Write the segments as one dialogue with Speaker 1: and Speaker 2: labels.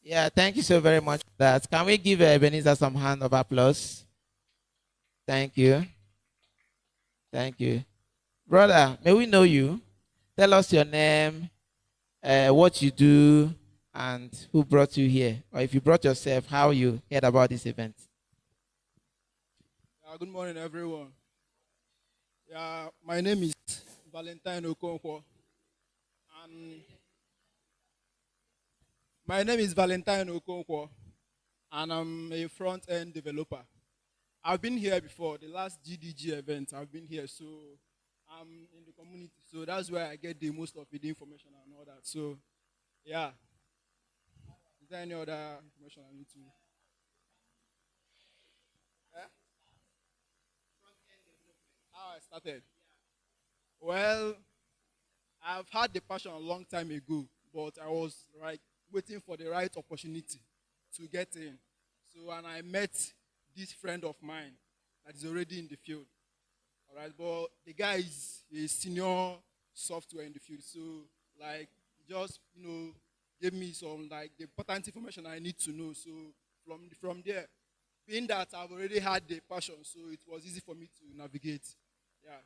Speaker 1: Yeah, thank you so very much for that. Can we give Ebenezer some hand of applause? Thank you. Thank you. Brother, may we know you? Tell us your name, what you do, and who brought you here. Or if you brought yourself, how you heard about this event.
Speaker 2: Good morning, everyone. My name is Valentine Okonkwo, and my name is Valentine Okonkwo, and I'm a front-end developer. I've been here before. The last GDG event, I've been here, so I'm in the community. So that's where I get the most of the information and all that. So, yeah. Is there any other information I need to? Eh? How I started? Well, I've had the passion a long time ago, but I was like waiting for the right opportunity to get in. So, and I met this friend of mine that is already in the field. All right, but the guy is a senior software in the field. So, like, he just gave me some like the important information I need to know. So, from there, being that I've already had the passion, so it was easy for me to navigate. Yeah.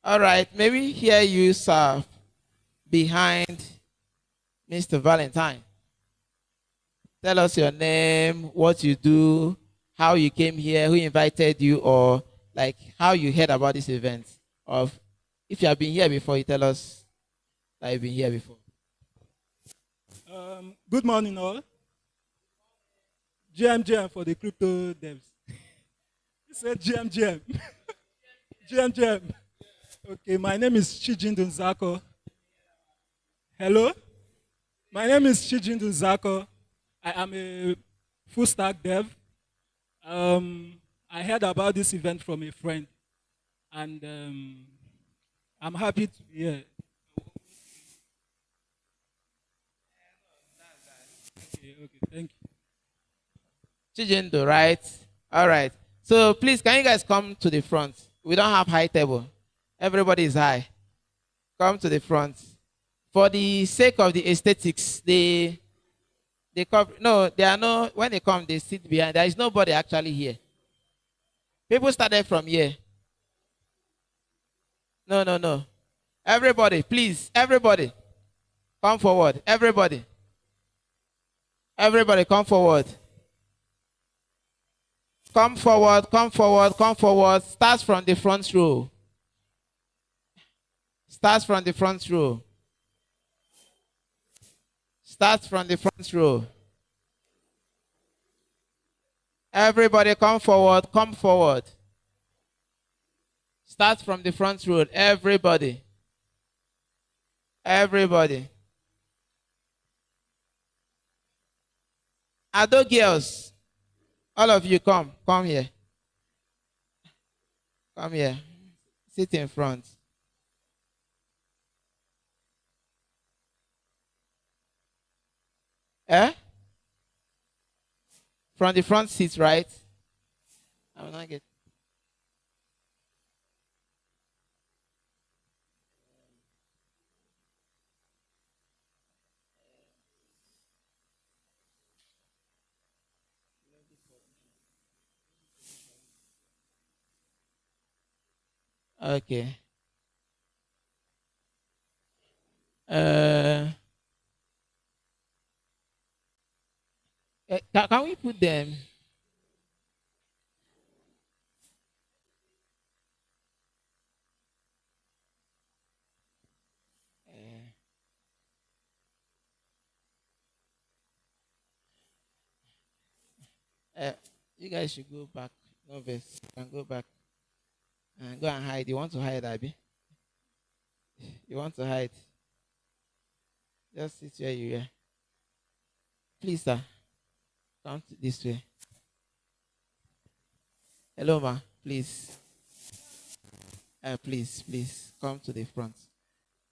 Speaker 1: All right, maybe hear you, sir, behind Mr. Valentine. Tell us your name, what you do, how you came here, who invited you, or like how you heard about this event. Of if you have been here before, you tell us that you've been here before.
Speaker 3: Good morning, all. GM for the crypto devs. You said GM. GM. Okay, my name is Chijindun Zako. Hello? My name is Chijindun Zako. I am a full stack dev. I heard about this event from a friend, and I'm happy to be here. Okay, thank you.
Speaker 1: Chijendo, right? All right. So please, can you guys come to the front? We don't have high table. Everybody is high. Come to the front. For the sake of the aesthetics, they come. No, they are no. When they come, they sit behind. There is nobody actually here. People started from here. No. Everybody, please. Everybody, come forward. Everybody, come forward. Come forward. Starts from the front row. Starts from the front row. Starts from the front row. Everybody come forward. Start from the front row. Everybody. Ado girls, all of you come here. Come here. Sit in front. Eh? From the front seat, right? I will not get. Okay. Can we put them? Uh, you guys should go back. No verse. You can go back and go and hide. You want to hide, Abby? You want to hide? Just sit where you are. Please, sir. Come this way. Hello, ma. Please. Please. Come to the front.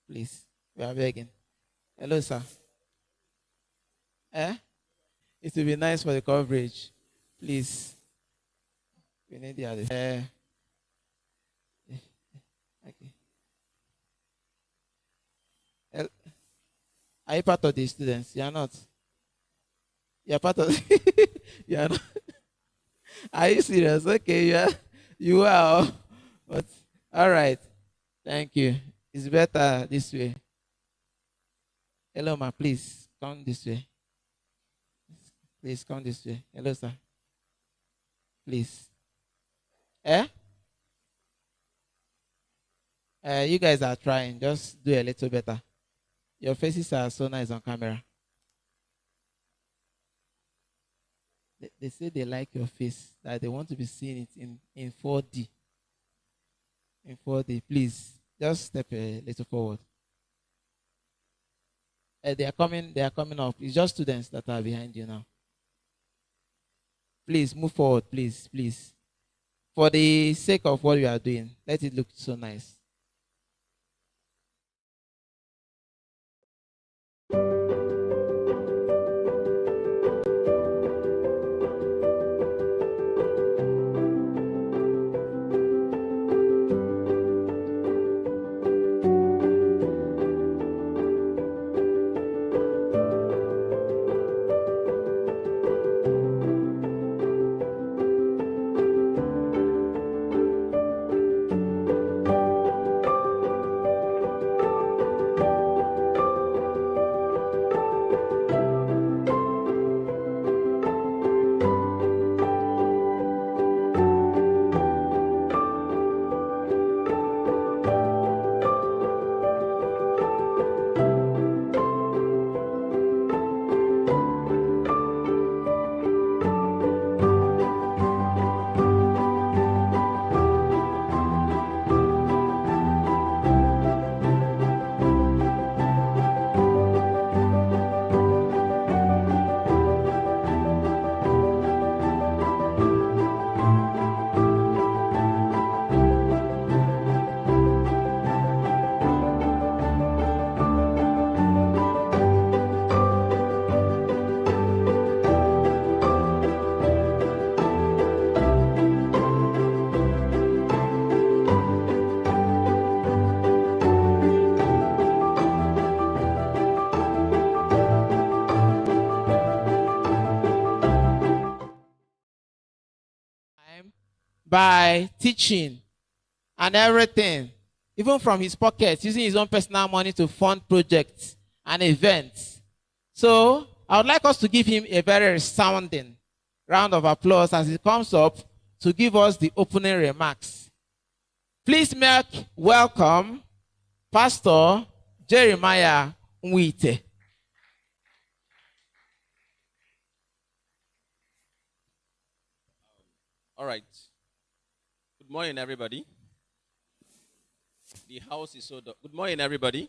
Speaker 1: Please. We are begging. Hello, sir. Eh? It will be nice for the coverage. Please. We need the other. Okay. Are you part of the students? You are not. You are part of. You are not. Are you serious? Okay, you are. You are. But all right. Thank you. It's better this way. Hello, ma. Please come this way. Please come this way. Hello, sir. Please. Eh? You guys are trying. Just do a little better. Your faces are so nice on camera. They say they like your face, that they want to be seeing it in 4D. In 4D, please. Just step a little forward. They are coming up. It's just students that are behind you now. Please move forward, please, please. For the sake of what you are doing, let it look so nice. By teaching and everything, even from his pockets, using his own personal money to fund projects and events. So I would like us to give him a very resounding round of applause as he comes up to give us the opening remarks. Please make welcome Pastor Jeremiah Nwite.
Speaker 4: All right. Good morning, everybody. The house is so. Good morning, everybody.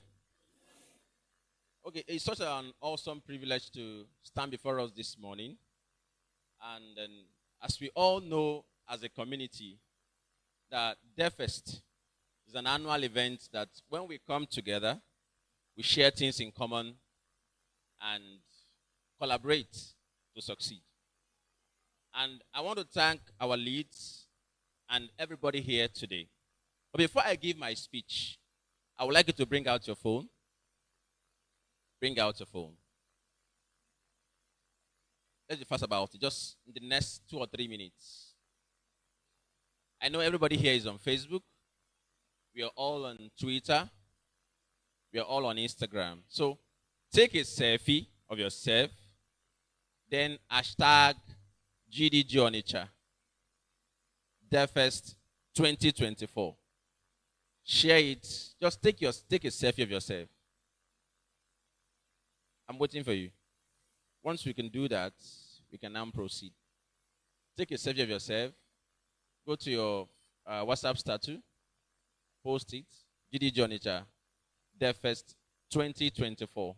Speaker 4: Okay, it's such an awesome privilege to stand before us this morning. And as we all know as a community, that Devfest is an annual event that when we come together, we share things in common and collaborate to succeed. And I want to thank our leads and everybody here today. But before I give my speech, I would like you to bring out your phone. Bring out your phone. Let's be fast about it, just in the next 2 or 3 minutes. I know everybody here is on Facebook. We are all on Twitter. We are all on Instagram. So take a selfie of yourself, then hashtag GDG Onitsha, Devfest 2024. Share it. Just take a selfie of yourself. I'm waiting for you. Once we can do that, we can now proceed. Take a selfie of yourself. Go to your WhatsApp status. Post it. GDG Onitsha, Devfest 2024.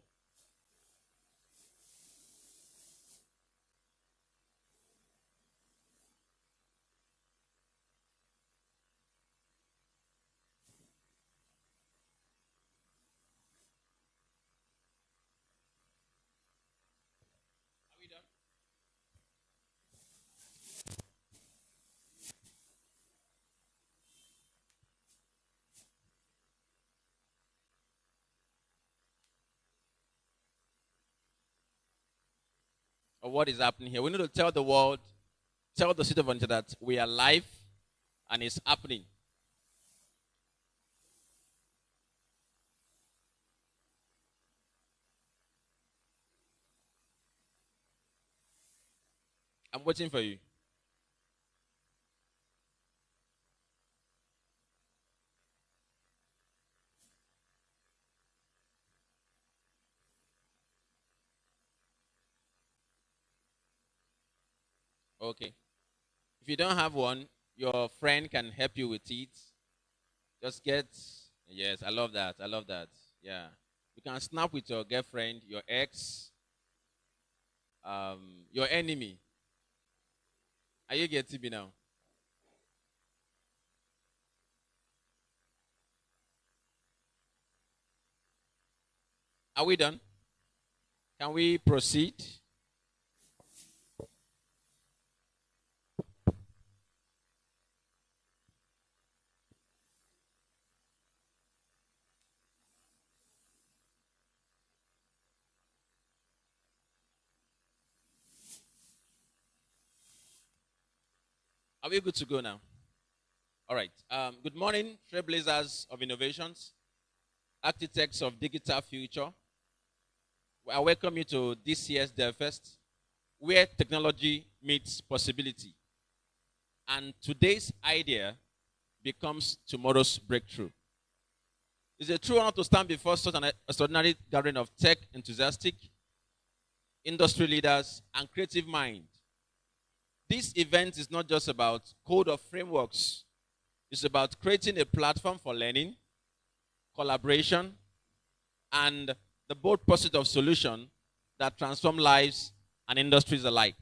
Speaker 4: of what is happening here. We need to tell the world, tell the city of Onitsha that we are live and it's happening. I'm waiting for you. Okay. If you don't have one, your friend can help you with it. Just get, yes, I love that. I love that. Yeah. You can snap with your girlfriend, your ex, your enemy. Are you getting me now? Are we done? Can we proceed? Are we good to go now? All right. Good morning, trailblazers of innovations, architects of digital future. I welcome you to this year's Devfest, where technology meets possibility. And today's idea becomes tomorrow's breakthrough. It's a true honor to stand before such an extraordinary gathering of tech enthusiastic, industry leaders, and creative minds. This event is not just about code or frameworks. It's about creating a platform for learning, collaboration, and the bold pursuit of solutions that transform lives and industries alike.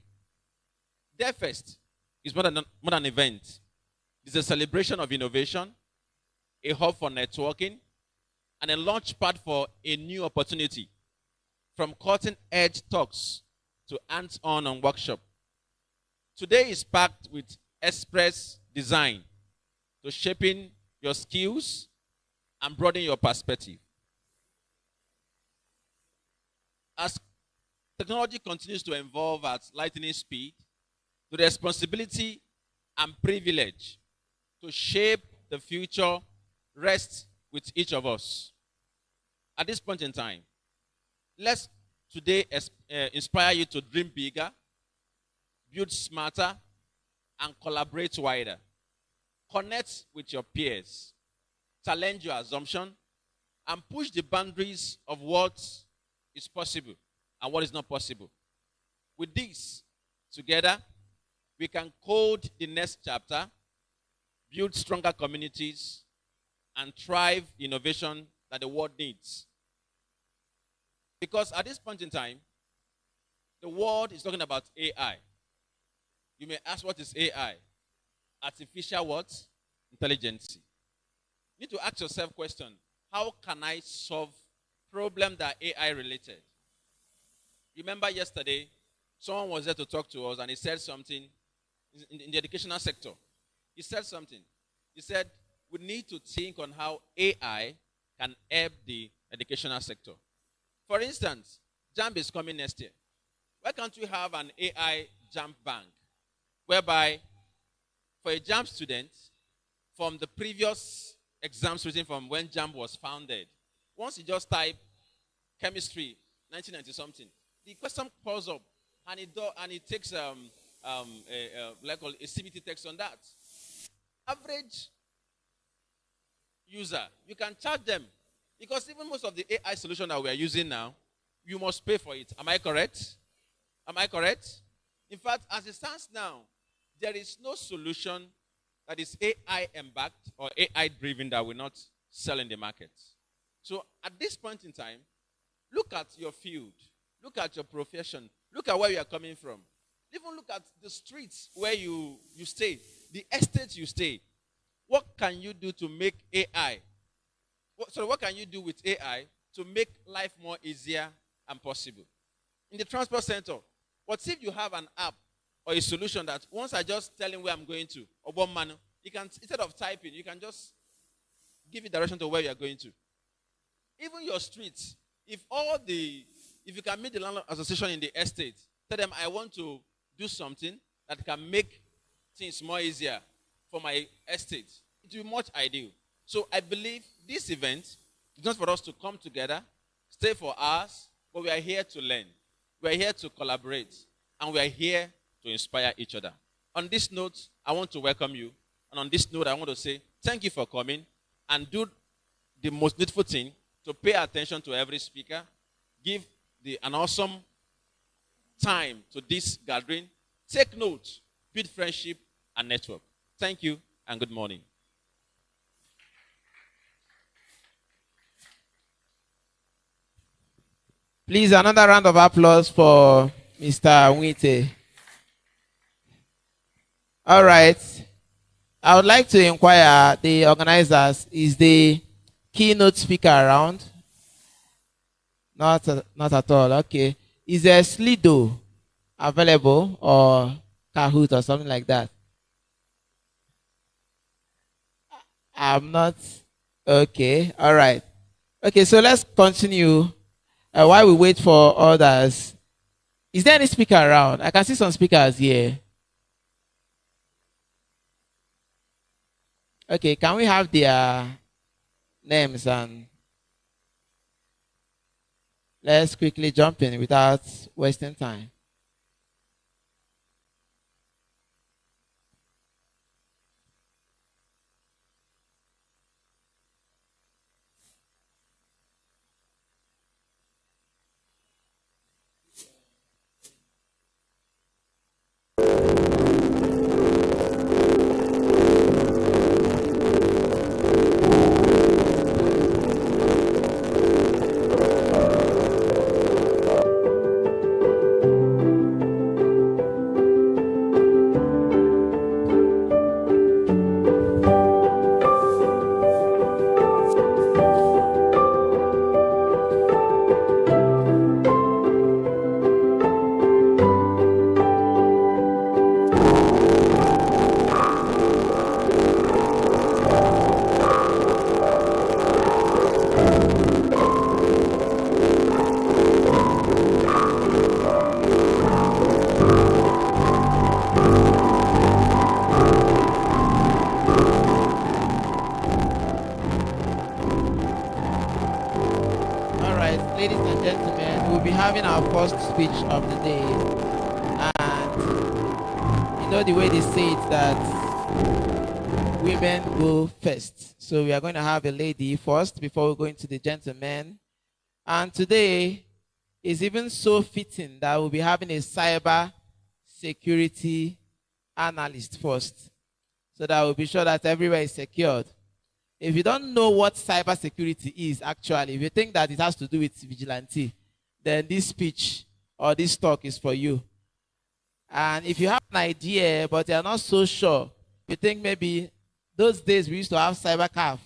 Speaker 4: Devfest is more than an event. It's a celebration of innovation, a hub for networking, and a launch pad for a new opportunity, from cutting-edge talks to hands-on and workshop. Today is packed with express design to shaping your skills and broaden your perspective. As technology continues to evolve at lightning speed, the responsibility and privilege to shape the future rests with each of us. At this point in time, let's today inspire you to dream bigger, build smarter, and collaborate wider. Connect with your peers, challenge your assumption, and push the boundaries of what is possible and what is not possible. With this, together, we can code the next chapter, build stronger communities, and thrive innovation that the world needs. Because at this point in time, the world is talking about AI. You may ask, what is AI? Artificial what? Intelligence. You need to ask yourself question, how can I solve problems that are AI related? Remember yesterday, someone was there to talk to us and he said something in the educational sector. He said something. He said, we need to think on how AI can help the educational sector. For instance, JAMB is coming next year. Why can't we have an AI JAMB bank? Whereby, for a JAMB student, from the previous exams written from when JAMB was founded, once you just type chemistry, 1990 something, the question pops up, and it takes a CBT text on that. Average user, you can charge them, because even most of the AI solution that we are using now, you must pay for it. Am I correct? Am I correct? In fact, as it stands now, there is no solution that is AI embarked or AI driven that will not sell in the market. So at this point in time, look at your field, look at your profession, look at where you are coming from. Even look at the streets where you stay, the estates you stay. What can you do to make AI? So what can you do with AI to make life more easier and possible? In the transport center, what if you have an app or a solution that once I just tell him where I'm going to, or one man, you can, instead of typing, you can just give it direction to where you are going to. Even your streets, if you can meet the landlord association in the estate, Tell them I want to do something that can make things more easier for my estate. It will be much ideal. So I believe this event is not for us to come together, stay for hours, but we are here to learn. We are here to collaborate. And we are here to inspire each other. On this note, I want to welcome you. And on this note, I want to say thank you for coming and do the most needful thing to pay attention to every speaker, give an awesome time to this gathering, take note, build friendship and network. Thank you and good morning.
Speaker 1: Please, another round of applause for Mr. Wite. All right. I would like to inquire the organizers, is the keynote speaker around? Not at all. Okay. Is there Slido available or Kahoot or something like that? I'm not. Okay. All right. Okay, so let's continue while we wait for others. Is there any speaker around? I can see some speakers here. Okay, can we have their names and let's quickly jump in without wasting time. Ladies and gentlemen, we'll be having our first speech of the day. And you know the way they say it, that women go first. So we are going to have a lady first before we go into the gentlemen. And today is even so fitting that we'll be having a cyber security analyst first, so that we'll be sure that everywhere is secured. If you don't know what cybersecurity is, actually, if you think that it has to do with vigilante, then this speech or this talk is for you. And if you have an idea, but you're not so sure, you think maybe those days we used to have cybercaf.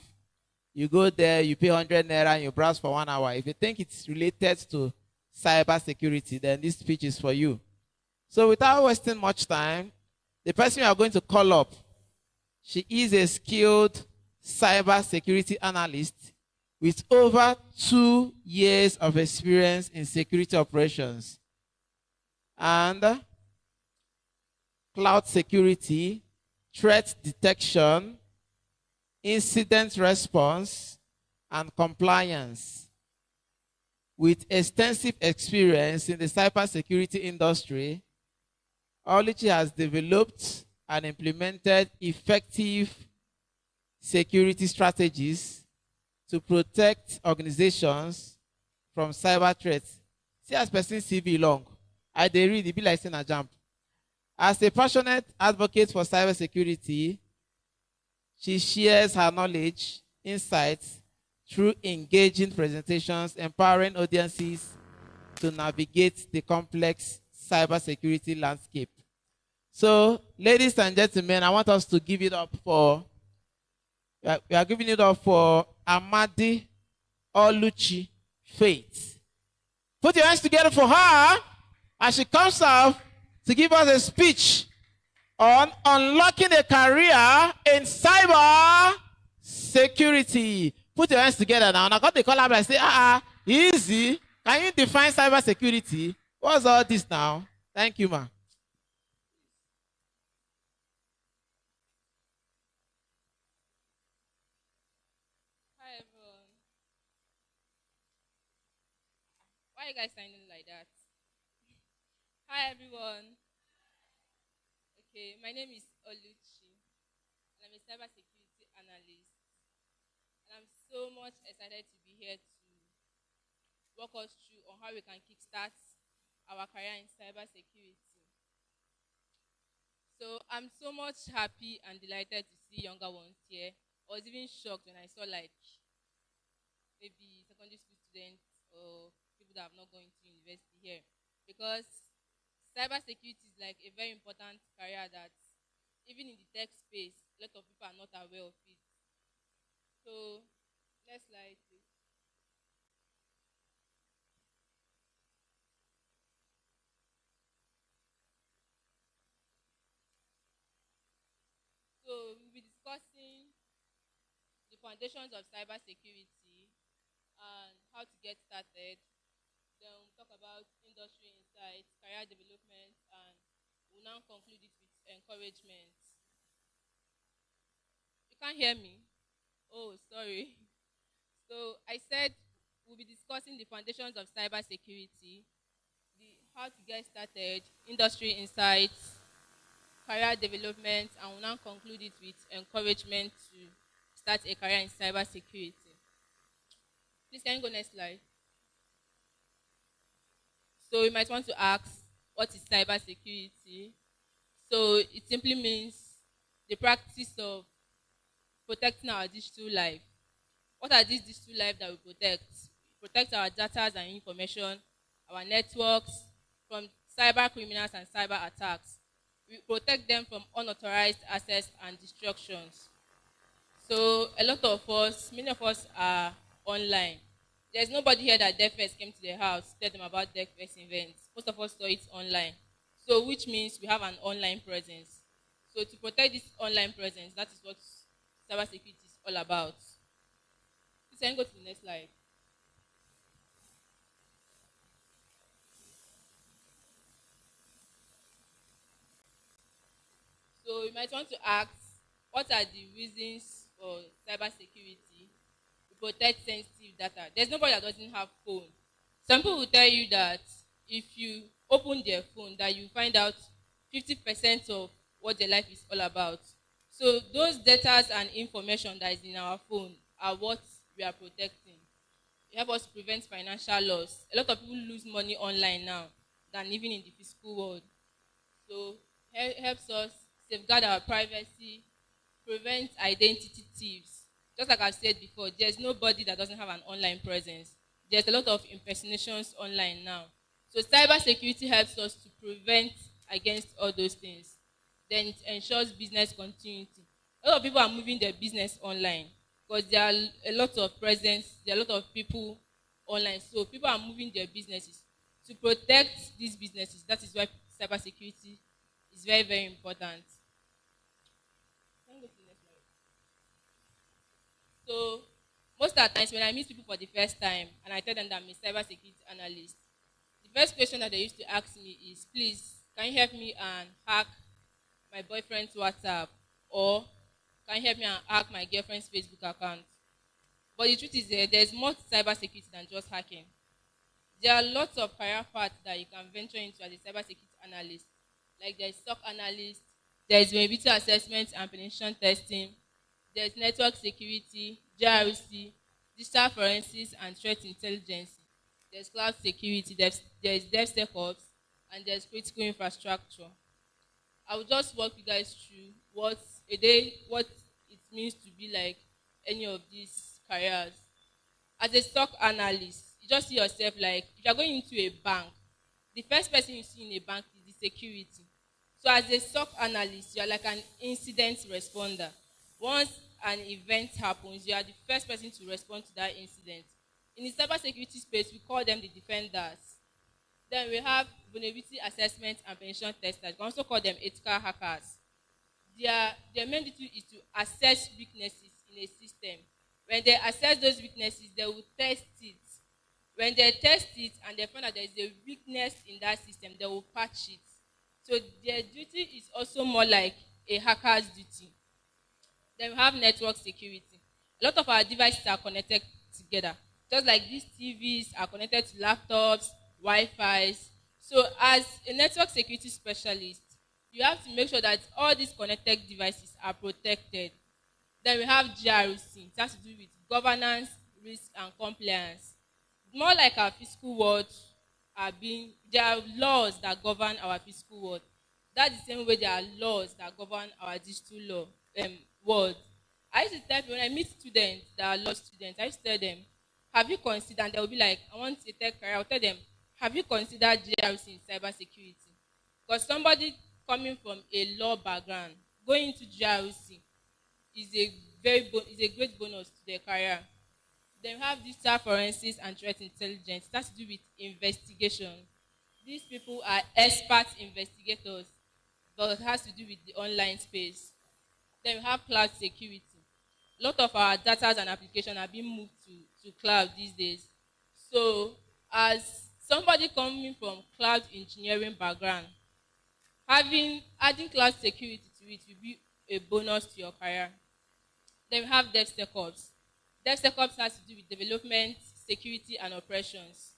Speaker 1: You go there, you pay 100 naira, and you browse for 1 hour. If you think it's related to cybersecurity, then this speech is for you. So without wasting much time, the person we are going to call up, she is a skilled cyber security analyst with over 2 years of experience in security operations and cloud security, threat detection, incident response, and compliance. With extensive experience in the cybersecurity industry, Onitsha has developed and implemented effective security strategies to protect organizations from cyber threats. See, as person CV long, I dey read, it be like saying a jump. As a passionate advocate for cybersecurity, she shares her knowledge, insights through engaging presentations, empowering audiences to navigate the complex cybersecurity landscape. So, ladies and gentlemen, I want us to give it up for we are giving it up for Amadi Oluchi Faith. Put your hands together for her as she comes out to give us a speech on unlocking a career in cyber security. Put your hands together now. Now, got the call up and say, easy. Can you define cyber security? What's all this now? Thank you, ma.
Speaker 5: Hi everyone. Why are you guys signing like that? Hi everyone. Okay, my name is Oluchi and I'm a cybersecurity analyst. And I'm so much excited to be here to walk us through on how we can kickstart our career in cybersecurity. So I'm so much happy and delighted to see younger ones here. I was even shocked when I saw like maybe secondary school students or people that have not gone to university here because cybersecurity is like a very important career that even in the tech space a lot of people are not aware of it. So next slide please. So we'll be discussing the foundations of cybersecurity and how to get started. Then we'll talk about industry insights, career development, and we'll now conclude it with encouragement. You can't hear me? Oh, sorry. So I said we'll be discussing the foundations of cybersecurity, how to get started, industry insights, career development, and we'll now conclude it with encouragement to start a career in cybersecurity. Please, can you go next slide? So you might want to ask, what is cybersecurity? So it simply means the practice of protecting our digital life. What are these digital life that we protect? We protect our data and information, our networks from cyber criminals and cyber attacks. We protect them from unauthorized access and destructions. So a lot of us, many of us are online. There's nobody here that Devfest came to their house, tell them about Devfest events. Most of us saw it online. So which means we have an online presence. So to protect this online presence, that is what cybersecurity is all about. Please can you go to the next slide? So you might want to ask, what are the reasons for cybersecurity? To protect sensitive data. There's nobody that doesn't have phone. Some people will tell you that if you open their phone, that you find out 50% of what their life is all about. So those data and information that is in our phone are what we are protecting. It helps us to prevent financial loss. A lot of people lose money online now than even in the physical world. So helps us safeguard our privacy, prevent identity thieves. Just like I've said before, there's nobody that doesn't have an online presence. There's a lot of impersonations online now. So cybersecurity helps us to prevent against all those things. Then it ensures business continuity. A lot of people are moving their business online because there are a lot of presence, there are a lot of people online. So people are moving their businesses. To protect these businesses, that is why cybersecurity is very, very important. Can you go to the next slide? So most of the times when I meet people for the first time and I tell them that I'm a cybersecurity analyst, the first question that they used to ask me is, please, can you help me and hack my boyfriend's WhatsApp? Or can you help me and hack my girlfriend's Facebook account? But the truth is there's more to cybersecurity than just hacking. There are lots of career paths that you can venture into as a cybersecurity analyst. Like there's SOC analyst, there's vulnerability assessment and penetration testing, there's network security, GRC, digital forensics and threat intelligence. There's cloud security, there's DevSecOps, and there's critical infrastructure. I will just walk you guys through what it means to be like any of these careers. As a stock analyst, you just see yourself like if you're going into a bank, the first person you see in a bank is the security. So as a stock analyst, you're like an incident responder. Once an event happens, you are the first person to respond to that incident. In the cybersecurity space, we call them the defenders. Then we have vulnerability assessment and penetration testers. We can also call them ethical hackers. Their main duty is to assess weaknesses in a system. When they assess those weaknesses, they will test it. When they test it and they find that there is a weakness in that system, they will patch it. So their duty is also more like a hacker's duty. Then we have network security. A lot of our devices are connected together. Just like these TVs are connected to laptops, Wi-Fi's. So as a network security specialist, you have to make sure that all these connected devices are protected. Then we have GRC. It has to do with governance, risk, and compliance. More like our physical world there are laws that govern our physical world. That's the same way there are laws that govern our digital world. I used to tell people when I meet students that are law students, I used to tell them, have you considered, and they'll be like, I want a tech career. I'll tell them, have you considered GRC in cybersecurity? Because somebody coming from a law background, going into GRC is is a great bonus to their career. Then we have digital forensics and threat intelligence. It has to do with investigation. These people are expert investigators, but it has to do with the online space. Then we have cloud security. A lot of our data and applications are being moved to cloud these days. So as somebody coming from cloud engineering background, adding cloud security to it will be a bonus to your career. Then we have DevSecOps. DevSecOps has to do with development, security, and operations.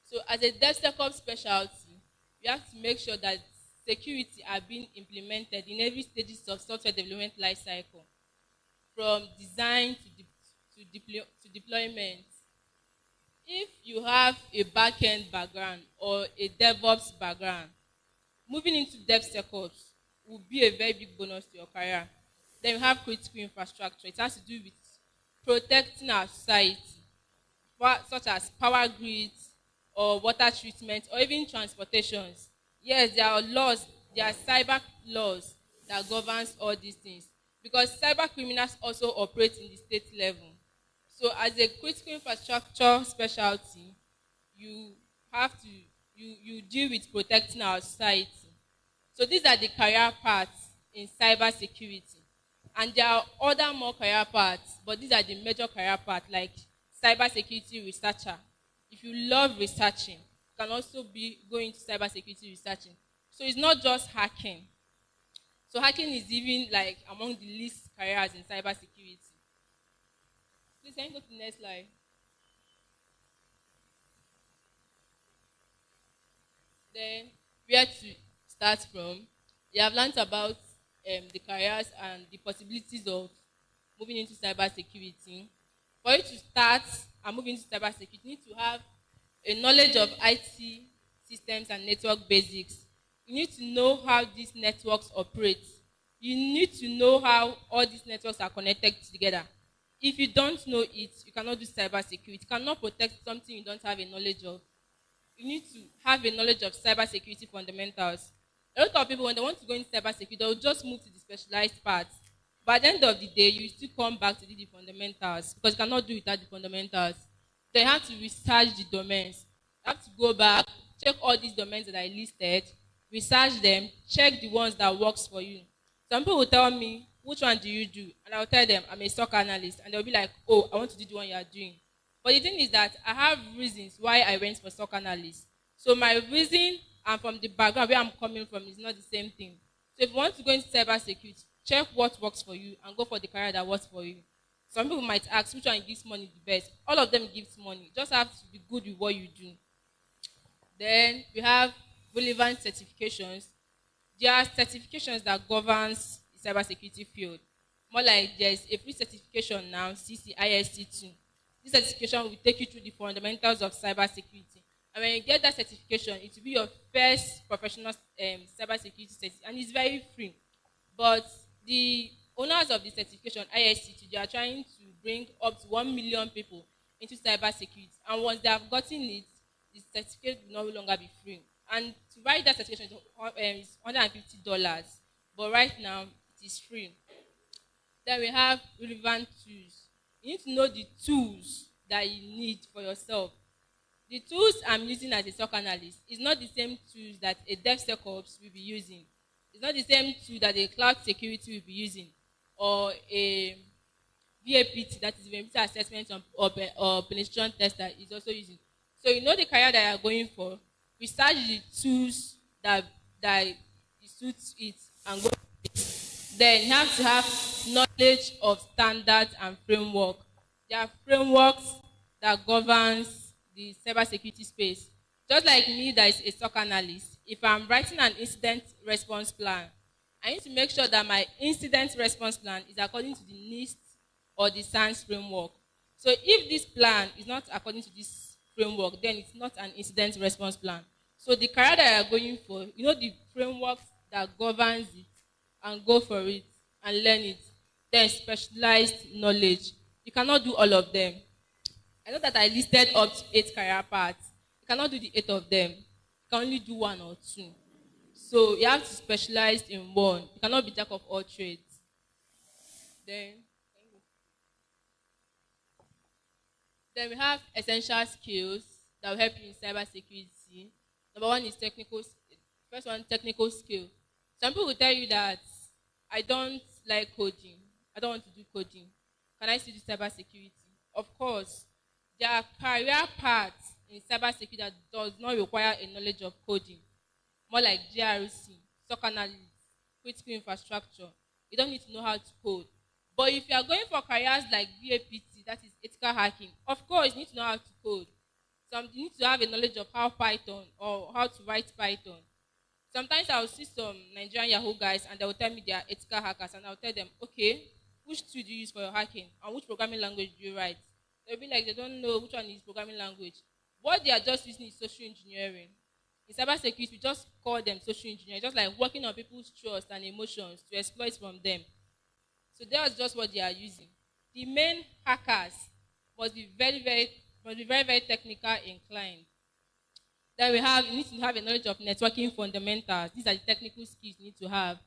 Speaker 5: So as a DevSecOps specialty, you have to make sure that security are being implemented in every stages of software development lifecycle, from design to deployment. If you have a back-end background or a DevOps background, moving into DevSecOps will be a very big bonus to your career. Then we have critical infrastructure. It has to do with protecting our society, such as power grids or water treatment or even transportations. Yes, there are laws, there are cyber laws that governs all these things, because cyber criminals also operate in the state level. So as a critical infrastructure specialty, you have to you deal with protecting our society. So these are the career paths in cyber security. And there are other more career paths, but these are the major career paths, like cyber security researcher. If you love researching, you can also be going to cyber security researching. So it's not just hacking. So hacking is even like among the least careers in cyber security. Please, can you go to the next slide? Then, where to start from? You have learned about the careers and the possibilities of moving into cybersecurity. For you to start and move into cybersecurity, you need to have a knowledge of IT systems and network basics. You need to know how these networks operate. You need to know how all these networks are connected together. If you don't know it, you cannot do cybersecurity. You cannot protect something you don't have a knowledge of. You need to have a knowledge of cybersecurity fundamentals. A lot of people, when they want to go into cybersecurity, they'll just move to the specialized parts. But at the end of the day, you still come back to do the fundamentals, because you cannot do without the fundamentals. Then you have to research the domains. You have to go back, check all these domains that I listed, research them, check the ones that works for you. Some people will tell me, which one do you do? And I'll tell them, I'm a stock analyst. And they'll be like, oh, I want to do the one you are doing. But the thing is that I have reasons why I went for stock analyst. So my reason and from the background where I'm coming from is not the same thing. So if you want to go into cybersecurity, check what works for you and go for the career that works for you. Some people might ask, which one gives money the best? All of them gives money. You just have to be good with what you do. Then we have relevant certifications. There are certifications that governs the cybersecurity field. More like there's a free certification now, CCISC2. This certification will take you through the fundamentals of cybersecurity. And when you get that certification, it will be your first professional cybersecurity certificate, and it's very free. But the owners of the certification, ISC2, they are trying to bring up to 1 million people into cybersecurity. And once they have gotten it, the certificate will no longer be free. And to write that certification is $150. But right now, it is free. Then we have relevant tools. You need to know the tools that you need for yourself. The tools I'm using as a SOC analyst is not the same tools that a DevSecOps will be using. It's not the same tool that a cloud security will be using, or a VAPT, that is Vulnerability Assessment or penetration tester, is also using. So you know the career that you are going for, research the tools that it suits it and go. Then you have to have knowledge of standards and framework. There are frameworks that governs the cybersecurity space. Just like me, that is a SOC analyst. If I'm writing an incident response plan, I need to make sure that my incident response plan is according to the NIST or the SANS framework. So if this plan is not according to this framework, then it's not an incident response plan. So the career that you're going for, you know the framework that governs it, and go for it and learn it. Then specialized knowledge. You cannot do all of them. I know that I listed up to 8 career paths. You cannot do the 8 of them. You can only do 1 or 2. So you have to specialize in one. You cannot be jack of all trades. Then, then we have essential skills that will help you in cybersecurity. Number 1 is technical. First one, technical skill. Some people will tell you that I don't like coding. I don't want to do coding. Can I still do cybersecurity? Of course, there are career paths in cybersecurity that does not require a knowledge of coding. More like GRC, SOC analysis, critical infrastructure. You don't need to know how to code. But if you are going for careers like VAPT, that is ethical hacking, of course, you need to know how to code. You need to have a knowledge of how Python or how to write Python. Sometimes I will see some Nigerian Yahoo guys and they will tell me they are ethical hackers, and I will tell them, okay, which tool do you use for your hacking and which programming language do you write? They'll be like, they don't know which one is programming language. What they are just using is social engineering. In cybersecurity, we just call them social engineering, just like working on people's trust and emotions to exploit from them. So that's just what they are using. The main hackers must be very technical inclined. Then you need to have a knowledge of networking fundamentals. These are the technical skills you need to have.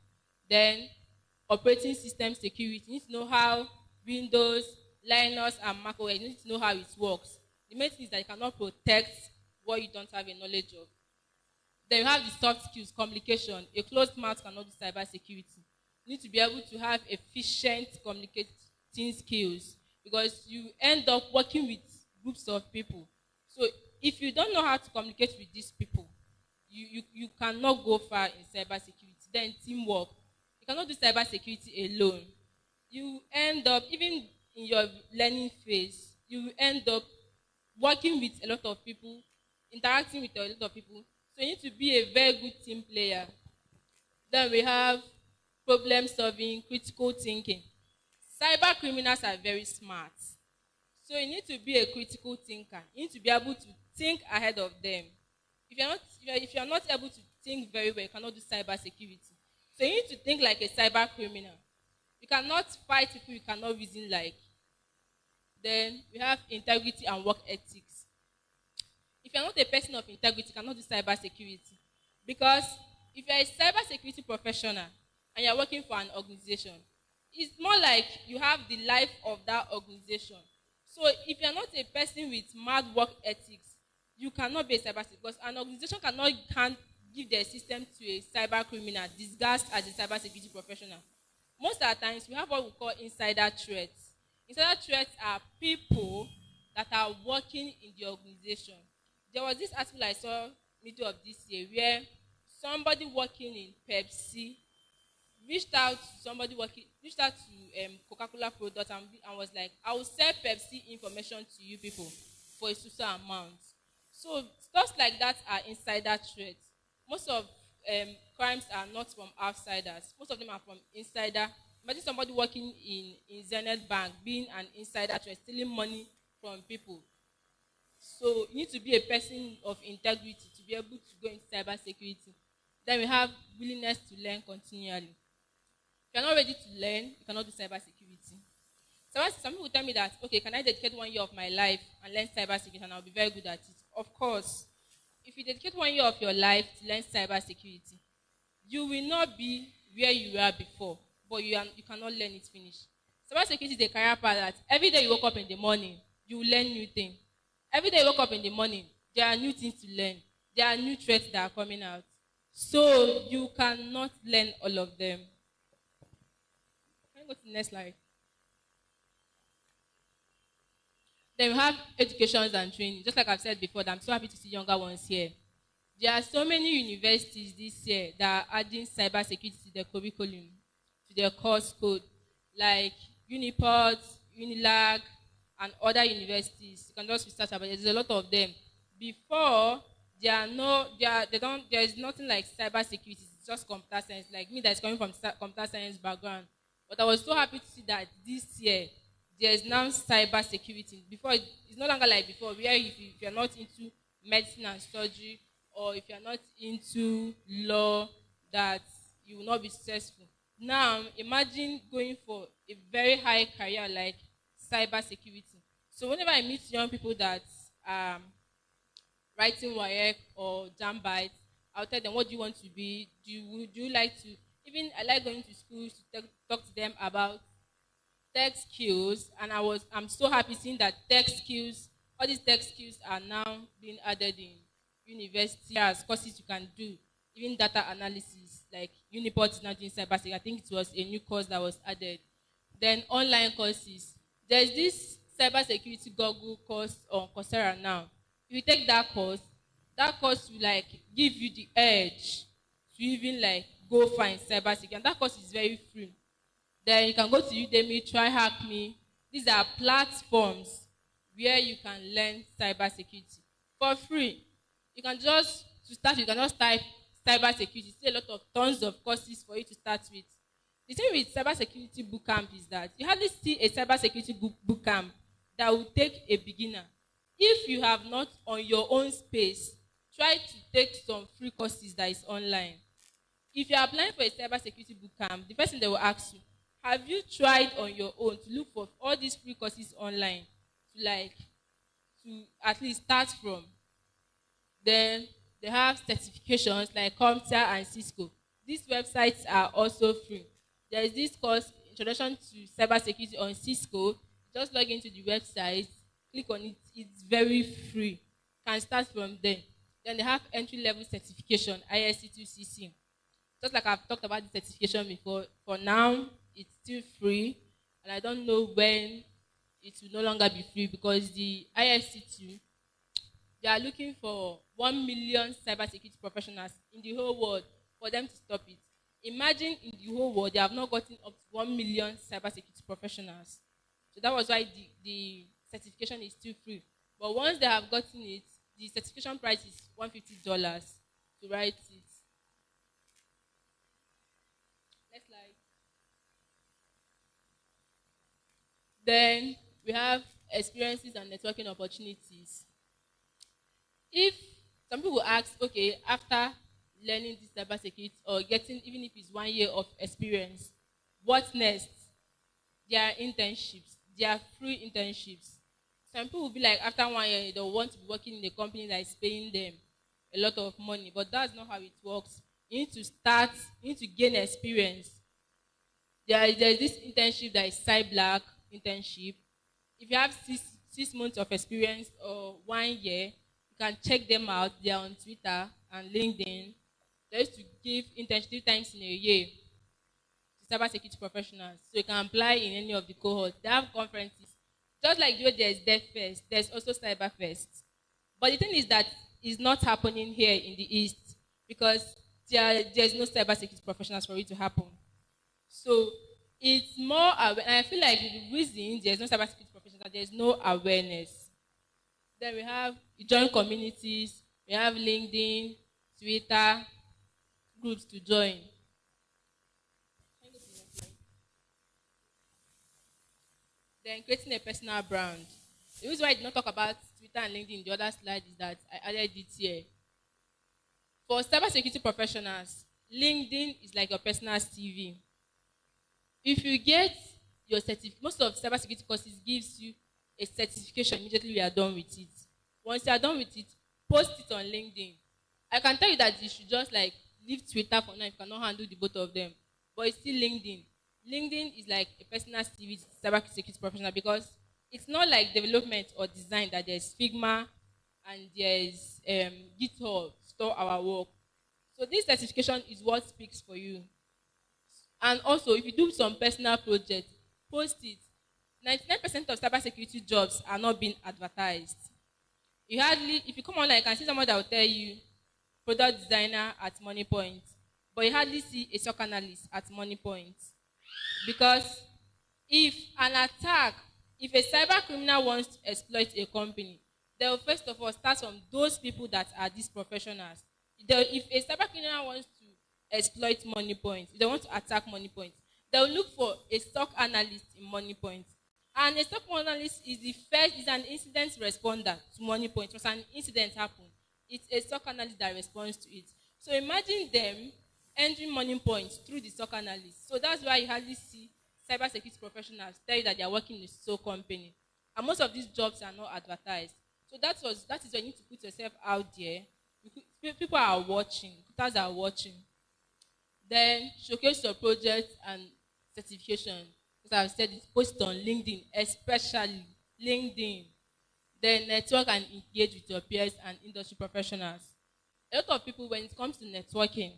Speaker 5: Then operating system security. You need to know how Windows, Linux, and Mac OS, you need to know how it works. The main thing is that you cannot protect what you don't have a knowledge of. Then you have the soft skills, communication. A closed mouth cannot do cybersecurity. You need to be able to have efficient communicating skills because you end up working with groups of people. So if you don't know how to communicate with these people, you cannot go far in cybersecurity. Then teamwork. You cannot do cybersecurity alone. You end up, even in your learning phase, you end up working with a lot of people, interacting with a lot of people. So you need to be a very good team player. Then we have problem solving, critical thinking. Cyber criminals are very smart. So you need to be a critical thinker. You need to be able to think ahead of them. If you're not able to think very well, you cannot do cyber security. So you need to think like a cyber criminal. You cannot fight people you cannot reason like. Then we have integrity and work ethics. If you're not a person of integrity, you cannot do cyber security. Because if you're a cyber security professional and you're working for an organization, it's more like you have the life of that organization. So if you're not a person with mad work ethics, you cannot be a cyber security because an organization can't give their system to a cyber criminal disguised as a cyber security professional. Most of the times, we have what we call insider threats. Insider threats are people that are working in the organization. There was this article I saw middle of this year where somebody working in Pepsi reached out to Coca-Cola products and was like, I will sell Pepsi information to you people for a certain amount. So stuff like that are insider threats. Most of crimes are not from outsiders. Most of them are from insider. Imagine somebody working in Zenith Bank being an insider threat, stealing money from people. So you need to be a person of integrity to be able to go into cyber security. Then we have willingness to learn continually. If you're not ready to learn, you cannot do cyber security. So some people tell me that, okay, can I dedicate 1 year of my life and learn cyber security and I'll be very good at it? Of course. If you dedicate 1 year of your life to learn cyber security, you will not be where you were before, but you cannot learn it finish. Cyber security is a career path that every day you wake up in the morning, you will learn new things. Every day you wake up in the morning, there are new things to learn. There are new threats that are coming out. So you cannot learn all of them. Can you go to the next slide? Then we have educations and training. Just like I've said before, that I'm so happy to see younger ones here. There are so many universities this year that are adding cybersecurity to their curriculum, to their course code, like Uniport, Unilag, and other universities. You can just research about it. There's a lot of them. Before, there are no, they don't, there is nothing like cybersecurity. It's just computer science. Like me, that's coming from computer science background. But I was so happy to see that this year there is now cybersecurity. Before, it's no longer like before, where if you're not into medicine and surgery, or if you're not into law, that you will not be successful. Now, imagine going for a very high career like cybersecurity. So whenever I meet young people that um, writing WAEC or Jambite, I'll tell them, what do you want to be? Do you like to, even I like going to schools to talk to them about tech skills, and I'm so happy seeing that tech skills, all these tech skills are now being added in university as courses you can do, even data analysis, like Uniport is now doing cybersecurity. I think it was a new course that was added. Then online courses. There's this cybersecurity Google course on Coursera now. If you take that course will like give you the edge to even like go find cybersecurity. And that course is very free. Then you can go to Udemy, try hack me. These are platforms where you can learn cybersecurity for free. You can just type cybersecurity. See a lot of tons of courses for you to start with. The thing with cybersecurity bootcamp is that you hardly see a cybersecurity bootcamp that will take a beginner. If you have not on your own space, try to take some free courses that is online. If you are applying for a cybersecurity bootcamp, the first thing they will ask you, have you tried on your own to look for all these free courses online to at least start from? Then they have certifications like CompTIA and Cisco. These websites are also free. There is this course, Introduction to Cybersecurity on Cisco. Just log into the website, click on it. It's very free. Can start from there. Then they have entry-level certification, ISC2CC. Just like I've talked about the certification before, for now, it's still free. And I don't know when it will no longer be free, because the ISC2, they are looking for 1 million cybersecurity professionals in the whole world for them to stop it. Imagine in the whole world, they have not gotten up to 1 million cybersecurity professionals. So that was why the certification is still free. But once they have gotten it, the certification price is $150 to write it. Next slide. Then we have experiences and networking opportunities. If some people ask, okay, after learning this cybersecurity or getting, even if it's 1 year of experience, what next? There are internships. There are free internships. Some people will be like, after 1 year, they'll want to be working in a company that is paying them a lot of money. But that's not how it works. You need to start, you need to gain experience. There is this internship that is Black internship. If you have 6 months of experience or 1 year, you can check them out. They are on Twitter and LinkedIn. They used to give internship 3 times in a year to cybersecurity professionals. So you can apply in any of the cohorts. They have conferences. Just like the way there's Devfest, there's also Cyberfest. But the thing is that it's not happening here in the East, because there's no cybersecurity professionals for it to happen. So it's more, and I feel like the reason there's no cybersecurity professionals, there's no awareness. Then we have join communities, we have LinkedIn, Twitter, groups to join. Then creating a personal brand. The reason why I did not talk about Twitter and LinkedIn in the other slide is that I added it here. For cybersecurity professionals, LinkedIn is like your personal CV. If you get your certificate, most of cybersecurity courses gives you a certification immediately you are done with it. Once you are done with it, post it on LinkedIn. I can tell you that you should just like leave Twitter for now if you cannot handle the both of them. But it's still LinkedIn. LinkedIn is like a personal CV to cybersecurity professional, because it's not like development or design that there's Figma and there's GitHub, store our work. So this certification is what speaks for you. And also, if you do some personal project, post it. 99% of cybersecurity jobs are not being advertised. If you come online, you can see someone that will tell you product designer at money point, but you hardly see a SOC analyst at money point. Because if an attack, if a cyber criminal wants to exploit a company, they will first of all start from those people that are these professionals. If a cyber criminal wants to exploit money point, if they want to attack money point, they will look for a SOC analyst in money point. And a SOC analyst is an incident responder to money point. Once an incident happens, it's a SOC analyst that responds to it. So imagine them entering money points through the SOC analyst. So that's why you hardly see cybersecurity professionals tell you that they are working in a SOC company. And most of these jobs are not advertised. So that is why you need to put yourself out there. People are watching, recruiters are watching. Then showcase your project and certification. As I've said, it's posted on LinkedIn, especially LinkedIn. Then network and engage with your peers and industry professionals. A lot of people, when it comes to networking,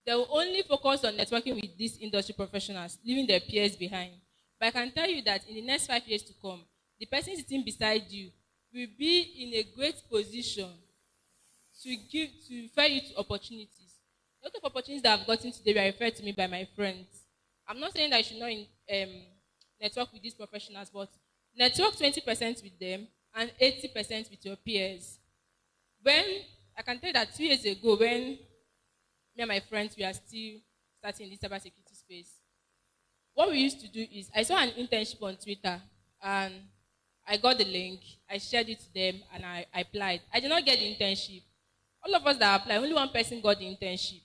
Speaker 5: they will only focus on networking with these industry professionals, leaving their peers behind. But I can tell you that in the next 5 years to come, the person sitting beside you will be in a great position to refer you to opportunities. A lot of opportunities that I've gotten today were referred to me by my friends. I'm not saying that I should not network with these professionals, but network 20% with them and 80% with your peers. I can tell you that 2 years ago, when me and my friends were still starting in this cybersecurity space, what we used to do is I saw an internship on Twitter and I got the link, I shared it to them, and I applied. I did not get the internship. All of us that applied, only one person got the internship.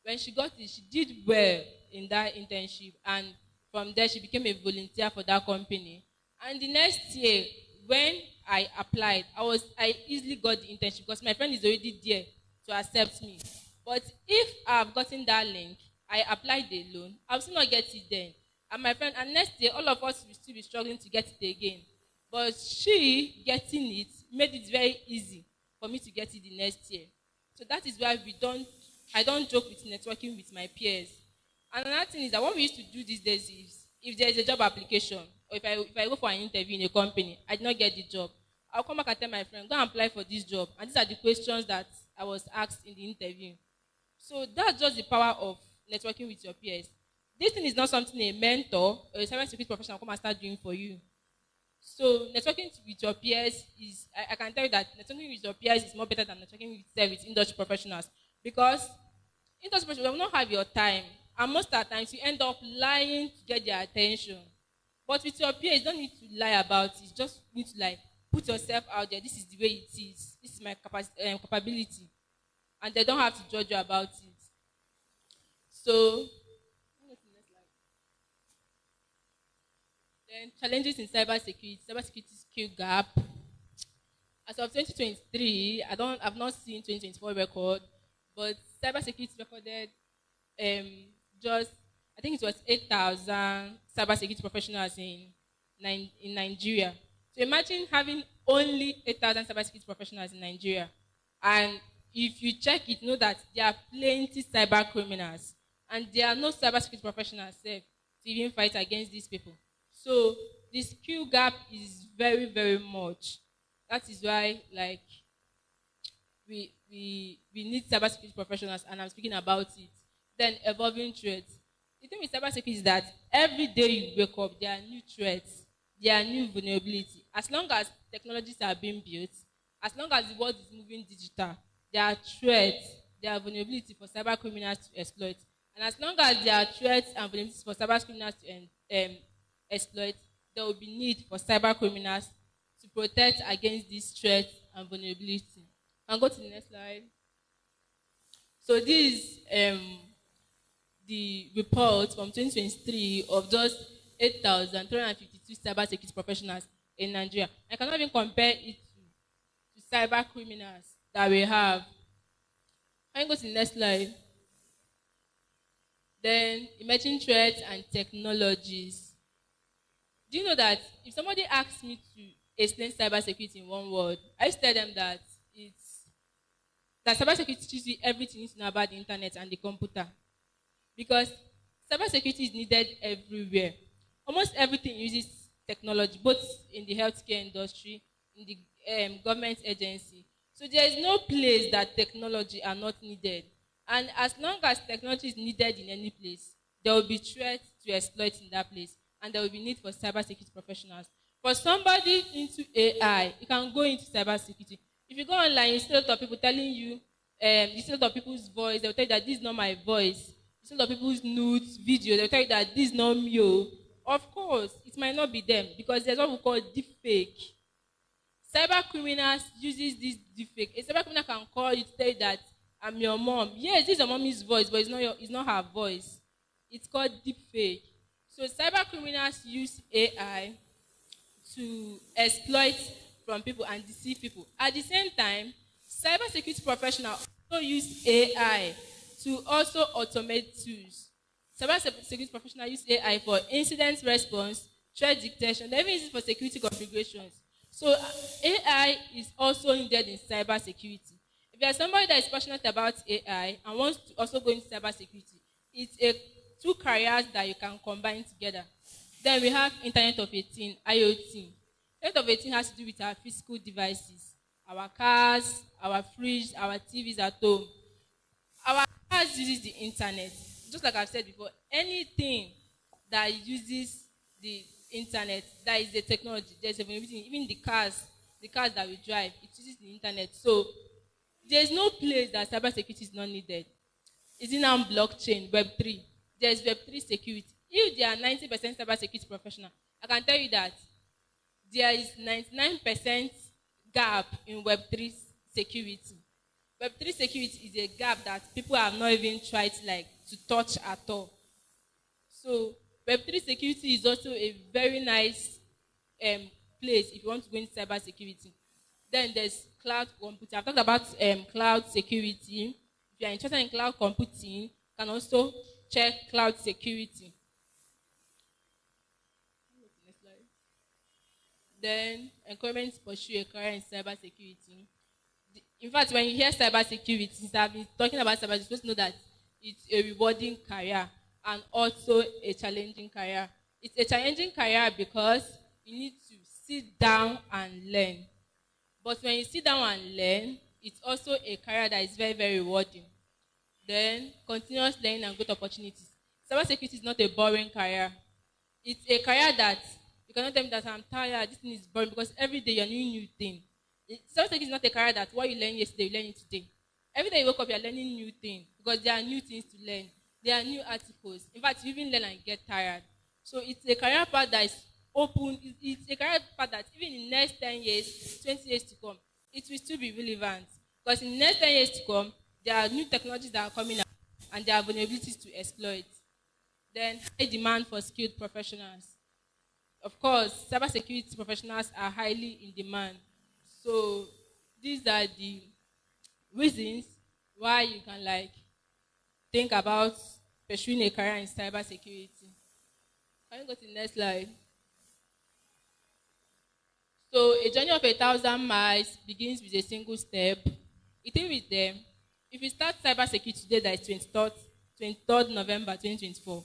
Speaker 5: When she got it, she did well in that internship, and from there she became a volunteer for that company. And the next year, when I applied, I easily got the internship because my friend is already there to accept me. But if I've gotten that link, I applied alone, I'll still not get it then. And next year, all of us will still be struggling to get it again. But she getting it made it very easy for me to get it the next year. So that is why I don't joke with networking with my peers. And another thing is that what we used to do these days is, if there is a job application, or if I go for an interview in a company, I did not get the job, I'll come back and tell my friend, go and apply for this job. And these are the questions that I was asked in the interview. So that's just the power of networking with your peers. This thing is not something a mentor or a cybersecurity professional come and start doing for you. So networking with your peers I can tell you that networking with your peers is more better than networking with industry professionals. Because industry professionals will not have your time. And most of the times you end up lying to get their attention. But with your peers, you don't need to lie about it. You just need to put yourself out there. This is the way it is. This is my capability. And they don't have to judge you about it. So, then challenges in cybersecurity skill gap. As of 2023, I've not seen 2024 record, but cybersecurity recorded I think it was 8,000 cybersecurity professionals in Nigeria. So imagine having only 8,000 cybersecurity professionals in Nigeria. And if you check it, know that there are plenty cyber criminals. And there are no cybersecurity professionals safe to even fight against these people. So the skill gap is very, very much. That is why, we need cybersecurity professionals, and I'm speaking about it. Then evolving threats. The thing with cybersecurity is that every day you wake up, there are new threats, there are new vulnerabilities. As long as technologies are being built, as long as the world is moving digital, there are threats, there are vulnerabilities for cyber criminals to exploit. And as long as there are threats and vulnerabilities for cyber criminals to exploit, there will be need for cyber criminals to protect against these threats and vulnerability. I'll go to the next slide. So this is the report from 2023 of just 8,352 cybersecurity professionals in Nigeria. I cannot even compare it to cyber criminals that we have. Can you go to the next slide? Then emerging threats and technologies. Do you know that if somebody asks me to explain cybersecurity in one word, I used to tell them that cybersecurity teaches you everything you need to know about the internet and the computer. Because cybersecurity is needed everywhere. Almost everything uses technology, both in the healthcare industry, in the government agency. So there is no place that technology are not needed. And as long as technology is needed in any place, there will be threats to exploit in that place, and there will be need for cybersecurity professionals. For somebody into AI, you can go into cybersecurity. If you go online, you see a lot of people telling you, you see a lot of people's voice, they'll tell you that this is not my voice. You see a lot of people's nudes, video, they'll tell you that this is not me. Oh. Of course, it might not be them because there's what we call deepfake. Cyber criminals uses this deepfake. A cyber criminal can call you to tell you that I'm your mom. Yes, this is your mommy's voice, but it's not her voice. It's called deepfake. So cyber criminals use AI to exploit from people and deceive people. At the same time, cybersecurity professionals also use AI to also automate tools. Cybersecurity professionals use AI for incident response, threat detection, they even use it for security configurations. So AI is also needed in cybersecurity. If you are somebody that is passionate about AI and wants to also go into cybersecurity, it's two careers that you can combine together. Then we have Internet of a Thing, IoT. Internet of a Thing has to do with our physical devices, our cars, our fridge, our TVs at home. Our cars uses the internet. Just like I've said before, anything that uses the internet, that is the technology, there's everything, even the cars that we drive, it uses the internet. So there's no place that cybersecurity is not needed. Is it now blockchain, Web3? There's Web3 security. If there are 90% cybersecurity professional, I can tell you that there is 99% gap in Web3 security. Web3 security is a gap that people have not even tried to touch at all. So Web3 security is also a very nice place if you want to go into cybersecurity. Then there's cloud computing. I've talked about cloud security. If you are interested in cloud computing, you can also check cloud security. Then encouragement to pursue a career in cybersecurity. In fact, when you hear cybersecurity, since I've been talking about cybersecurity, you're supposed to know that it's a rewarding career and also a challenging career. It's a challenging career because you need to sit down and learn. But when you sit down and learn, it's also a career that is very, very rewarding. Then continuous learning and growth opportunities. Cybersecurity is not a boring career. It's a career that you cannot tell me that I'm tired, this thing is boring, because every day you're learning new thing. Cybersecurity is not a career that what you learned yesterday, you learn it today. Every day you wake up, you're learning new things because there are new things to learn. There are new articles. In fact, you even learn and get tired. So it's a career path that is open. It's a career path that even in the next 10 years, 20 years to come, it will still be relevant. Because in the next 10 years to come, there are new technologies that are coming out and there are vulnerabilities to exploit. Then high demand for skilled professionals. Of course, cybersecurity professionals are highly in demand. So these are the reasons why you can think about pursuing a career in cybersecurity. Can you go to the next slide? So a journey of 1,000 miles begins with a single step. The thing with them, if you start cybersecurity today, that is 23rd November 2024.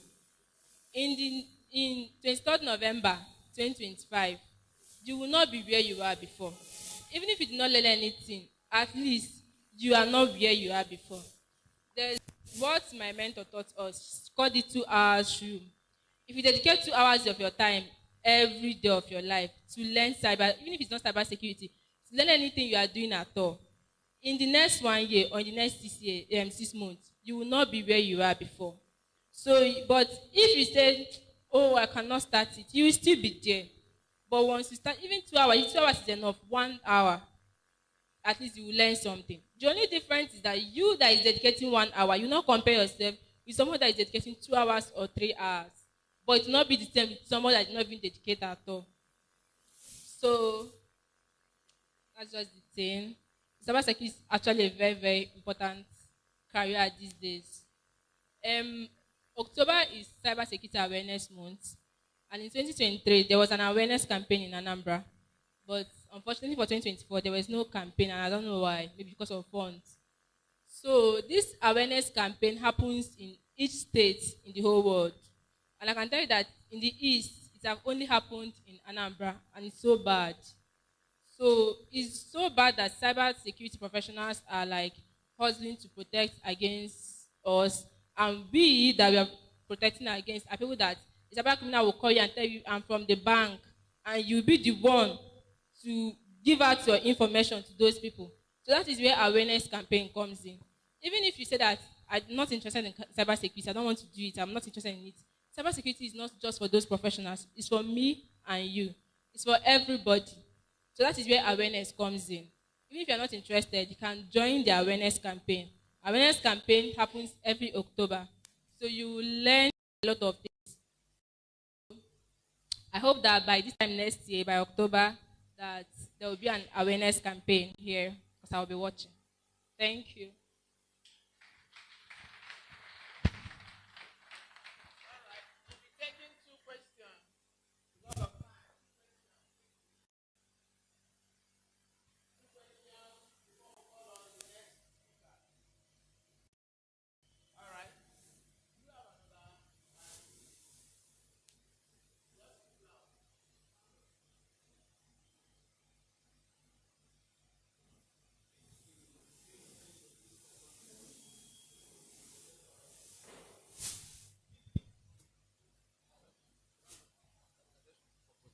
Speaker 5: In 23rd November 2025, you will not be where you were before. Even if you did not learn anything, at least you are not where you are before. There's what my mentor taught us, called the 2 hours rule. If you dedicate 2 hours of your time every day of your life to learn cyber, even if it's not cyber security, to learn anything you are doing at all, in the next 1 year or in the next 6 months, you will not be where you are before. So, but if you say, oh, I cannot start it, you will still be there. But once you start, even 2 hours, 2 hours is enough, 1 hour, at least you will learn something. The only difference is that you that is dedicating 1 hour, you not compare yourself with someone that is dedicating 2 hours or 3 hours. But it will not be the same with someone that is not even dedicated at all. So that's just the thing. Cybersecurity is actually a very, very important career these days. October is Cybersecurity Awareness Month. And in 2023, there was an awareness campaign in Anambra. But unfortunately for 2024, there was no campaign, and I don't know why, maybe because of funds. So this awareness campaign happens in each state in the whole world. And I can tell you that in the East, it it have only happened in Anambra, and it's so bad. So it's so bad that cyber security professionals are like hustling to protect against us, and we that we are protecting against are people that the cyber criminal will call you and tell you I'm from the bank, and you'll be the one to give out your information to those people. So that is where awareness campaign comes in. Even if you say that I'm not interested in cyber security, I don't want to do it, I'm not interested in it. Cyber security is not just for those professionals, it's for me and you. It's for everybody. So that is where awareness comes in. Even if you're not interested, you can join the awareness campaign. Awareness campaign happens every October. So you will learn a lot of things. I hope that by this time next year, by October, that there will be an awareness campaign here because I will be watching. Thank you.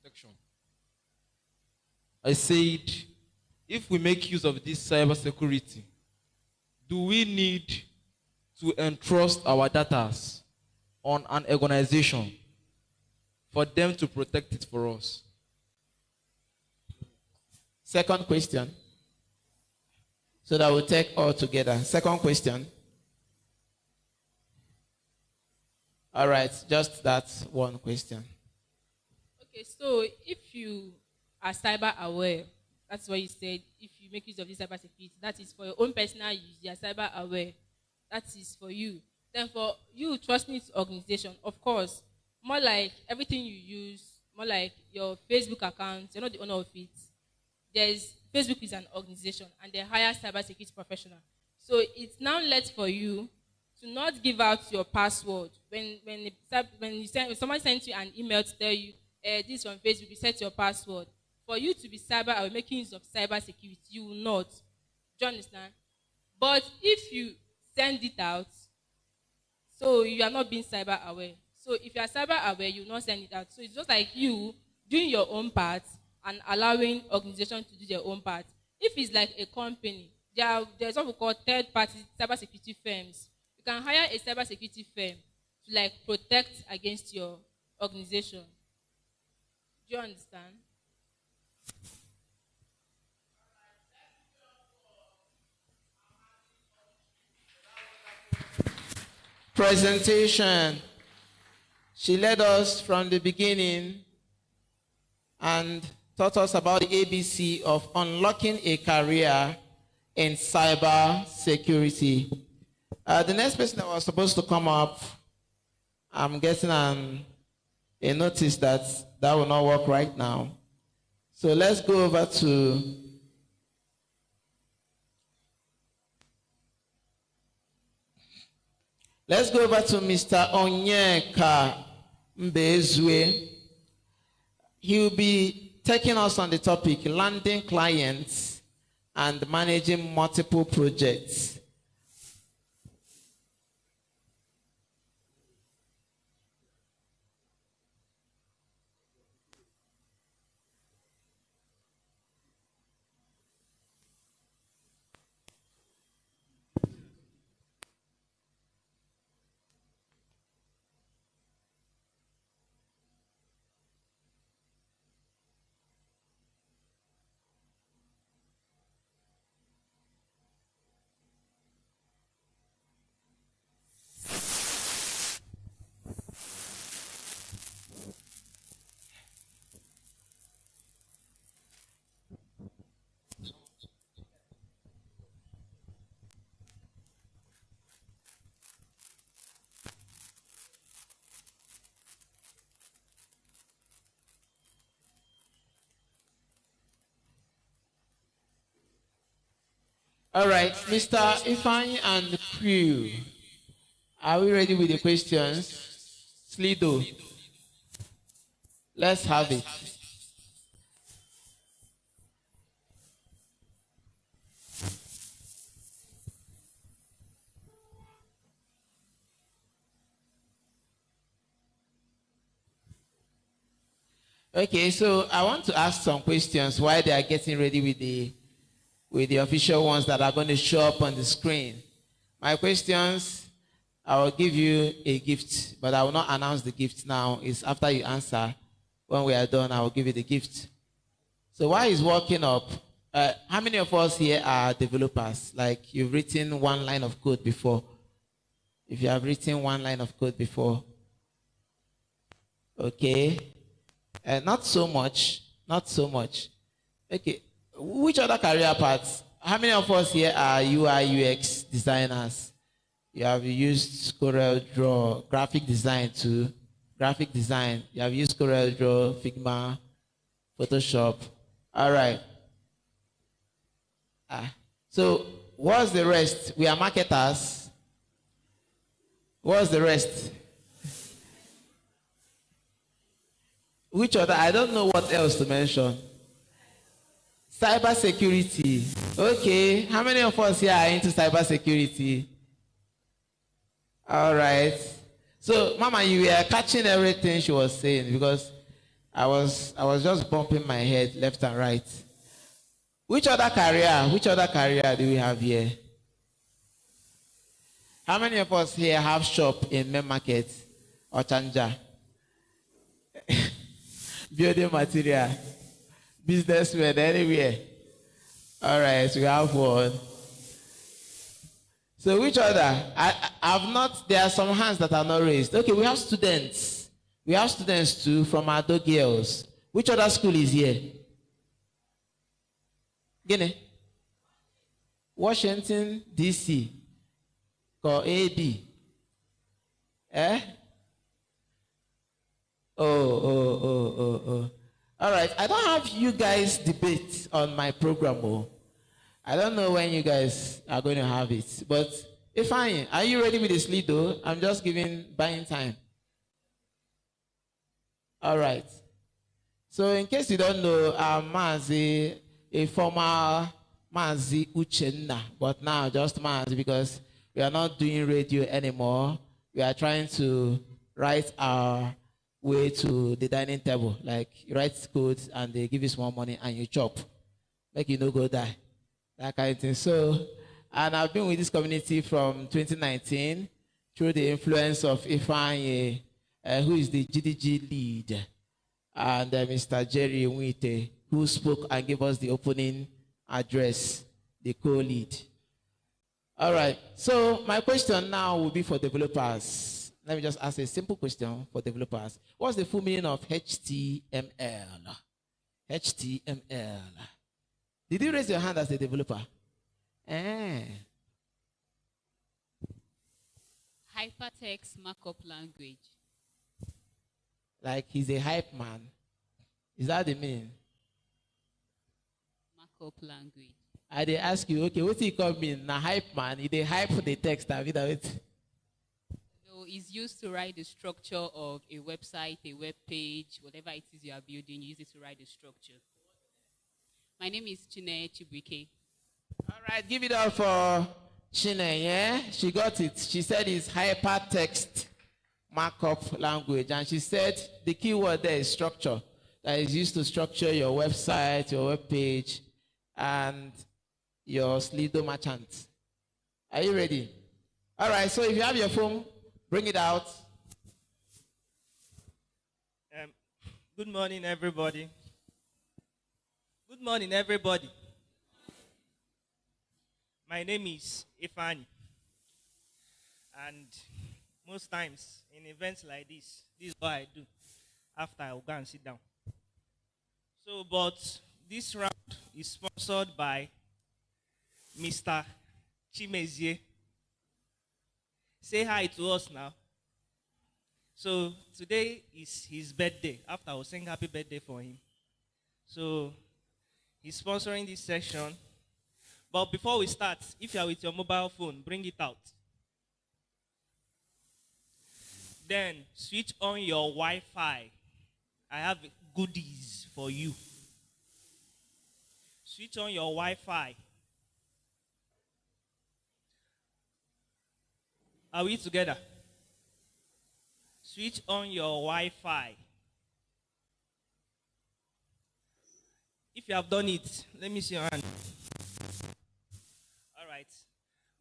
Speaker 6: Protection. I said, if we make use of this cyber security, do we need to entrust our data on an organization for them to protect it for us?
Speaker 1: Second question. So that we'll take all together. Second question. All right, just that one question.
Speaker 5: Okay, so if you are cyber aware, that's what you said, if you make use of this cyber security, that is for your own personal use, you are cyber aware. That is for you. Then for you trusting this organization, of course, more like everything you use, more like your Facebook account, you're not the owner of it. Facebook is an organization and they hire cyber security professional. So it's now left for you to not give out your password. When somebody sends you an email to tell you, this from Facebook, you set your password. For you to be cyber or making use of cyber security, you will not. Do you understand? But if you send it out, so you are not being cyber aware. So if you are cyber aware, you will not send it out. So it's just like you doing your own part and allowing organizations to do their own part. If it's like a company, there's what we call third-party cybersecurity firms. You can hire a cybersecurity firm to like protect against your organization. Do you understand?
Speaker 1: Presentation. She led us from the beginning and taught us about the ABC of unlocking a career in cyber security. The next person that was supposed to come up, I'm getting a notice that will not work right now. So let's go over to Mr. Onyeka Mbezue. He will be taking us on the topic landing clients and managing multiple projects. All right, Mr. Ifeanyi and the crew, are we ready with the questions? Slido. Let's have it. Okay, so I want to ask some questions while they are getting ready with the official ones that are going to show up on the screen. My questions, I will give you a gift, but I will not announce the gift now. It's after you answer. When we are done, I will give you the gift. So while he's walking up, how many of us here are developers? Like you've written one line of code before? If you have written one line of code before, okay. Not so much. Not so much. Okay. Which other career paths? How many of us here are UI UX designers? You have used Corel Draw, graphic design too. Graphic design. You have used Corel Draw, Figma, Photoshop. All right. So what's the rest? We are marketers. What's the rest? Which other? I don't know what else to mention. Cyber security. Okay. How many of us here are into cyber security? All right. So, Mama, you were catching everything she was saying because I was just bumping my head left and right. Which other career? Which other career do we have here? How many of us here have shop in main market or Chanja? Building material, businessmen, anywhere. All right, we have one. So which other? I've not, there are some hands that are not raised. Okay, we have students. We have students too from Ado Girls. Which other school is here? Guinea? Washington, D.C. Or A.D. Eh? Oh. All right. I don't have you guys debate on my program. Oh. I don't know when you guys are going to have it. But if are you ready with this lead though? I'm just buying time. All right. So in case you don't know, Mazi, a former Mazi Uchenna, but now just Mazi because we are not doing radio anymore. We are trying to write our way to the dining table. Like you write codes and they give you small money and you chop. Make you no go die. That kind of thing. So, and I've been with this community from 2019 through the influence of Ifeanyi, who is the GDG lead, and Mr. Jerry Nwite, who spoke and gave us the opening address, the co-lead. All right. So my question now will be for developers. Let me just ask a simple question for developers. What's the full meaning of HTML? HTML. Did you raise your hand as a developer?
Speaker 7: Hypertext markup language.
Speaker 1: Like he's a hype man. Is that the meaning?
Speaker 7: Markup language.
Speaker 1: I they ask you, okay, what do you call me? Na hype man. They hype the text. Have you it?
Speaker 7: So it's used to write the structure of a website, a web page, whatever it is you are building, use it to write the structure. My name is Chine Chibuike.
Speaker 1: All right, give it up for Chine, yeah? She got it. She said it's hypertext markup language. And she said the key word there is structure. That is used to structure your website, your web page, and your Slido merchant. Are you ready? All right, so if you have your phone, bring it out.
Speaker 8: Good morning, everybody. Good morning, everybody. My name is Ifeanyi. And most times in events like this is what I do after I will go and sit down. So, but this round is sponsored by Mr. Chimezie. Say hi to us now. So today is his birthday. After I was saying happy birthday for him. So he's sponsoring this session. But before we start, if you are with your mobile phone, bring it out. Then switch on your Wi-Fi I have goodies for you. Switch on your Wi-Fi. Are we together? Switch on your Wi-Fi. If you have done it, let me see your hand. All right.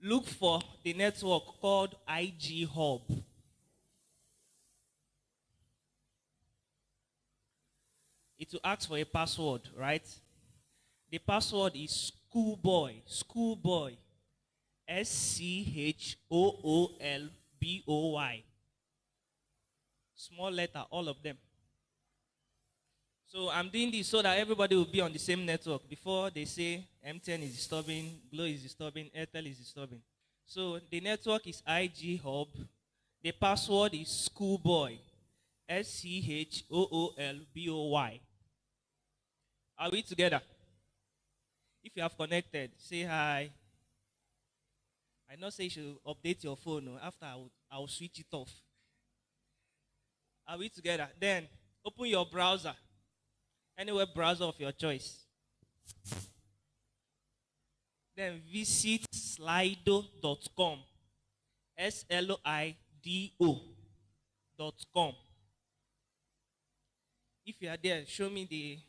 Speaker 8: Look for the network called IG Hub. It will ask for a password, right? The password is schoolboy. Schoolboy. SCHOOLBOY. Small letter, all of them. So I'm doing this so that everybody will be on the same network before they say MTN is disturbing, Glo is disturbing, Airtel is disturbing. So the network is IG Hub. The password is schoolboy. SCHOOLBOY. Are we together? If you have connected, say hi. I know say you should update your phone. No? After I will switch it off. Are we together? Then open your browser. Any web browser of your choice. Then visit slido.com. SLIDO.com. If you are there, show me the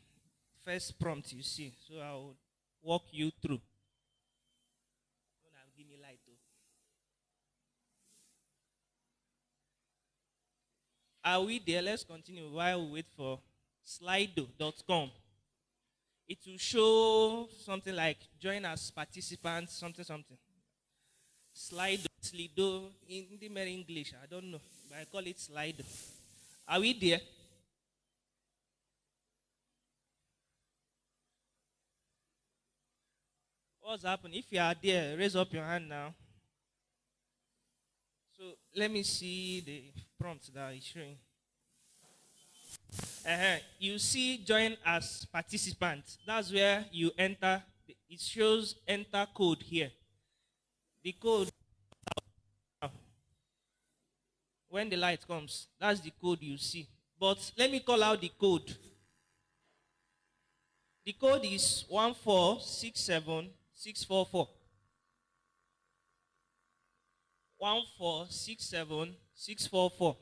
Speaker 8: first prompt you see. So I will walk you through. Give me light though. Are we there? Let's continue while we wait for slido.com. It will show something like join as participants, something. Slido, in the mere English, I don't know, but I call it Slido. Are we there? What's happening? If you are there, raise up your hand now. So let me see the prompt that is showing. You see join as participant. That's where you enter. It shows enter code here. The code, when the light comes, that's the code you see. But let me call out the code. The code is 1467644. 1467644.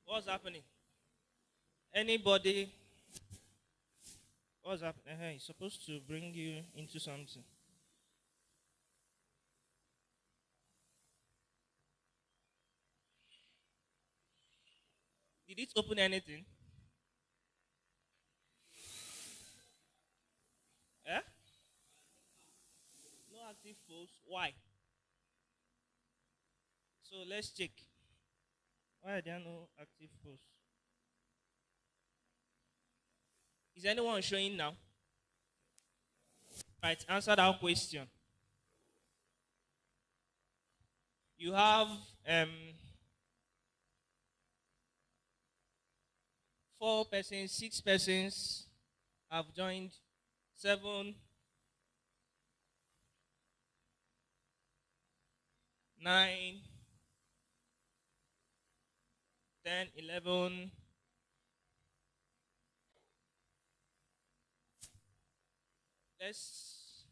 Speaker 8: What's happening? Anybody? What's happening? It's supposed to bring you into something. Did it open anything? Eh? No active post. Why? So let's check. Why are there no active posts? Is anyone showing now? Right, answer that question. You have 4 persons, 6 persons have joined, 7, 9, 10, 11. Let's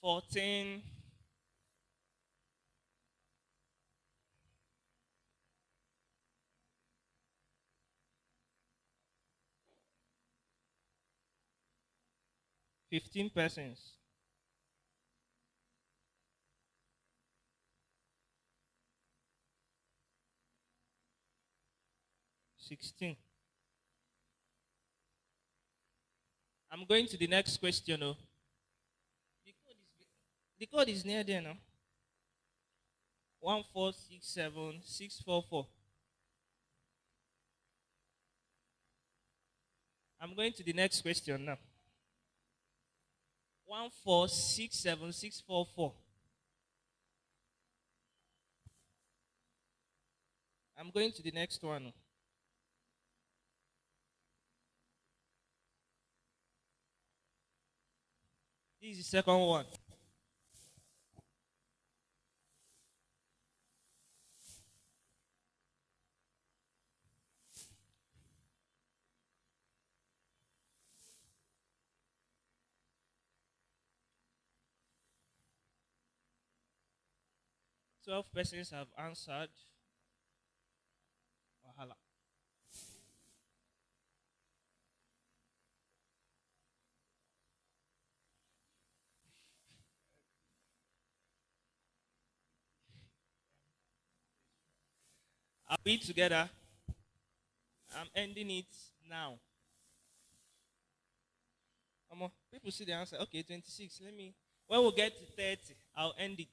Speaker 8: 14. 15 persons. 16. I'm going to the next question. Oh. The code is near there now. 1467644. I'm going to the next question now. 1467644. I'm going to the next one. This is the second one. Twelve persons have answered. Wahala. Are we together? I'm ending it now. Come on, people see the answer. Okay, 26. When we get to 30, I'll end it.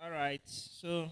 Speaker 8: All right, so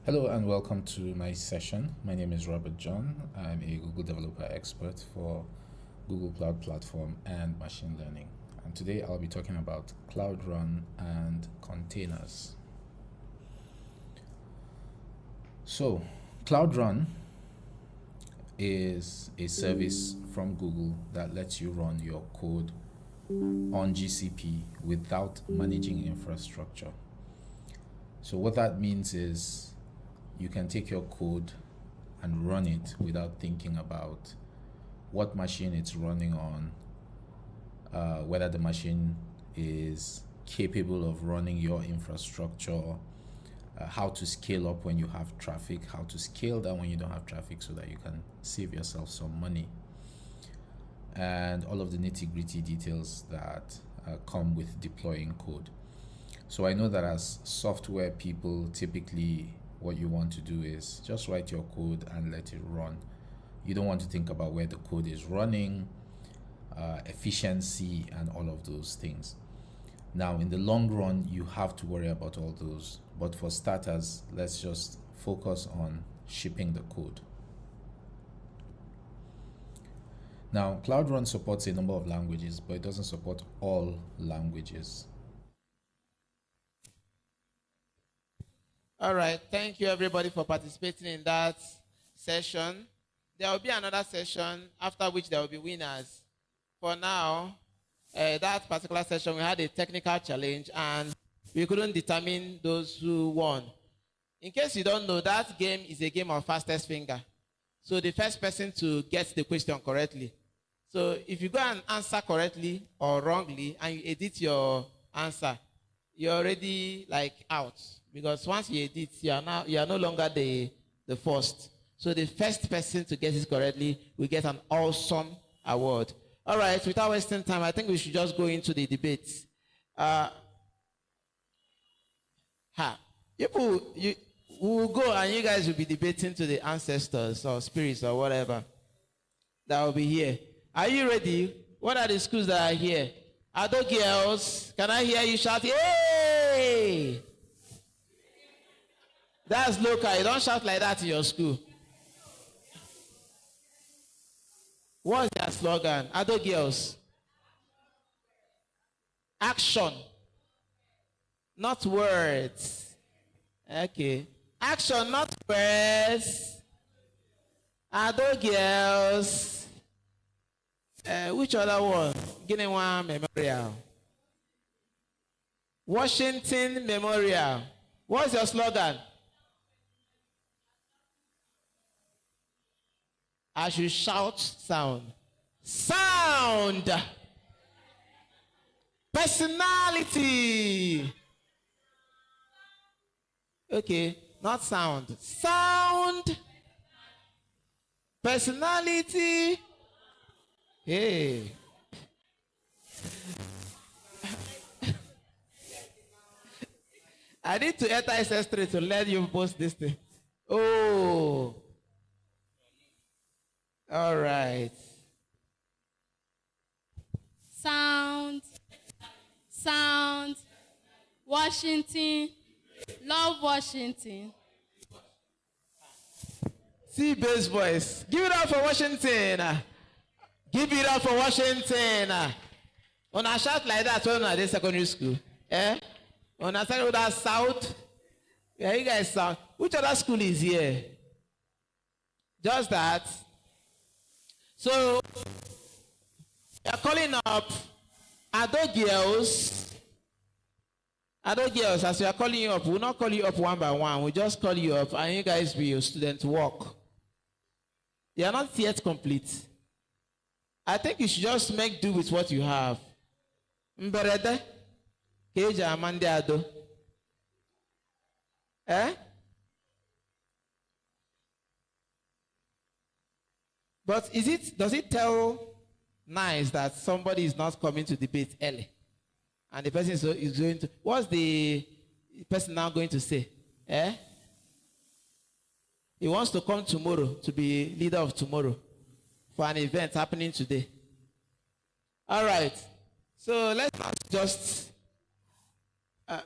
Speaker 9: Hello and welcome to my session. My name is Robert John. I'm a Google Developer Expert for Google Cloud Platform and Machine Learning. And today I'll be talking about Cloud Run and containers. So, Cloud Run is a service from Google that lets you run your code on GCP without managing infrastructure. So what that means is you can take your code and run it without thinking about what machine it's running on, whether the machine is capable of running your infrastructure, how to scale up when you have traffic, how to scale down when you don't have traffic so that you can save yourself some money, and all of the nitty-gritty details that come with deploying code. So I know that as software people, typically what you want to do is just write your code and let it run. You don't want to think about where the code is running, efficiency, and all of those things. Now, in the long run, you have to worry about all those. But for starters, let's just focus on shipping the code. Now, Cloud Run supports a number of languages, but it doesn't support all languages.
Speaker 1: All right. Thank you, everybody, for participating in that session. There will be another session after which there will be winners. For now, that particular session, we had a technical challenge and we couldn't determine those who won. In case you don't know, that game is a game of fastest finger. So the first person to get the question correctly. So if you go and answer correctly or wrongly and you edit your answer, you're already like out. Because once you edit, you are no longer the first. So the first person to get it correctly will get an awesome award. All right, without wasting time, I think we should just go into the debate. We will go and you guys will be debating to the ancestors or spirits or whatever that will be here. Are you ready? What are the schools that are here? Ado girls, can I hear you shout, hey? That's local. You don't shout like that in your school. What's their slogan? Ado girls. Action. Not words. Okay. Action, not words. Ado girls. Which other one? Guinea one Memorial. Washington Memorial. What's your slogan? I should shout sound. Sound. Personality. Okay, not sound. Sound. Personality. Hey. I need to enter SS3 to let you post this thing. Oh. All right.
Speaker 10: Sound. Sound. Washington. Love Washington.
Speaker 1: See bass voice. Give it up for Washington. Give it up for Washington. On a shout like that when I did secondary school. Eh? On a side of that south. Yeah, you guys sound. Which other school is here? Just that. So, we are calling up Ado girls. Ado girls, as we are calling you up, we'll not call you up one by one. We'll just call you up and you guys will your student work. They are not yet complete. I think you should just make do with what you have. Mberede, Keja Amande Ado. Eh? But does it tell nice that somebody is not coming to debate early? And the person is going to, what's the person now going to say? Eh? He wants to come tomorrow to be leader of tomorrow for an event happening today. All right. So let's not just,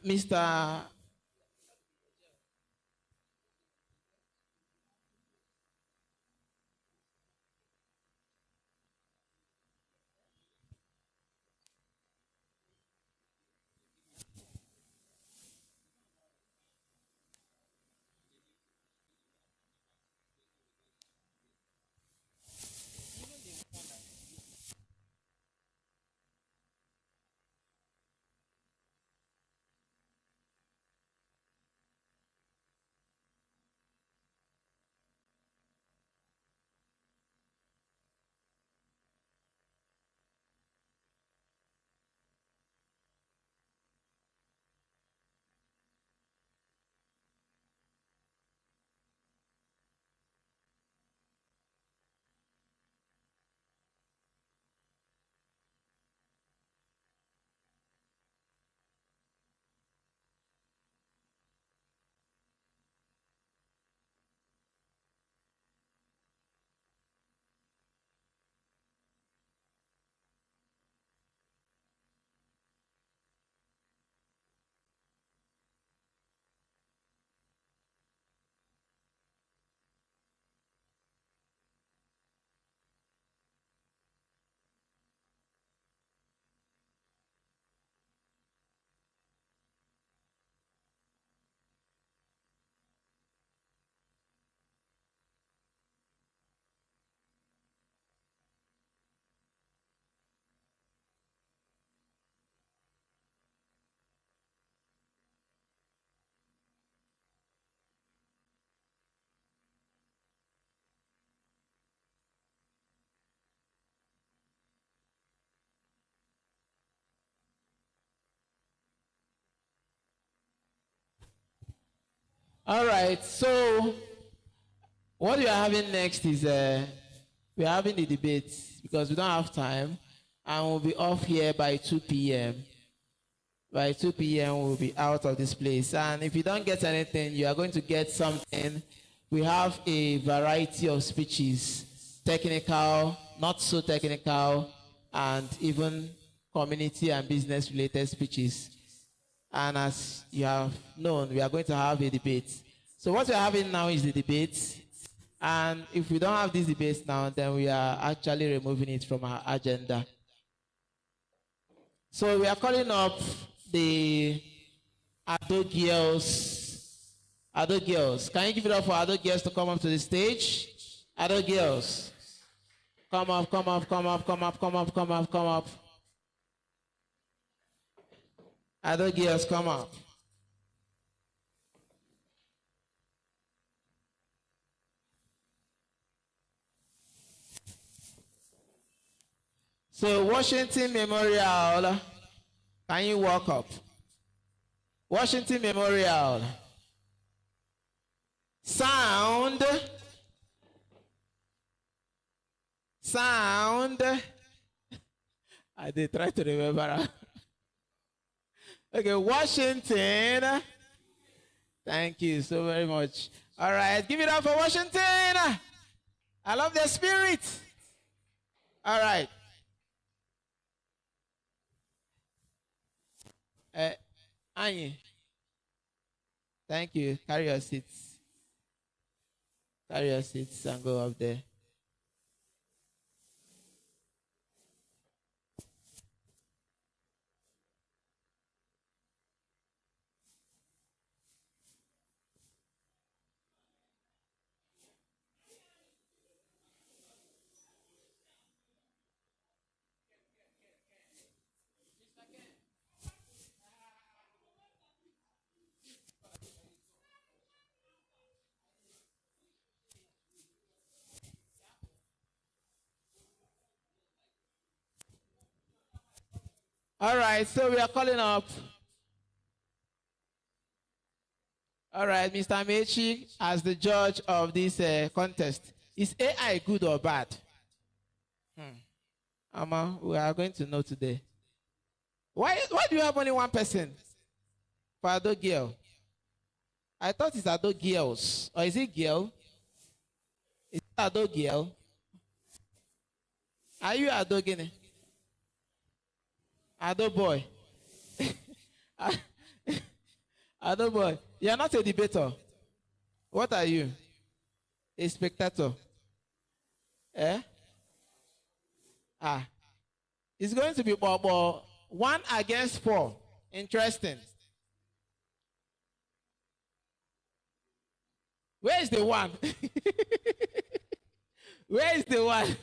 Speaker 1: Mr. All right. So what we are having next is we are having the debate because we don't have time, and we'll be off here by 2 p.m. By 2 p.m. we'll be out of this place. And if you don't get anything, you are going to get something. We have a variety of speeches, technical, not so technical, and even community and business related speeches. And as you have known, we are going to have a debate. So what we are having now is the debate. And if we don't have these debates now, then we are actually removing it from our agenda. So we are calling up the Ado girls. Ado girls. Can you give it up for Ado girls to come up to the stage? Ado girls. Come up, come up, come up, come up, come up, come up, come up. Ado girls, come up. So Washington Memorial, can you walk up? Washington Memorial. Sound. Sound. I did try to remember. Okay, Washington. Thank you so very much. All right, give it up for Washington. I love their spirit. All right. Annie. Thank you. Carry your seats. Carry your seats and go up there. All right, so we are calling up. All right, Mr. Mechi, as the judge of this contest, is AI good or bad? Ama, we are going to know today. Why do you have only one person for Ado girl? I thought it's Ado girls. Or is it girl? Is it Ado girl? Are you Ado Guinea? Ado boy. Ado boy. You are not a debater. What are you? A spectator. Eh? Ah. It's going to be about 1-4. Interesting. Where is the one? Where is the one?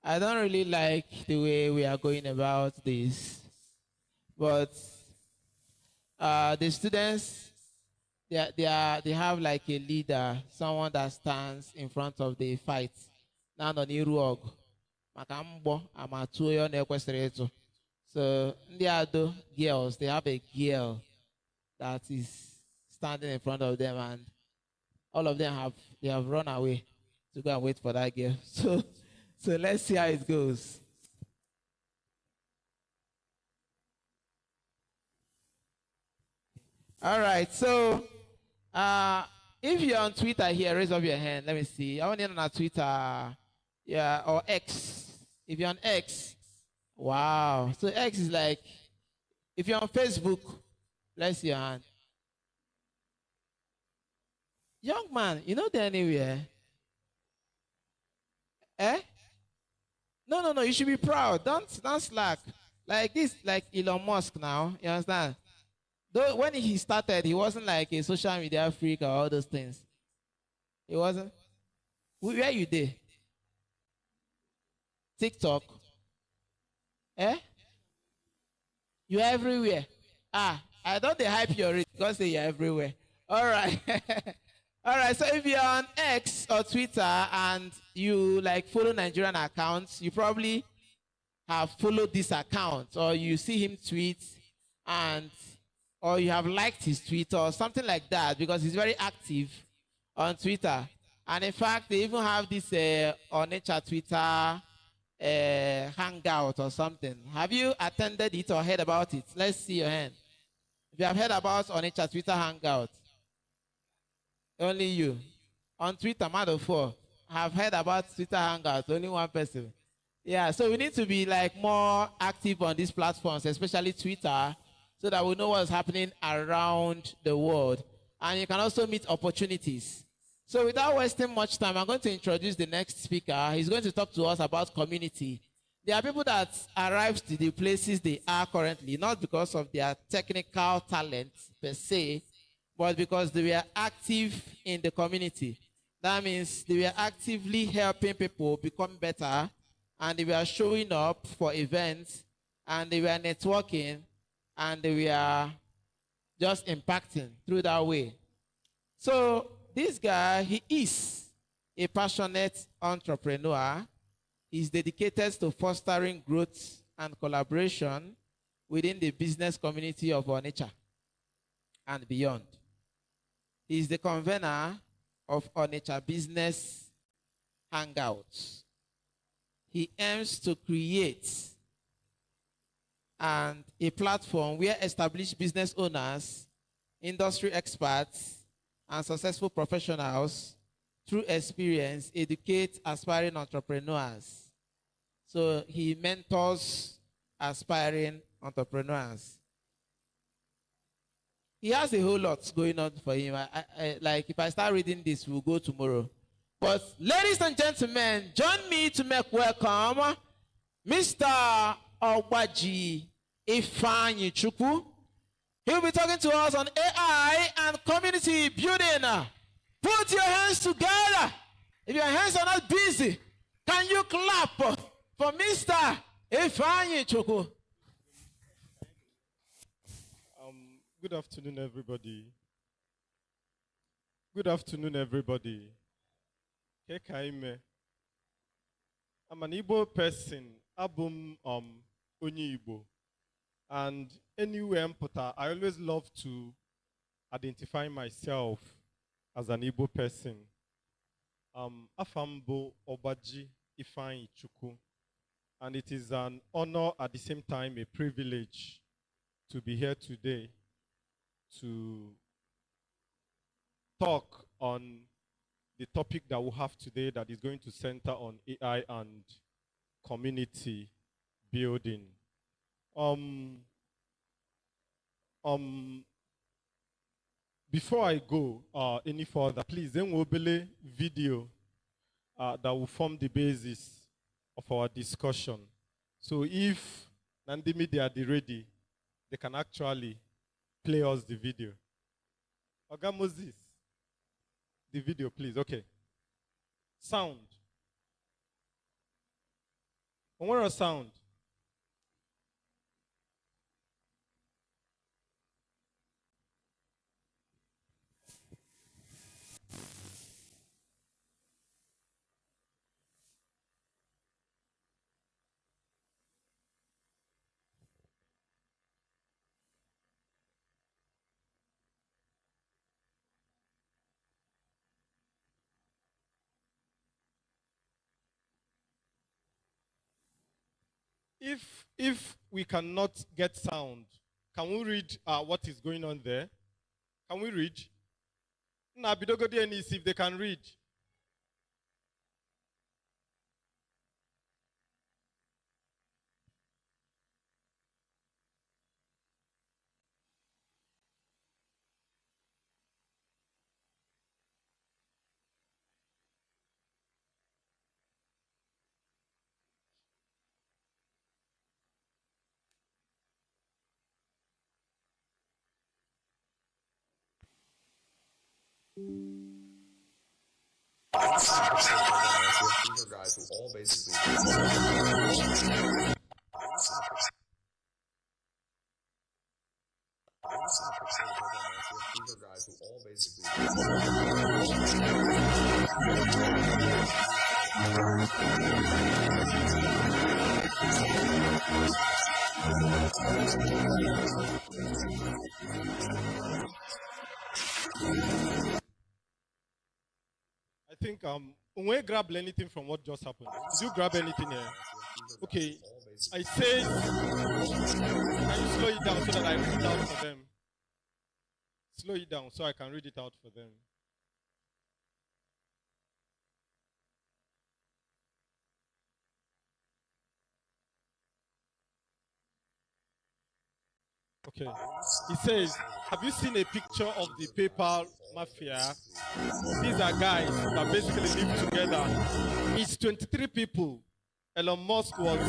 Speaker 1: I don't really like the way we are going about this, but the students, they have like a leader, someone that stands in front of the fight. Now no n'iru ọgụ maka mgbọ amatu onye ọ na-ekwesịrị ịtụ. So ndị ado girls, they have a girl that is standing in front of them, and all of them have run away to go and wait for that girl. So let's see how it goes. All right, so if you're on Twitter here, raise up your hand. Let me see. I want you on Twitter, yeah, or X. If you're on X, wow. So X is like, if you're on Facebook, let's see your hand. Young man, you know they're anywhere. Eh? No. You should be proud. Don't slack. Like this, like Elon Musk now. You understand? Though when he started, he wasn't like a social media freak or all those things. He wasn't. Where you did? TikTok. Eh? You're everywhere. I thought they hype your rate because you're everywhere. All right. All right. So if you're on X or Twitter and you like follow Nigerian accounts, you probably have followed this account, or you see him tweet, or you have liked his tweet or something like that, because he's very active on Twitter. And in fact, they even have this Onitsha Twitter hangout or something. Have you attended it or heard about it? Let's see your hand. If you have heard about Onitsha Twitter hangout, only you. On Twitter, Mother 4, have heard about Twitter hangout, only one person. Yeah, so we need to be like more active on these platforms, especially Twitter, so that we know what's happening around the world. And you can also meet opportunities. So without wasting much time, I'm going to introduce the next speaker. He's going to talk to us about community. There are people that arrive to the places they are currently, not because of their technical talent per se, but because they were active in the community. That means they were actively helping people become better, and they were showing up for events, and they were networking, and they were just impacting through that way. So this guy, he is a passionate entrepreneur. He's dedicated to fostering growth and collaboration within the business community of Onitsha and beyond. He's the convener of Onitsha Business Hangouts. He aims to create a platform where established business owners, industry experts, and successful professionals, through experience, educate aspiring entrepreneurs. So he mentors aspiring entrepreneurs. He has a whole lot going on for him. Like if I start reading this, we'll go tomorrow. But ladies and gentlemen, join me to make welcome Mr. Ogbaji Ifeanyi Chukwu. He'll be talking to us on AI and community building. Put your hands together. If your hands are not busy, can you clap for Mr. Ifeanyi Chukwu?
Speaker 11: Good afternoon, everybody. Good afternoon, everybody. Kekaime. I'm an Igbo person. Abum Onyi Igbo. And anywhere I'm put, I always love to identify myself as an Igbo person. Afambo Obaji Ifeanyi Chukwu. And it is an honor, at the same time a privilege, to be here today to talk on the topic that we have today, that is going to center on AI and community building. Before I go any further, please, then we'll play video that will form the basis of our discussion. So if Nandi Media are ready, they can actually play us the video. Oga Moses, the video, please. Okay. Sound. Where a sound? If we cannot get sound, can we read what is going on there? Can we read? Nah, Bidogodi and see if they can read.
Speaker 12: These are guys who all basically
Speaker 11: I think when we grab anything from what just happened, did you grab anything here? Okay, I say, can you slow it down so that I read it out for them? Slow it down so I can read it out for them. Okay. He says, have you seen a picture of the PayPal mafia? These are guys that basically live together. It's 23 people. Elon Musk was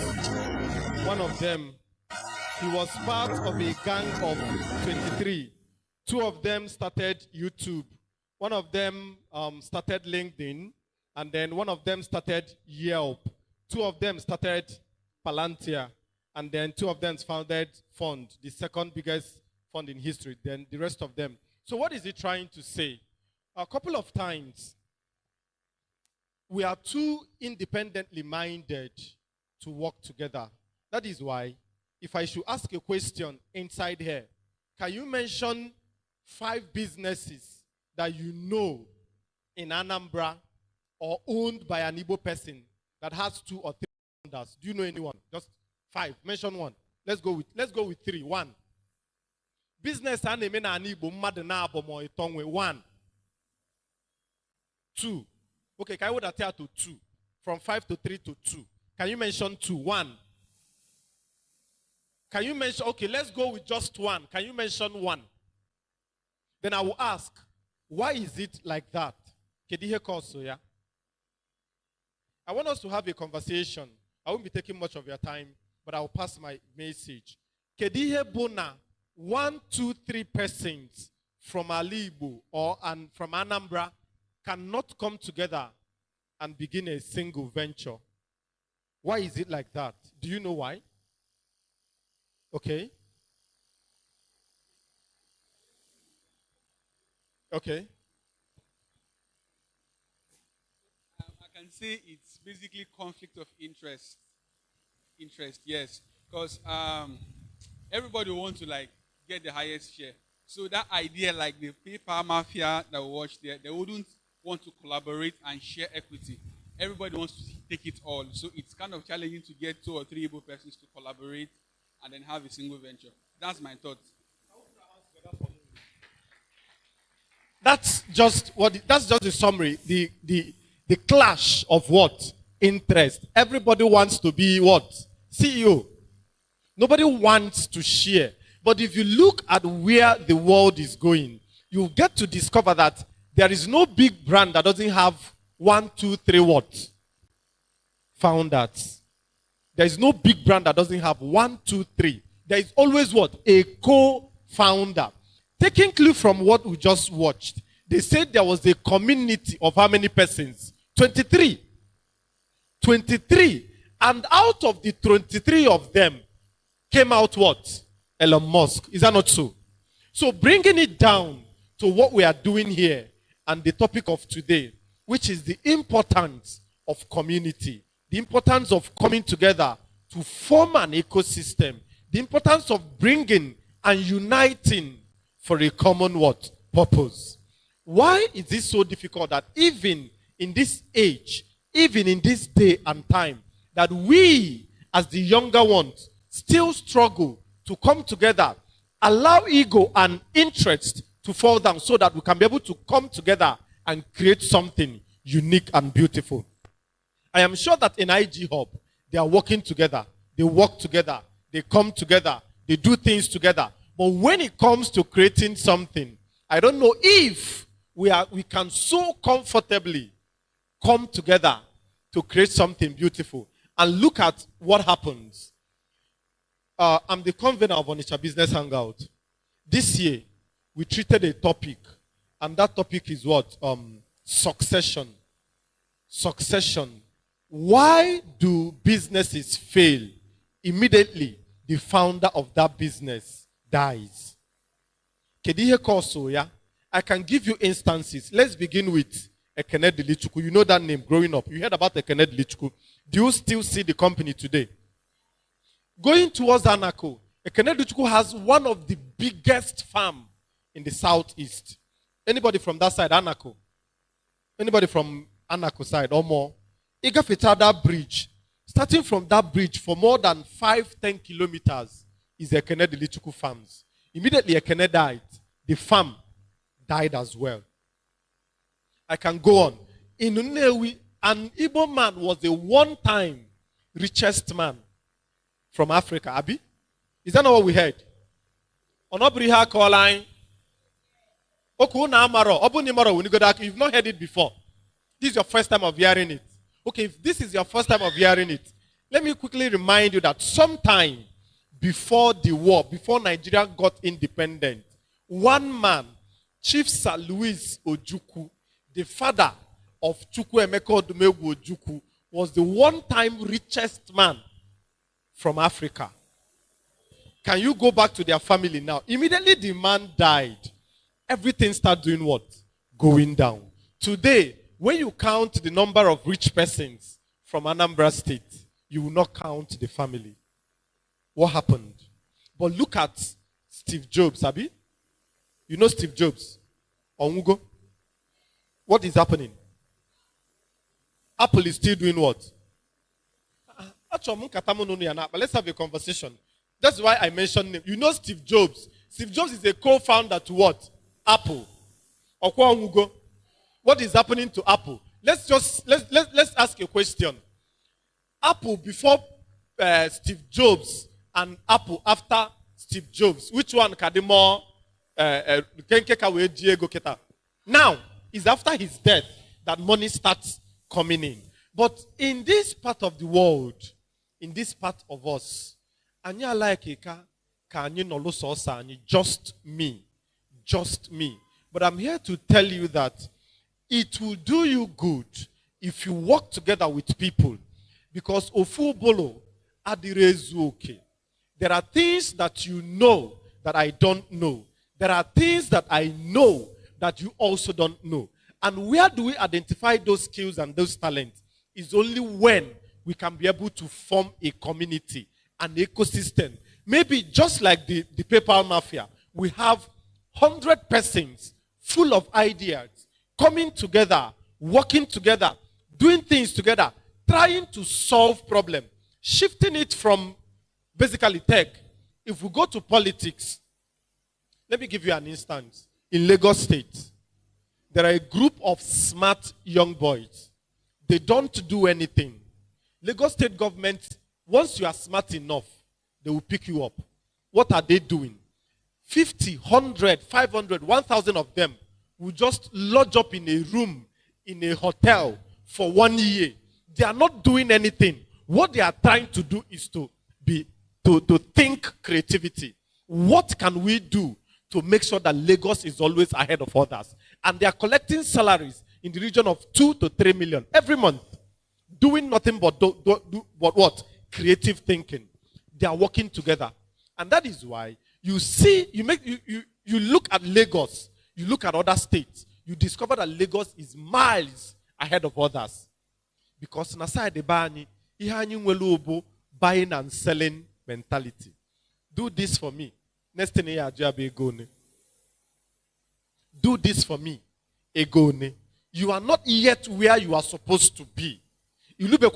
Speaker 11: one of them. He was part of a gang of 23. Two of them started YouTube. One of them started LinkedIn. And then one of them started Yelp. Two of them started Palantir. And then two of them founded Fund, the second biggest fund in history, then the rest of them. So what is he trying to say? A couple of times, we are too independently minded to work together. That is why, if I should ask a question inside here, can you mention 5 businesses that you know in Anambra or owned by an Igbo person that has 2 or 3 founders? Do you know anyone? Just 5. Mention one. Let's go with 3. 1. Business and name na Igbo mmadụ na abomo itonwe. 1. 2. Okay, can I would attach to 2? From 5 to 3 to 2. Can you mention 2? 1. Can you mention, okay, let's go with just 1. Can you mention 1? Then I will ask, why is it like that? Kedihe Koso, yeah? I want us to have a conversation. I won't be taking much of your time, but I'll pass my message. Kedihe Bona, 1, 2, 3 persons from Alibo or and from Anambra cannot come together and begin a single venture. Why is it like that? Do you know why? Okay. Okay.
Speaker 13: I can say it's basically conflict of interest. Yes, because everybody wants to like get the highest share. So that idea, like the PayPal mafia that we watched there, they wouldn't want to collaborate and share equity. Everybody wants to take it all. So it's kind of challenging to get 2 or 3 able persons to collaborate and then have a single venture. That's my thought.
Speaker 11: That's just the summary. The clash of what? Interest. Everybody wants to be what? CEO. Nobody wants to share. But if you look at where the world is going, you get to discover that there is no big brand that doesn't have 1, 2, 3 what? Founders. There is no big brand that doesn't have 1, 2, 3. There is always what? A co-founder. Taking clue from what we just watched, they said there was a community of how many persons? 23. 23. And out of the 23 of them came out what? Elon Musk. Is that not so? So bringing it down to what we are doing here and the topic of today, which is the importance of community, the importance of coming together to form an ecosystem, the importance of bringing and uniting for a common what? Purpose. Why is this so difficult that even in this age, even in this day and time, that we as the younger ones still struggle to come together, allow ego and interest to fall down so that we can be able to come together and create something unique and beautiful? I am sure that in IG Hub, they are working together. They work together. They come together. They do things together. But when it comes to creating something, I don't know if we can so comfortably come together to create something beautiful. And look at what happens. I'm the convener of Onitsha Business Hangout. This year, we treated a topic, and that topic is what? Succession. Succession. Why do businesses fail? Immediately, the founder of that business dies. I can give you instances. Let's begin with Ekene Dilichukwu. You know that name growing up. You heard about Ekene Dilichukwu. Do you still see the company today? Going towards Anako, Ekene Dilichukwu has one of the biggest farm in the southeast. Anybody from that side, Anako? Anybody from Anako side or more? Igafita, that bridge. Starting from that bridge for more than 5-10 kilometers is Ekene Dilichukwu farms. Immediately Ekene died. The farm died as well. I can go on. In Unewi, an Igbo man was the one-time richest man from Africa. Abi? Is that not what we heard? Onobriha Koline. You've not heard it before. This is your first time of hearing it. Okay, if this is your first time of hearing it, let me quickly remind you that sometime before the war, before Nigeria got independent, one man, Chief Sir Louis Ojukwu, the father of Chukwu Emeka Odumegwu Ojukwu, was the one-time richest man from Africa. Can you go back to their family now? Immediately the man died. Everything started doing what? Going down. Today, when you count the number of rich persons from Anambra State, you will not count the family. What happened? But look at Steve Jobs, Abi. You know Steve Jobs? Onwugo? What is happening? Apple is still doing what? But let's have a conversation. That's why I mentioned him. You know Steve Jobs. Steve Jobs is a co-founder to what? Apple. What is happening to Apple? Let's ask a question. Apple before Steve Jobs and Apple after Steve Jobs. Which one can be more? Now, it's after his death that money starts coming in. But in this part of the world, in this part of us, just me. Just me. But I'm here to tell you that it will do you good if you work together with people. Because ofubolo adirezuoke. There are things that you know that I don't know. There are things that I know that you also don't know. And where do we identify those skills and those talents? Is only when we can be able to form a community, an ecosystem. Maybe just like the PayPal Mafia, we have 100 persons full of ideas, coming together, working together, doing things together, trying to solve problems, shifting it from basically tech. If we go to politics, let me give you an instance. In Lagos State, there are a group of smart young boys. They don't do anything. Lagos State government, once you are smart enough, they will pick you up. What are they doing? 50, 100, 500, 1,000 of them will just lodge up in a room, in a hotel for 1 year. They are not doing anything. What they are trying to do is to think creativity. What can we do to make sure that Lagos is always ahead of others? And they are collecting salaries in the region of 2 to 3 million every month. doing nothing but but what? Creative thinking. They are working together. And that is why you see, you look at Lagos, you look at other states, you discover that Lagos is miles ahead of others. Because nasai de bani, ihanyi buying and selling mentality. Do this for me. Next thing do this for me. Egone. You are not yet where you are supposed to be. You look at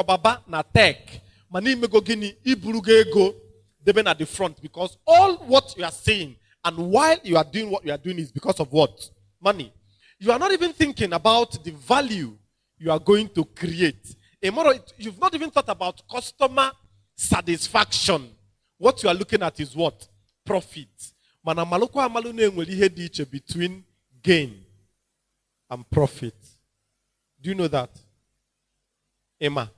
Speaker 11: baba na tech. Mani megogini iburuge ego. They've been at the front because all what you are saying and while you are doing what you are doing is because of what? Money. You are not even thinking about the value you are going to create. You've not even thought about customer satisfaction. What you are looking at is what? Profit. Between gain and profit. Do you know that? Emma.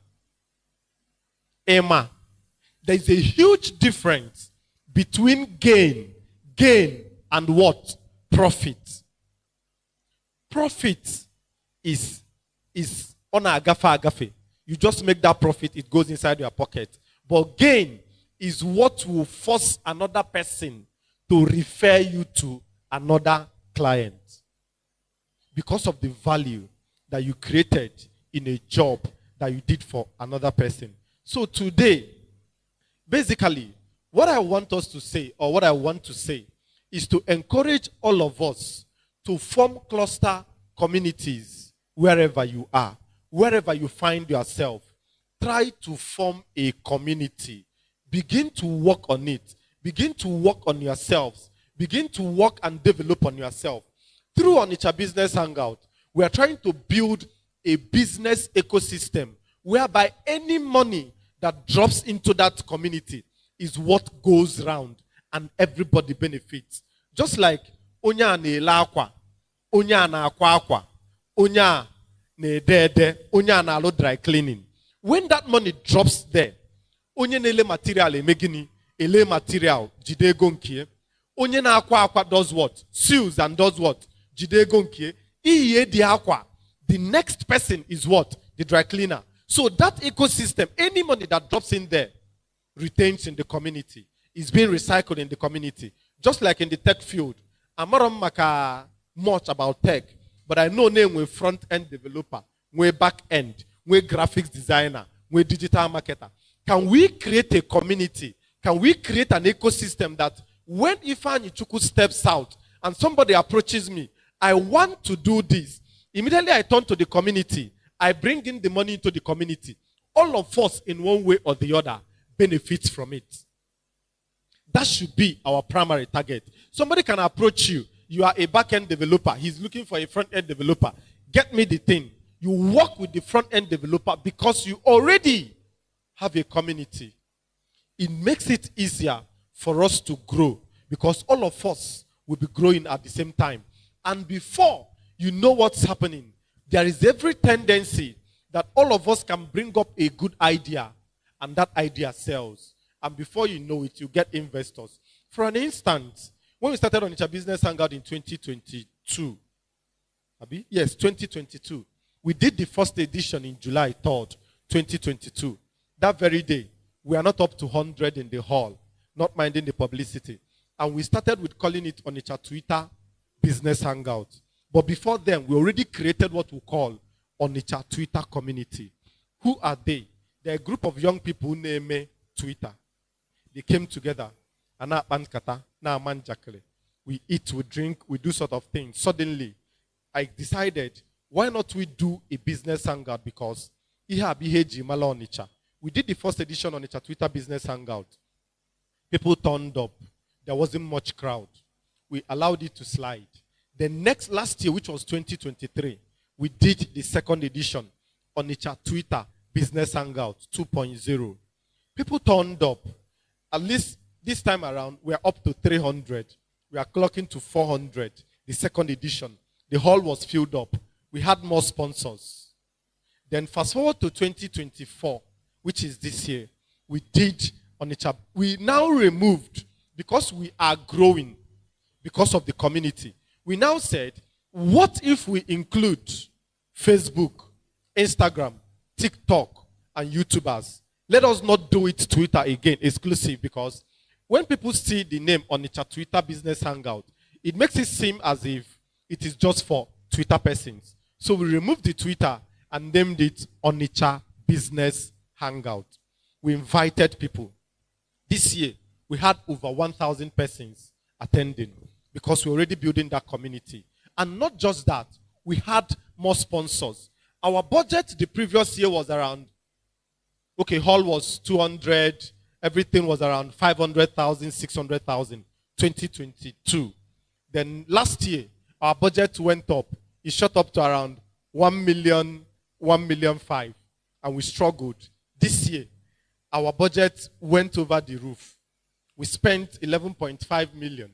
Speaker 11: There is a huge difference between gain and what? Profit. Profit is on agafe. You just make that profit, it goes inside your pocket. But gain is what will force another person to refer you to another client. Because of the value that you created in a job that you did for another person. So today, basically, what I want us to say, or what I want to say, is to encourage all of us to form cluster communities wherever you are, wherever you find yourself. Try to form a community. Begin to work on it. Begin to work on yourselves. Begin to work and develop on yourself. Through Onitsha Business Hangout, we are trying to build a business ecosystem whereby any money that drops into that community is what goes round and everybody benefits. Just like onya na akwa, onya na akwa, onya na dede, onya na alo dry cleaning. When that money drops there, onye na ele material emegini, ele material jide gonkie. Onye na akwa does what? Sews and does what? Jide gonkie. Iye di akwa. The next person is what? The dry cleaner. So that ecosystem, any money that drops in there, retains in the community, is being recycled in the community. Just like in the tech field. I'm not much about tech, but I know name with front-end developer, with back-end, with graphics designer, with digital marketer. Can we create a community? Can we create an ecosystem that when Ifeanyi Chukwu steps out and somebody approaches me, I want to do this. Immediately I turn to the community. I bring in the money into the community. All of us, in one way or the other, benefit from it. That should be our primary target. Somebody can approach you. You are a back-end developer. He's looking for a front-end developer. Get me the thing. You work with the front-end developer because you already have a community. It makes it easier for us to grow because all of us will be growing at the same time. And before you know what's happening, there is every tendency that all of us can bring up a good idea and that idea sells. And before you know it, you get investors. For an instance, when we started Onitsha Business Hangout in 2022, yes, 2022, we did the first edition in July 3rd, 2022. That very day, we are not up to 100 in the hall, not minding the publicity. And we started with calling it Onitsha Twitter Business Hangout. But before then, we already created what we call Onitsha Twitter community. Who are they? They're a group of young people who name Twitter. They came together. We eat, we drink, we do sort of things. Suddenly, I decided, why not we do a business hangout? Because we did the first edition on Onitsha Twitter Business Hangout. People turned up. There wasn't much crowd. We allowed it to slide. Last year, which was 2023, we did the second edition on Onitsha Twitter Business Hangout 2.0. People turned up. At least this time around, we are up to 300. We are clocking to 400. The second edition. The hall was filled up. We had more sponsors. Then fast forward to 2024, which is this year. We did Onitsha. We now removed, because we are growing, because of the community. We now said, what if we include Facebook, Instagram, TikTok, and YouTubers. Let us not do it Twitter again, exclusive, because when people see the name Onitsha Twitter Business Hangout, it makes it seem as if it is just for Twitter persons. So we removed the Twitter and named it Onitsha Business Hangout. We invited people. This year, we had over 1,000 persons attending because we're already building that community. And not just that, we had more sponsors. Our budget the previous year was around, hall was 200, everything was around 500,000, 600,000, 2022. Then last year, our budget went up. It shot up to around 1 million, 1,500,000, and we struggled. This year, our budget went over the roof. We spent 11.5 million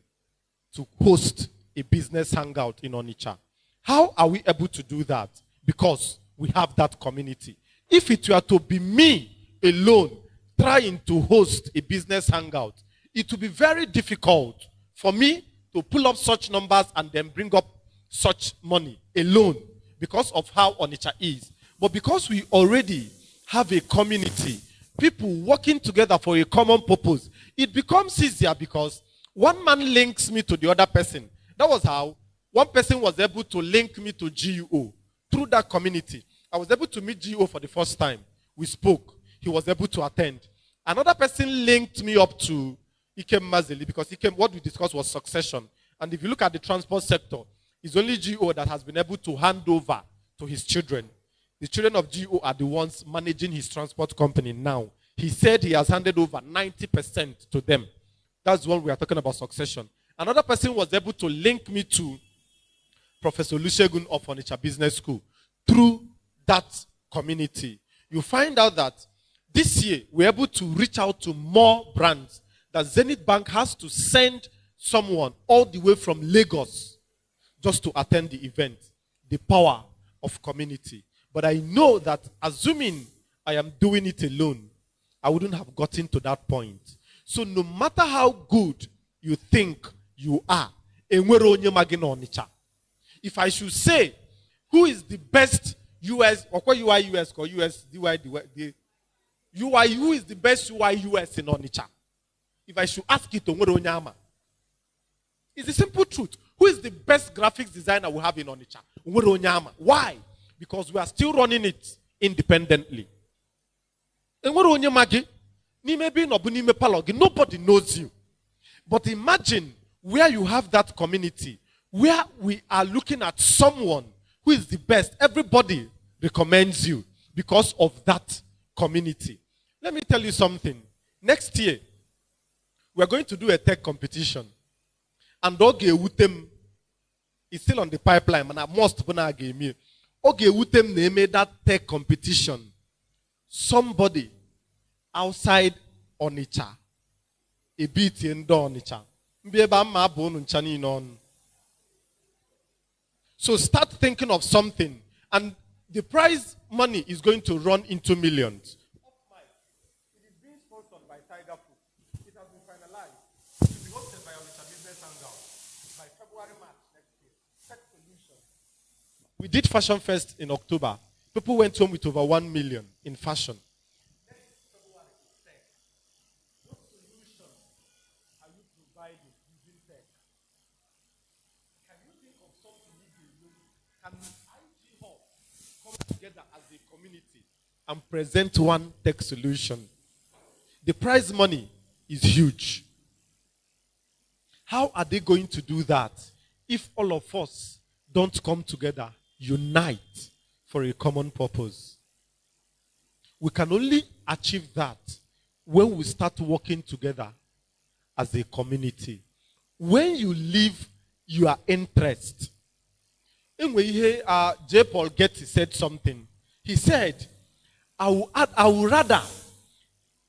Speaker 11: to host a business hangout in Onitsha. How are we able to do that? Because we have that community. If it were to be me alone trying to host a business hangout, it would be very difficult for me to pull up such numbers and then bring up such money alone because of how Onitsha is. But because we already have a community, people working together for a common purpose, it becomes easier because one man links me to the other person. That was how one person was able to link me to GUO through that community. I was able to meet GUO for the first time. We spoke. He was able to attend. Another person linked me up to Ikem Mazeli because what we discussed was succession. And if you look at the transport sector, it's only GO that has been able to hand over to his children. The children of GO are the ones managing his transport company now. He said he has handed over 90% to them. That's when we are talking about succession. Another person was able to link me to Professor Olusegun of Onitsha Business School through that community. You find out that this year we're able to reach out to more brands. That Zenith Bank has to send someone all the way from Lagos just to attend the event. The power of community. But I know that assuming I am doing it alone, I wouldn't have gotten to that point. So no matter how good you think you are, if I should say who is the best US, or what UI US or US UI, who is the best UI US in Onitsha? If I should ask it to it's the simple truth. Who is the best graphics designer we have in Onitsha? Why? Because we are still running it independently. Nobody knows you. But imagine where you have that community, where we are looking at someone who is the best. Everybody recommends you because of that community. Let me tell you something. Next year, we're going to do a tech competition. And Oge Wutem is still on the pipeline, and I must give me. Oge Wutem made that tech competition. Somebody outside Onitsha, a bit in Onitsha. So start thinking of something, and the prize money is going to run into millions. It is being sponsored by Tiger Food. It has been finalized to be hosted by Onitsha Business Hangout by February, March next year. Tech Solution. We did Fashion Fest in October. People went home with over 1 million in fashion. Next February, tech. What solution are you providing using tech? Can you think of something you do? Can IG Hub come together as a community and present one tech solution? The prize money is huge. How are they going to do that if all of us don't come together, unite for a common purpose? We can only achieve that when we start working together as a community. When you leave your interest. J. Paul Getty said something. He said, I will rather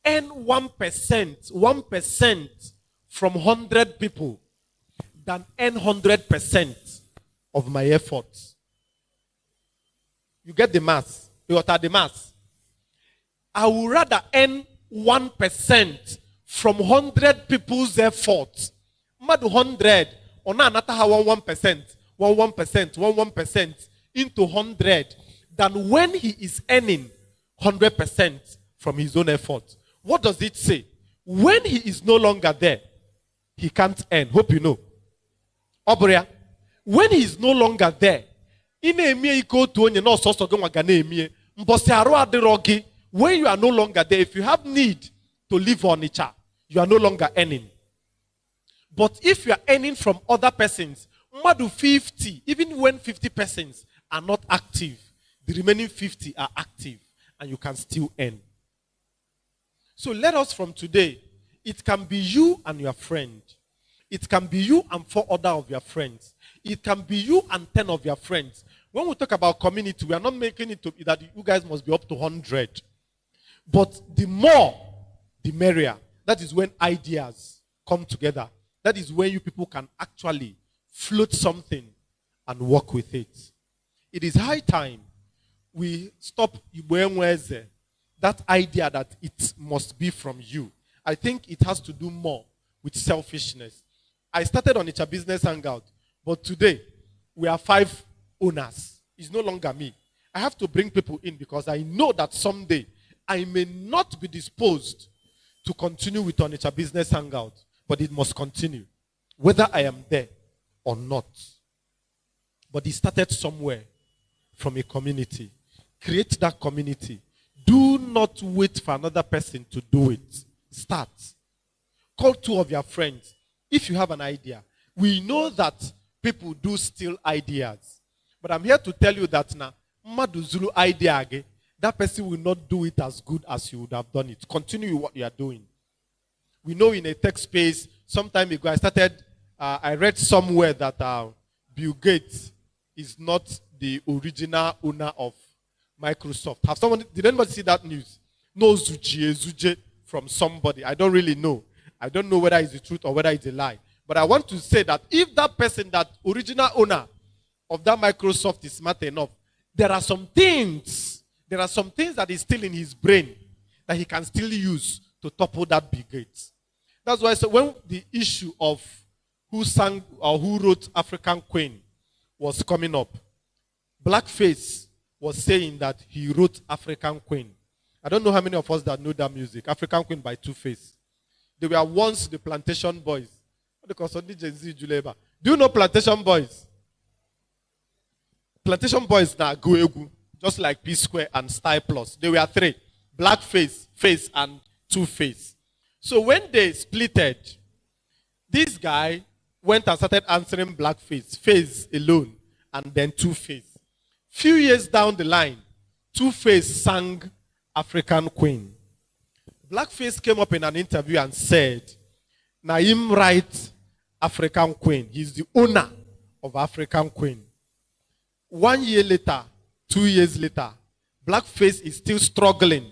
Speaker 11: earn 1% from 100 people than earn 100% of my efforts. You get the math? What are the math? I would rather earn 1% from 100 people's efforts. Mad 100, or not 1%, 1%, 1% into 100 than when he is earning 100% from his own effort. What does it say? When he is no longer there, he can't earn. Hope you know. Obria, when he is no longer there, when you are no longer there, if you have need to live on Onitsha, you are no longer earning. But if you are earning from other persons, 50, even when 50 persons are not active, the remaining 50 are active and you can still earn. So let us from today, it can be you and your friend. It can be you and 4 other of your friends. It can be you and 10 of your friends. When we talk about community, we are not making it to be that you guys must be up to 100. But the more, the merrier. That is when ideas come together. That is when you people can actually float something and work with it. It is high time we stop that idea that it must be from you. I think it has to do more with selfishness. I started on Onitsha Business Hangout, but today we are 5 owners. It's no longer me. I have to bring people in because I know that someday I may not be disposed to continue with Onitsha Business Hangout, but it must continue, whether I am there or not. But it started somewhere from a community. Create that community. Do not wait for another person to do it. Start. Call 2 of your friends. If you have an idea, we know that people do steal ideas. But I'm here to tell you that now, Madu Zulu idea, that person will not do it as good as you would have done it. Continue what you are doing. We know in a tech space, some time ago, I read somewhere that Bill Gates is not the original owner of Microsoft. Did anybody see that news? No Zuje from somebody. I don't really know. I don't know whether it's the truth or whether it's a lie. But I want to say that if that person, that original owner of that Microsoft is smart enough, there are some things that is still in his brain that he can still use to topple that Bill Gates. That's why when the issue of who sang or who wrote African Queen was coming up, Blackface was saying that he wrote African Queen. I don't know how many of us that know that music, African Queen by Two-Face. They were once the Plantation Boys. Do you know Plantation Boys? Plantation Boys now go egu, just like P Square and Style Plus. They were 3: Blackface, Face, and Two-Face. So when they splitted, this guy went and started answering Blackface, Face alone, and then Two-Face. Few years down the line, Two-Face sang African Queen. Blackface came up in an interview and said, Naim write African Queen. He's the owner of African Queen. 1 year later, 2 years later, Blackface is still struggling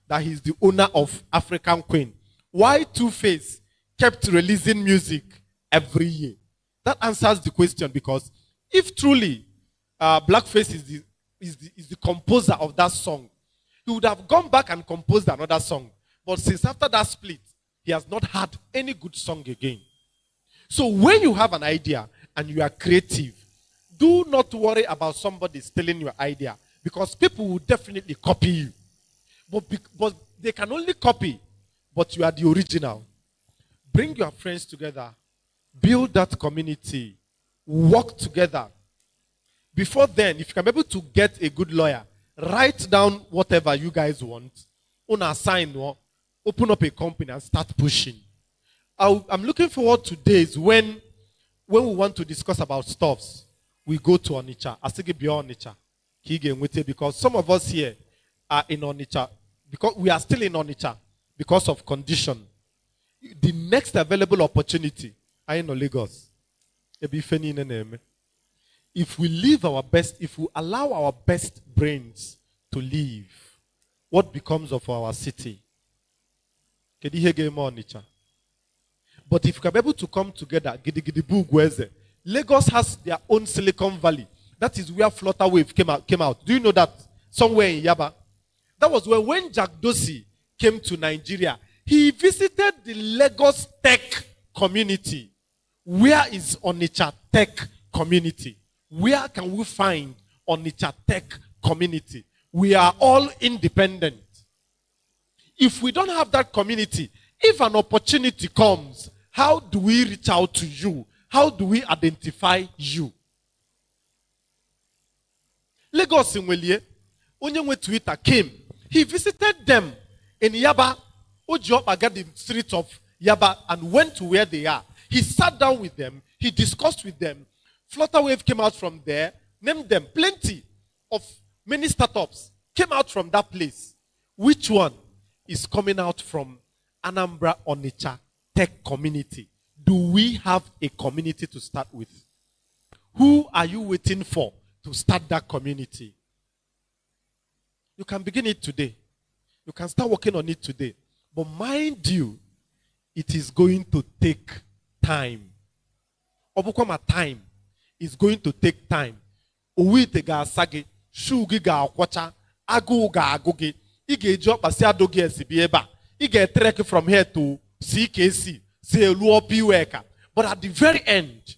Speaker 11: that he's the owner of African Queen. Why Two-Face kept releasing music every year? That answers the question, because if truly Blackface is the composer of that song, he would have gone back and composed another song. But since after that split, he has not had any good song again. So when you have an idea and you are creative, do not worry about somebody stealing your idea, because people will definitely copy you. But they can only copy, but you are the original. Bring your friends together. Build that community. Work together. Before then, if you can be able to get a good lawyer, write down whatever you guys want, assign, open up a company and start pushing. I'm looking forward to days when we want to discuss about stuffs, we go to Onitsha. I think beyond Onitsha. Because some of us here are in Onitsha, because we are still in Onitsha because of condition. The next available opportunity, I in Lagos. If we live our best, if we allow our best brains to live, what becomes of our city? But if you can be able to come together, Lagos has their own Silicon Valley. That is where Flutterwave came out. Do you know that? Somewhere in Yaba. That was when Jack Dorsey came to Nigeria. He visited the Lagos tech community. Where is Onitsha tech community? Where can we find Onitsha tech community. We are all independent. If we don't have that community, if an opportunity comes, how do we reach out to you? How do we identify you? Lagos in Welie, onye Twitter came. He visited them in Yaba, Ojopaga, the streets of Yaba, and went to where they are. He sat down with them. He discussed with them. Flutterwave came out from there, named them. Plenty of many startups came out from that place. Which one is coming out from Anambra Onitsha tech community? Do we have a community to start with? Who are you waiting for to start that community? You can begin it today. You can start working on it today. But mind you, it is going to take time. Obukoma time is going to take time. Uwite ga asage, shugi ga akwacha, agu ga agugi. Ige job asi adogi esibieba. Ige trek from here to CKC, say luopi worker. But at the very end,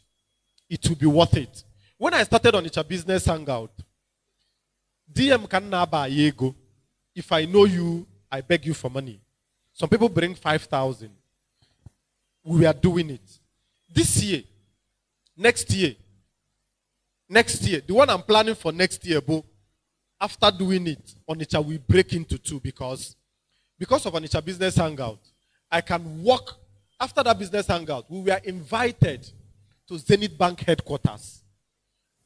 Speaker 11: it will be worth it. When I started on Onitsha Business Hangout, DM kanaba yego. If I know you, I beg you for money. Some people bring 5,000. We are doing it. This year, next year, the one I'm planning for next year, but after doing it, Onitsha will break into two because of Onitsha Business Hangout, I can walk. After that business hangout, we were invited to Zenith Bank headquarters.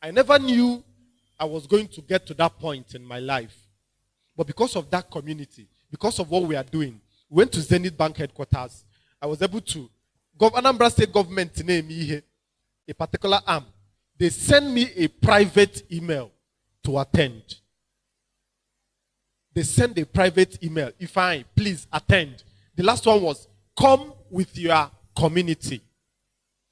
Speaker 11: I never knew I was going to get to that point in my life. But because of that community, because of what we are doing, we went to Zenith Bank headquarters. I was able to, Anambra State government name me a particular arm. They sent me a private email to attend. They sent a private email. If I please attend. The last one was, come with your community.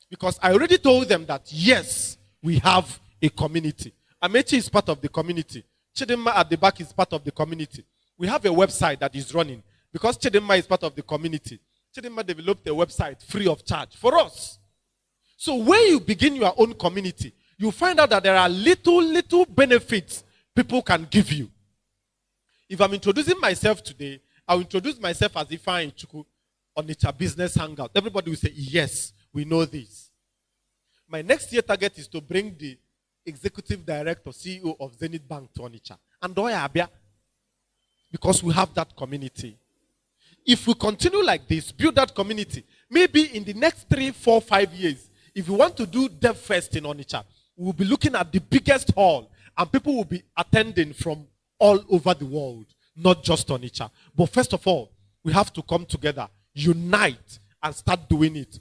Speaker 11: Because I already told them that, yes, we have a community. Amechi is part of the community. Chidinma at the back is part of the community. We have a website that is running. Because Chidinma is part of the community, Chidinma developed a website free of charge for us. So when you begin your own community, you find out that there are little benefits people can give you. If I'm introducing myself today, I'll introduce myself as Ifeanyi Chukwu on Onitsha Business Hangout. Everybody will say, yes, we know this. My next year target is to bring the executive director, CEO of Zenith Bank to Onitsha. And Abia, because we have that community. If we continue like this, build that community, maybe in the next 3, 4, 5 years, if we want to do Devfest in Onitsha, we'll be looking at the biggest hall, and people will be attending from all over the world, not just Onitsha. But first of all, we have to come together, unite, and start doing it.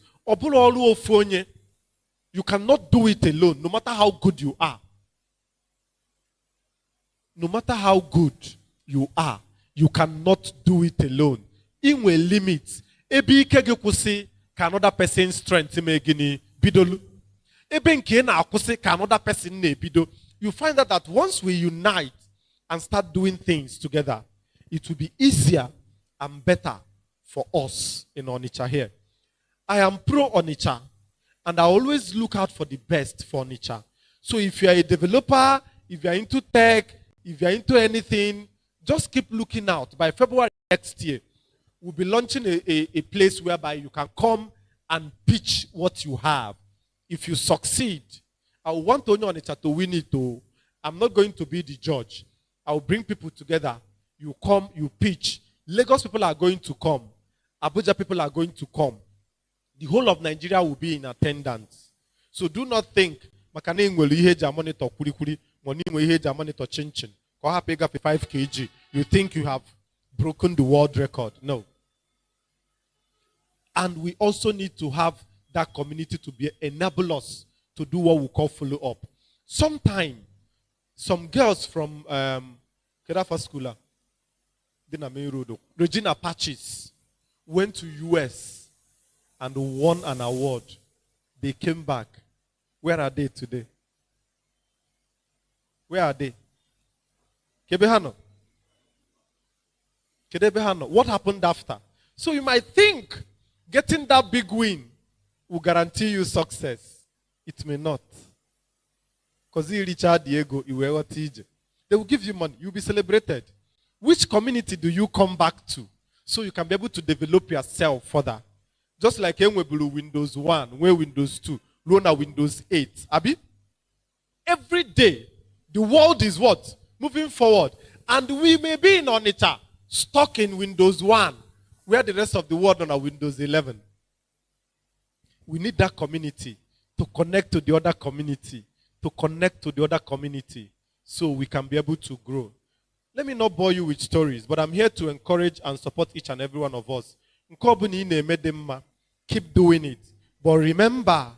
Speaker 11: You cannot do it alone, no matter how good you are. No matter how good you are, you cannot do it alone. In a limit, ebi ikege kwusi ka another person's strength megini bidolu. Ebe nke na akwusi ka another person na ebido. You find out that once we unite and start doing things together, it will be easier and better for us in Onitsha here. I am pro Onitsha, and I always look out for the best for Onitsha. So if you are a developer, if you are into tech, if you are into anything, just keep looking out. By February next year, we'll be launching a place whereby you can come and pitch what you have. If you succeed, I want Onitsha to win it too. I'm not going to be the judge. I will bring people together. You come, you pitch. Lagos people are going to come. Abuja people are going to come. The whole of Nigeria will be in attendance. So do not think, makane ngwelu ihe ja monitor kuri kuri, money ngwe ihe ja monitor chin chin. Ko ha pega 5 kg. You think you have broken the world record. No. And we also need to have that community to enable us to do what we call follow up. Sometime, some girls from Kedafa Schooler, Regina Patches, went to US and won an award. They came back. Where are they today? Where are they? Kebehano. Kedebehano. What happened after? So you might think getting that big win will guarantee you success. It may not. Because Richard Diego, They will give you money. You'll be celebrated. Which community do you come back to so you can be able to develop yourself further? Just like Enwebulu Windows 1, where Windows 2, Lona Windows 8. Abi? Every day, the world is what? Moving forward. And we may be in Onitsha, stuck in Windows 1, where the rest of the world on a Windows 11. We need that community to connect to the other community, to connect to the other community, so we can be able to grow. Let me not bore you with stories, but I'm here to encourage and support each and every one of us. Keep doing it. But remember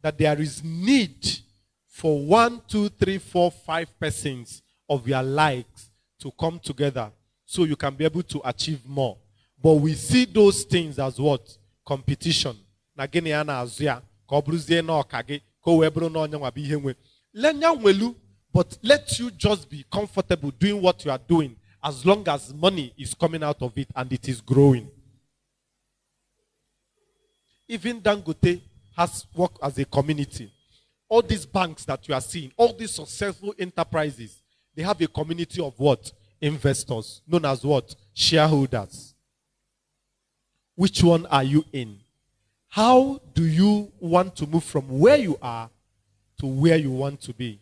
Speaker 11: that there is need for 1, 2, 3, 4, 5 persons of your likes to come together so you can be able to achieve more. But we see those things as what? Competition. But let you just be comfortable doing what you are doing as long as money is coming out of it and it is growing. Even Dangote has worked as a community. All these banks that you are seeing, all these successful enterprises, they have a community of what? Investors, known as what? Shareholders. Which one are you in? How do you want to move from where you are to where you want to be?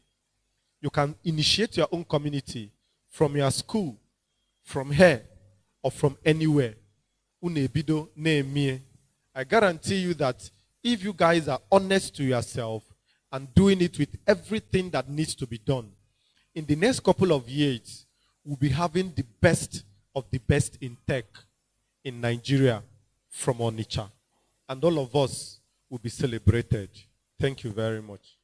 Speaker 11: You can initiate your own community from your school, from here, or from anywhere. Unebido neemie. I guarantee you that if you guys are honest to yourself and doing it with everything that needs to be done, in the next couple of years, we'll be having the best of the best in tech in Nigeria from Onitsha. And all of us will be celebrated. Thank you very much.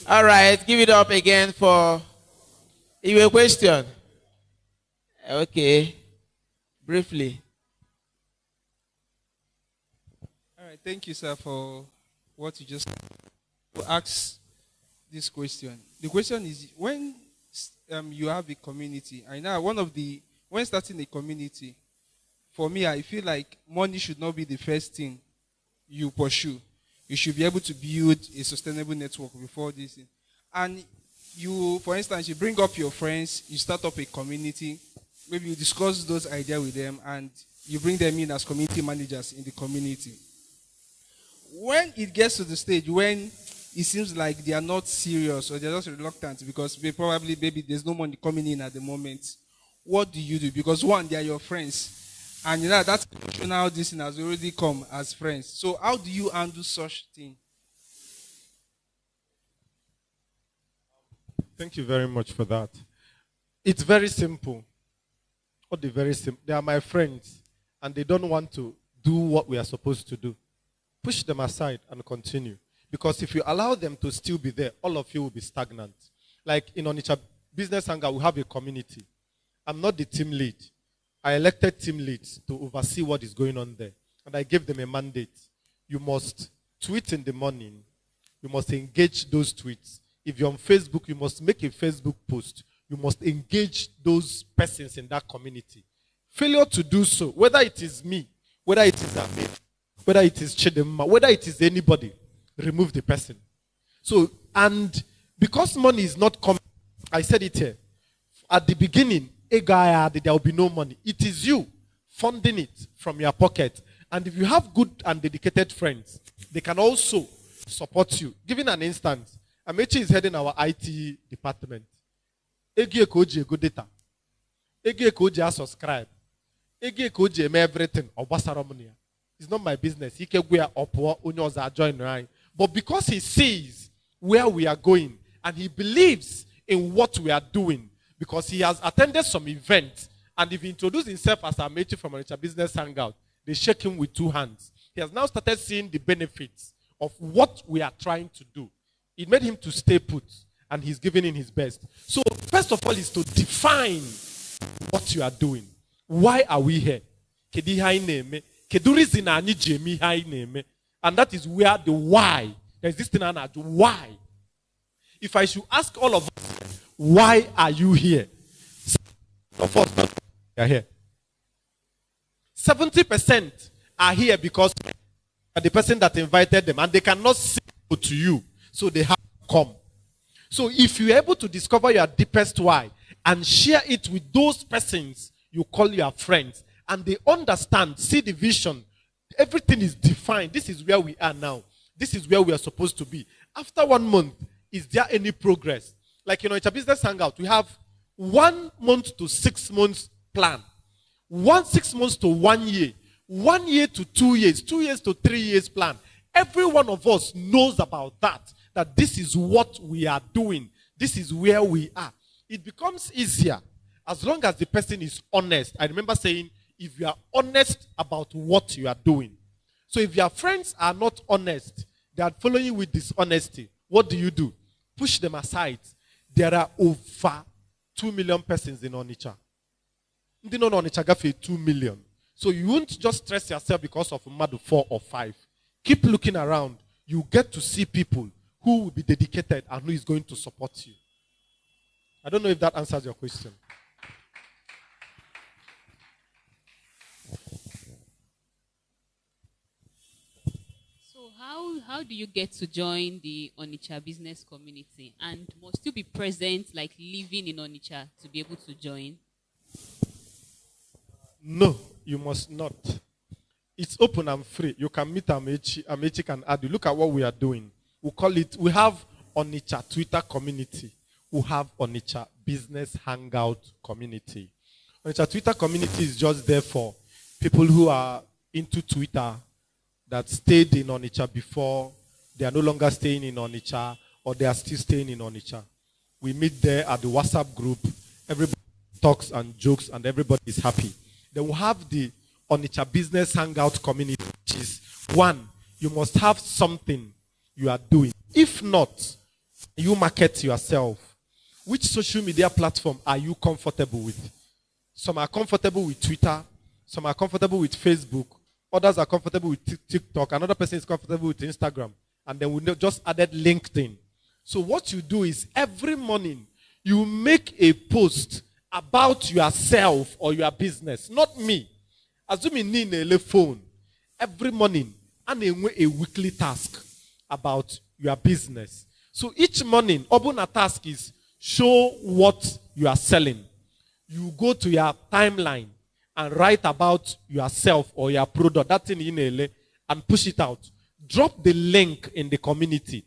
Speaker 1: All right, give it up again for your question. Okay, briefly.
Speaker 14: All right, thank you, sir, for what you just asked this question. The question is, when you have a community, I know when starting a community, for me, I feel like money should not be the first thing you pursue. You should be able to build a sustainable network before this. And you, for instance, you bring up your friends, you start up a community, maybe you discuss those ideas with them, and you bring them in as community managers in the community. When it gets to the stage when it seems like they are not serious or they're just reluctant because maybe there's no money coming in at the moment, what do you do? Because one, they are your friends. And you know, that emotional distance has already come as friends. So how do you handle such thing?
Speaker 11: Thank you very much for that. It's very simple. They are my friends, and they don't want to do what we are supposed to do. Push them aside and continue. Because if you allow them to still be there, all of you will be stagnant. Like in Onitsha Business Hangar, we have a community. I'm not the team lead. I elected team leads to oversee what is going on there. And I gave them a mandate. You must tweet in the morning. You must engage those tweets. If you're on Facebook, you must make a Facebook post. You must engage those persons in that community. Failure to do so, whether it is me, whether it is Amir, whether it is Chidema, whether it is anybody, remove the person. So, and because money is not coming, I said it here, at the beginning, there will be no money. It is you funding it from your pocket. And if you have good and dedicated friends, they can also support you. Giving an instance, Amechi is heading our IT department. Egi Ekoji go data. Egi Ekoji subscribe. Egi Ekoji everything. It's not my business. He can wear up or join right. But because he sees where we are going and he believes in what we are doing, because he has attended some events, and if he introduced himself as a mate from Onitsha Business Hangout, they shake him with two hands. He has now started seeing the benefits of what we are trying to do. It made him to stay put, and he's giving in his best. So, first of all, is to define what you are doing. Why are we here? And that is where the why. There's this thing I do. Why? If I should ask all of us, why are you here? Of us not are here. 70% are here because the person that invited them, and they cannot say no to you, so they have to come. So if you're able to discover your deepest why and share it with those persons you call your friends, and they understand, see the vision, everything is defined. This is where we are now. This is where we are supposed to be. After 1 month, is there any progress? Like, it's a business hangout. We have 1 month to 6 months plan. 6 months to 1 year. 1 year to 2 years. 2 years to 3 years plan. Every one of us knows about that this is what we are doing. This is where we are. It becomes easier as long as the person is honest. I remember saying, if you are honest about what you are doing. So if your friends are not honest, they are following you with dishonesty, what do? Push them aside. There are over 2 million persons in Onitsha. You know Onitsha gafe 2 million. So you won't just stress yourself because of Madu 4 or 5. Keep looking around. You get to see people who will be dedicated and who is going to support you. I don't know if that answers your question.
Speaker 7: So how do you get to join the Onitsha business community? And must you be present, like living in Onitsha, to be able to join?
Speaker 11: No, you must not. It's open and free. You can meet Amechi. Amechi can add you. Look at what we are doing. We have Onitsha Twitter community. We have Onitsha business hangout community. Onitsha Twitter community is just there for people who are into Twitter, that stayed in Onitsha before. They are no longer staying in Onitsha, or they are still staying in Onitsha. We meet there at the WhatsApp group. Everybody talks and jokes, and everybody is happy. Then we have the Onitsha business hangout community, which is one, you must have something you are doing. If not, you market yourself. Which social media platform are you comfortable with? Some are comfortable with Twitter, some are comfortable with Facebook, others are comfortable with TikTok, another person is comfortable with Instagram, and then we just added LinkedIn. So what you do is every morning you make a post about yourself or your business, not me. Assuming you need a phone every morning and a weekly task about your business. So each morning, a task is show what you are selling. You go to your timeline and write about yourself or your product, that thing in LA, and push it out. Drop the link in the community.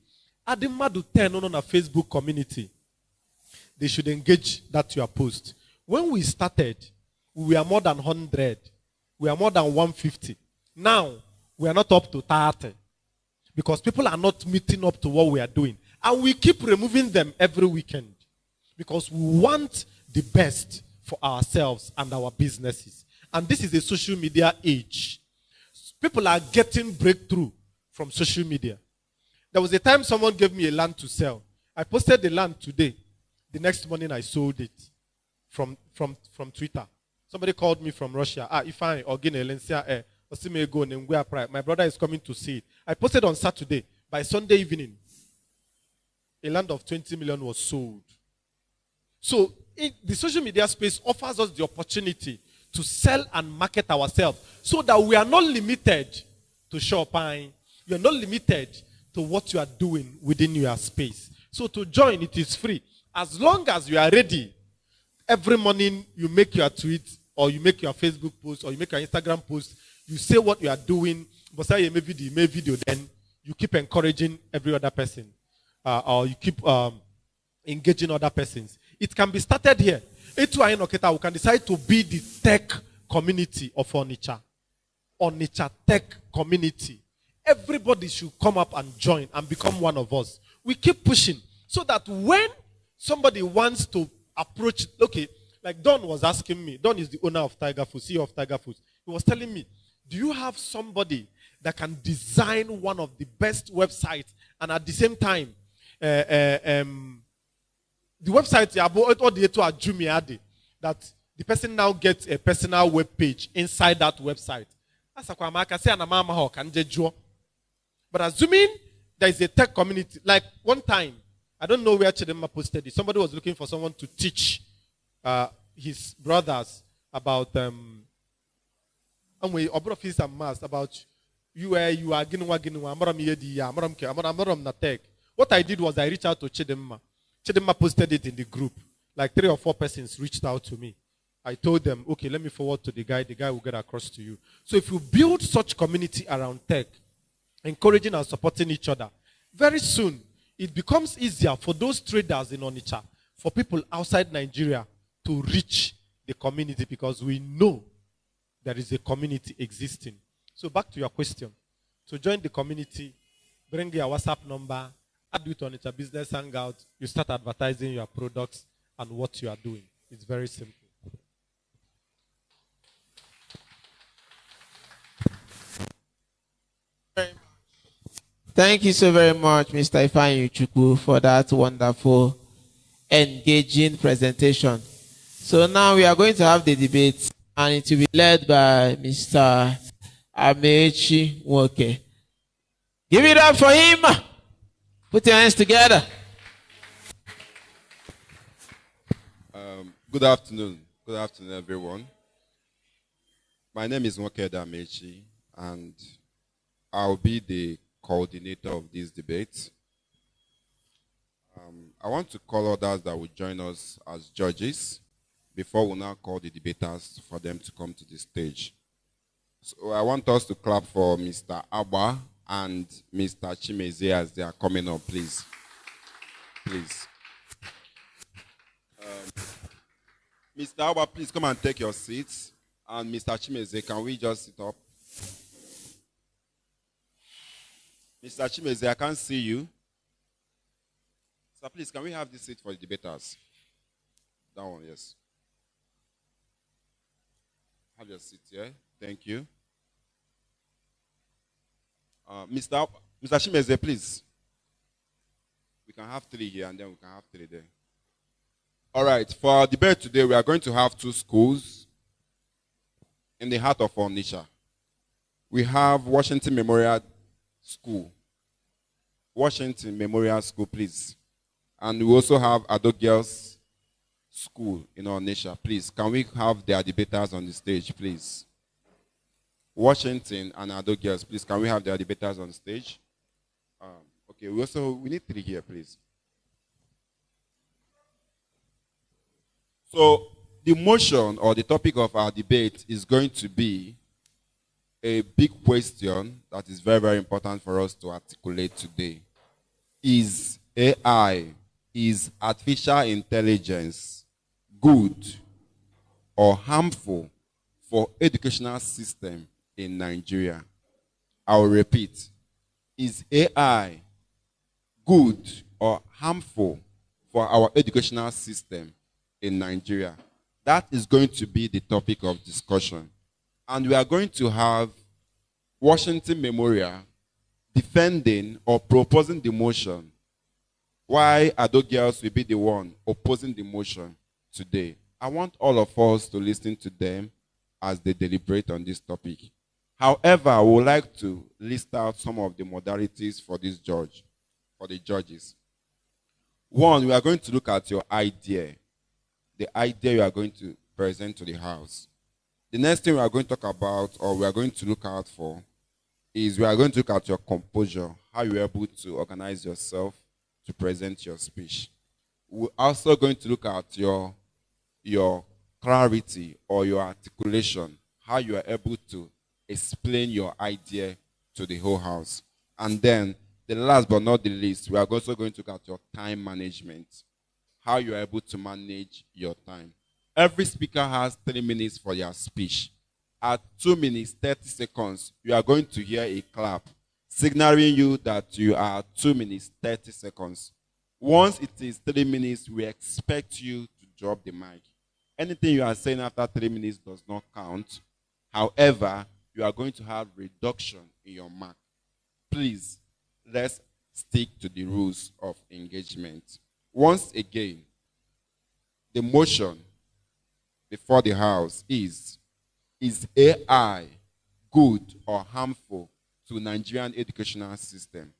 Speaker 11: Add them to 10 on a Facebook community. They should engage that your post. When we started, we were more than 100. We are more than 150. Now, we are not up to 30. Because people are not meeting up to what we are doing. And we keep removing them every weekend. Because we want the best for ourselves and our businesses. And this is a social media age. People are getting breakthrough from social media. There was a time someone gave me a land to sell. I posted the land today. The next morning I sold it from Twitter. Somebody called me from Russia. My brother is coming to see it. I posted on Saturday. By Sunday evening, a land of 20 million was sold. So the social media space offers us the opportunity to sell and market ourselves so that we are not limited to shopping. You are not limited to what you are doing within your space. So to join, it is free. As long as you are ready, every morning you make your tweet or you make your Facebook post or you make your Instagram post, you say what you are doing, but say you make video, then you keep encouraging every other person or you keep engaging other persons. It can be started here. We can decide to be the tech community of Onitsha. Onitsha tech community. Everybody should come up and join and become one of us. We keep pushing so that when somebody wants to approach, okay, like Don was asking me, Don is the owner of Tiger Foods, CEO of Tiger Foods. He was telling me, do you have somebody that can design one of the best websites and at the same time, the website that the person now gets a personal web page inside that website. But assuming there is a tech community, like one time, I don't know where Chidema posted it. Somebody was looking for someone to teach his brothers about and mass about you are na tech. What I did was I reached out to Chidema. Chidema posted it in the group. Like 3 or 4 persons reached out to me. I told them, okay, let me forward to the guy will get across to you. So if you build such community around tech, encouraging and supporting each other, very soon it becomes easier for those traders in Onitsha, for people outside Nigeria to reach the community, because we know there is a community existing. So back to your question. To join the community, bring your WhatsApp number, add it on Onitsha Business Hangout, you start advertising your products and what you are doing. It's very simple.
Speaker 1: Thank you so very much, Mr. Ifeanyi Chukwu, for that wonderful, engaging presentation. So now we are going to have the debate, and it will be led by Mr. Amechi Woke. Give it up for him. Put your hands together.
Speaker 15: Good afternoon. Good afternoon, everyone. My name is Woke Amechi, and I'll be the coordinator of this debate. I want to call others that will join us as judges before we now call the debaters for them to come to the stage. So I want us to clap for Mr. Abba and Mr. Chimeze as they are coming up, please. Please. Mr. Abba, please come and take your seats. And Mr. Chimeze, can we just sit up? Mr. Chimeze, I can't see you. Sir, please, can we have this seat for the debaters? That one, yes. Have your seat here. Thank you. Mr. Chimeze, please. We can have 3 here and then we can have 3 there. All right, for our debate today, we are going to have 2 schools in the heart of Onitsha. We have Washington Memorial School. Washington Memorial School, please. And we also have Ado Girls School in Onitsha. Please, can we have their debaters on the stage, please? Washington and Ado Girls, please, can we have their debaters on stage? Okay, we need 3 here, please. So the motion or the topic of our debate is going to be a big question that is very, very important for us to articulate today. Is AI, is artificial intelligence good or harmful for educational system in Nigeria? I will repeat. Is AI good or harmful for our educational system in Nigeria? That is going to be the topic of discussion. And we are going to have Washington Memorial defending or proposing the motion, while Ado Girls will be the one opposing the motion today. I want all of us to listen to them as they deliberate on this topic. However, I would like to list out some of the modalities for this judge, for the judges. One, we are going to look at your idea, the idea you are going to present to the House. The next thing we are going to talk about, or we are going to look out for, is we are going to look at your composure, how you are able to organize yourself to present your speech. We're also going to look at your clarity or your articulation, how you are able to explain your idea to the whole House. And then, the last but not the least, we are also going to look at your time management, how you are able to manage your time. Every speaker has 3 minutes for their speech. At 2 minutes, 30 seconds, you are going to hear a clap, signaling you that you are 2 minutes, 30 seconds. Once it is 3 minutes, we expect you to drop the mic. Anything you are saying after 3 minutes does not count. However, you are going to have reduction in your mark. Please, let's stick to the rules of engagement. Once again, the motion before the House is AI good or harmful to Nigerian educational system?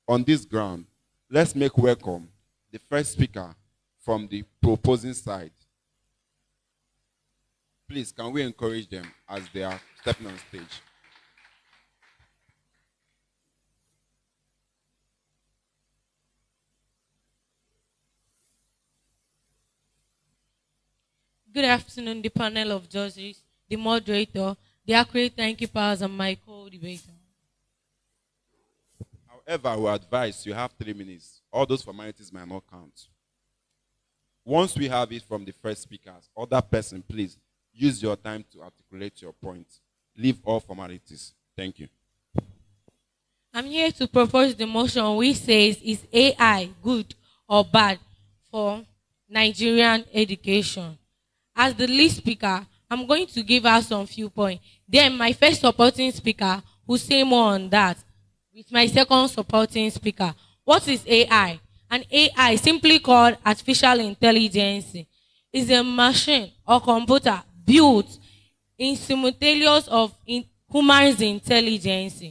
Speaker 15: On this ground, let's make welcome the first speaker from the proposing side. Please, can we encourage them as they are stepping on stage?
Speaker 16: Good afternoon, the panel of judges, the moderator, the accurate timekeepers, and my co-debater.
Speaker 15: However, we advise you have 3 minutes. All those formalities might not count. Once we have it from the first speakers, other person, please use your time to articulate your point. Leave all formalities. Thank you.
Speaker 16: I'm here to propose the motion which says, is AI good or bad for Nigerian education? As the lead speaker, I'm going to give out some few points. Then my first supporting speaker will say more on that with my second supporting speaker. What is AI? An AI, simply called artificial intelligence, is a machine or computer built in simultaneous of human intelligence.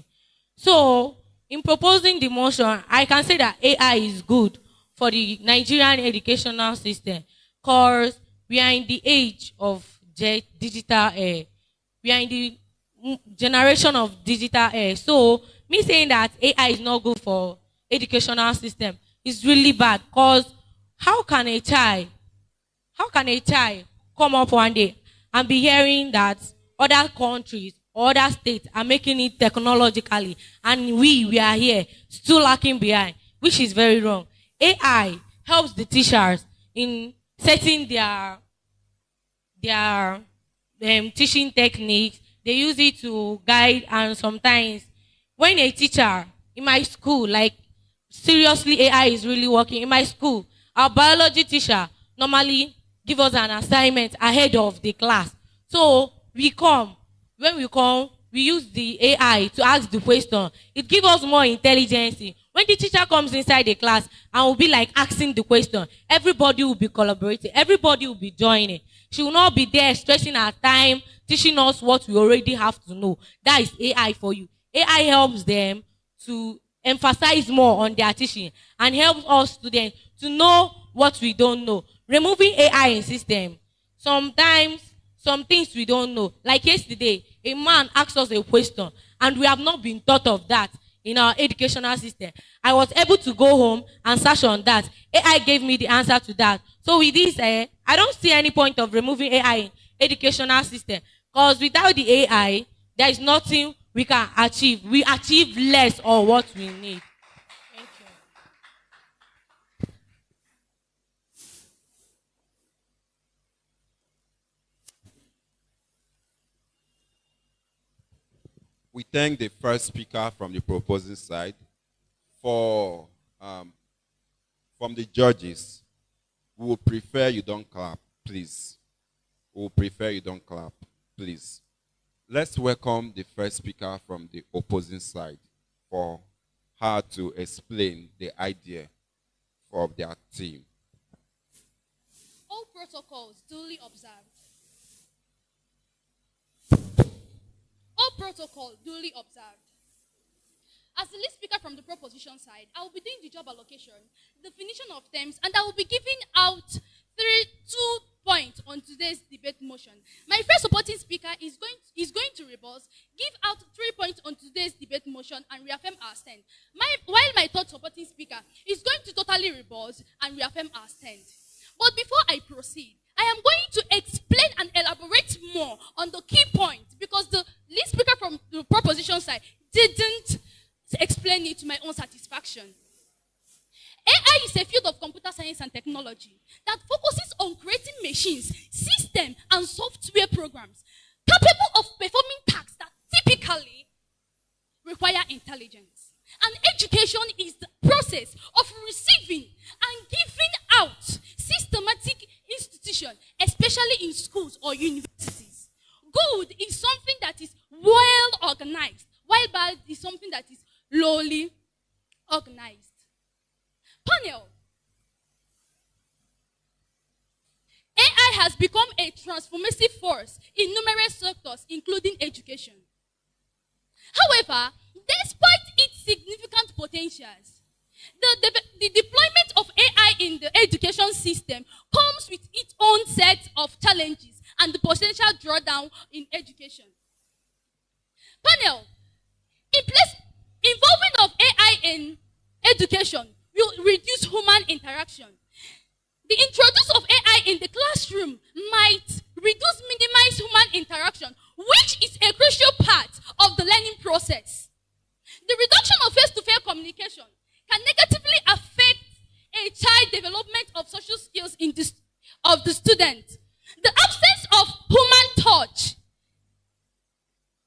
Speaker 16: So, in proposing the motion, I can say that AI is good for the Nigerian educational system because we are in the age of digital era. We are in the generation of digital era. So, me saying that AI is not good for educational system is really bad because how can a child come up one day and be hearing that other countries or other states are making it technologically and we are here still lacking behind, which is very wrong. AI helps the teachers in setting their teaching techniques. They use it to guide, and sometimes when a teacher in my school, like seriously AI is really working. In my school, our biology teacher normally give us an assignment ahead of the class. So when we come, we use the AI to ask the question. It gives us more intelligence. When the teacher comes inside the class and will be like asking the question, everybody will be collaborating. Everybody will be joining. She will not be there stressing her time, teaching us what we already have to know. That is AI for you. AI helps them to emphasize more on their teaching and helps us students to know what we don't know. Removing AI in system, sometimes some things we don't know. Like yesterday, a man asked us a question and we have not been taught of that in our educational system. I was able to go home and search on that. AI gave me the answer to that. So with this, I don't see any point of removing AI in educational system because without the AI, there is nothing we can achieve. We achieve less or what we need. Thank you.
Speaker 15: We thank the first speaker from the proposing side. For from the judges, we would prefer you don't clap, please. We would prefer you don't clap, please. Let's welcome the first speaker from the opposing side for her to explain the idea of their team.
Speaker 10: All protocols duly observed. All protocol duly observed. As the lead speaker from the proposition side, I will be doing the job allocation, definition of terms, and I will be giving out 2 points on today's debate motion. My first supporting speaker is going to rebuttal, give out 3 points on today's debate motion, and reaffirm our stand. While my third supporting speaker is going to totally rebuttal and reaffirm our stand. But before I proceed, I am going to explain and elaborate more on the key points because the lead speaker from the proposition side didn't explain it to my own satisfaction. AI is a field of computer science and technology that focuses on creating machines, systems, and software programs capable of performing tasks that typically require intelligence. And education is the process of receiving and giving out systematic institutions, especially in schools or universities. Good is something that is well organized, while bad is something that is lowly organized. Panel. AI has become a transformative force in numerous sectors, including education. However, despite its significant potentials, the the deployment of AI in the education system comes with its own set of challenges and the potential drawdown in education. Panel, in place, involvement of AI in education will reduce human interaction. The introduction of AI in the classroom might minimize human interaction, which is a crucial part of the learning process. The reduction of face-to-face communication can negatively affect a child development of social skills of the student. The absence of human touch.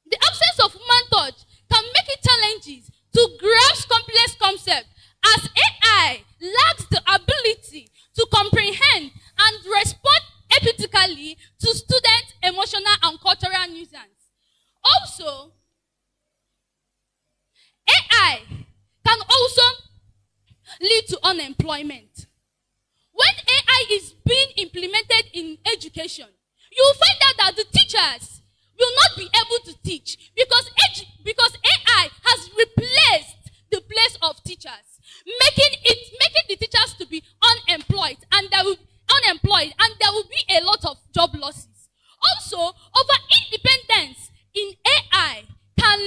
Speaker 10: The absence of human touch can make it challenging to grasp complex concepts as AI lacks the ability to comprehend and respond empathetically to students' emotional and cultural nuisance. Also, AI can also lead to unemployment. When AI is being implemented in education, you will find out that the teachers will not be able to teach because AI has replaced the place of teachers, making the teachers to be unemployed, and there will be a lot of job losses. Also, over independence in AI can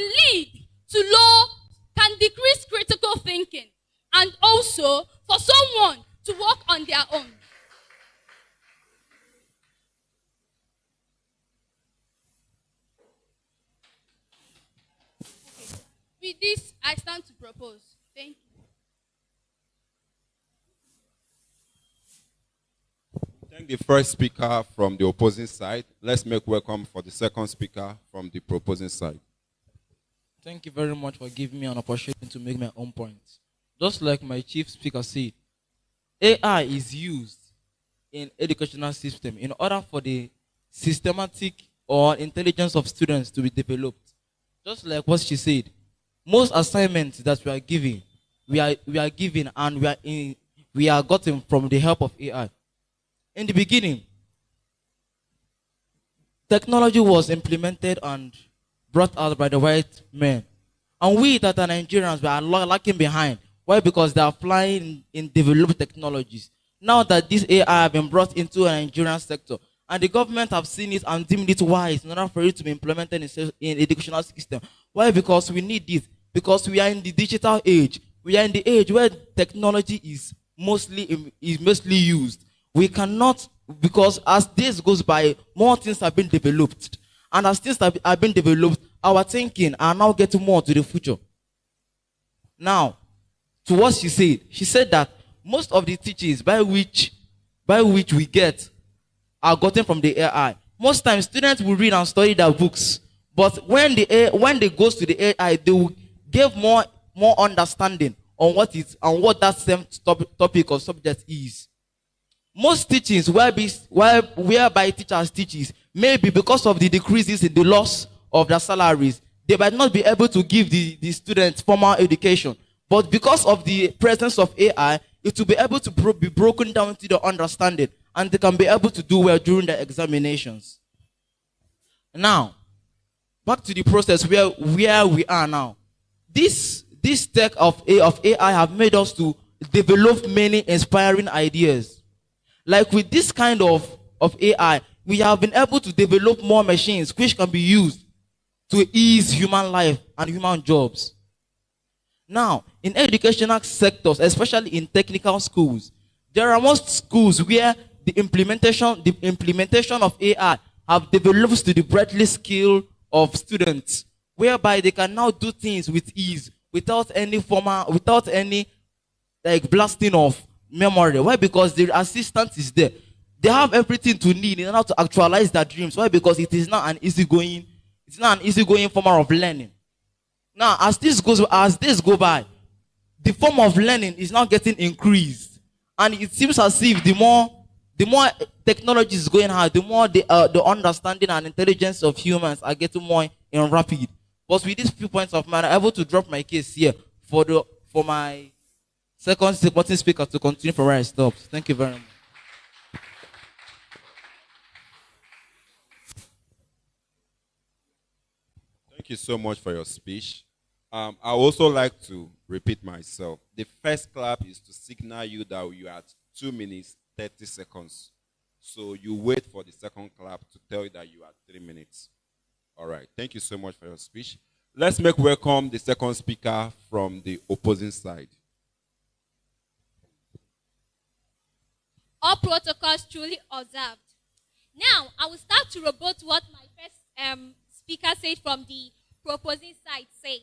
Speaker 10: decrease critical thinking, and also for someone to work on their own. With this, I stand to propose. Thank you.
Speaker 15: Thank the first speaker from the opposing side. Let's make welcome for the second speaker from the proposing side.
Speaker 6: Thank you very much for giving me an opportunity to make my own point. Just like my chief speaker said, AI is used in educational system in order for the systematic or intelligence of students to be developed. Just like what she said, most assignments that we are giving, we are given and we are gotten from the help of AI. In the beginning, technology was implemented and brought out by the white men. And we that are Nigerians, we are lagging behind. Why? Because they are flying in developed technologies. Now that this AI have been brought into a Nigerian sector, and the government have seen it and deemed it wise in order for it to be implemented in educational system. Why? Because we need this. Because we are in the digital age. We are in the age where technology is mostly used. We cannot, because as days goes by, more things have been developed. And as things have been developed, our thinking are now getting more to the future. Now, to what she said that most of the teachings by which we get are gotten from the AI. Most times, students will read and study their books, but when they go to the AI, they will give more understanding on what that same topic or subject is. Most teachings whereby teachers teaches, maybe because of the decreases in the loss of their salaries, they might not be able to give the students formal education. But because of the presence of AI, it will be able to be broken down into the understanding, and they can be able to do well during their examinations. Now, back to the process where we are now. This tech of AI have made us to develop many inspiring ideas. Like with this kind of AI, we have been able to develop more machines which can be used to ease human life and human jobs. Now, in educational sectors, especially in technical schools, there are most schools where the implementation of AI have developed to the breadth skill of students, whereby they can now do things with ease without any blasting of memory. Why? Because the assistant is there. They have everything to need in order to actualize their dreams. Why? Because it is not an easygoing form of learning. Now, as days go by, the form of learning is now getting increased, and it seems as if the more technology is going high, the more the understanding and intelligence of humans are getting more in rapid. But with these few points of mine, I'm able to drop my case here for my second supporting speaker to continue from where I stopped. Thank you very much.
Speaker 15: Thank you so much for your speech. I also like to repeat myself. The first clap is to signal you that you are at 2 minutes, 30 seconds. So you wait for the second clap to tell you that you are 3 minutes. All right. Thank you so much for your speech. Let's make welcome the second speaker from the opposing side.
Speaker 10: All protocols truly observed. Now, I will start to rebut what my first speaker said from the proposing side said.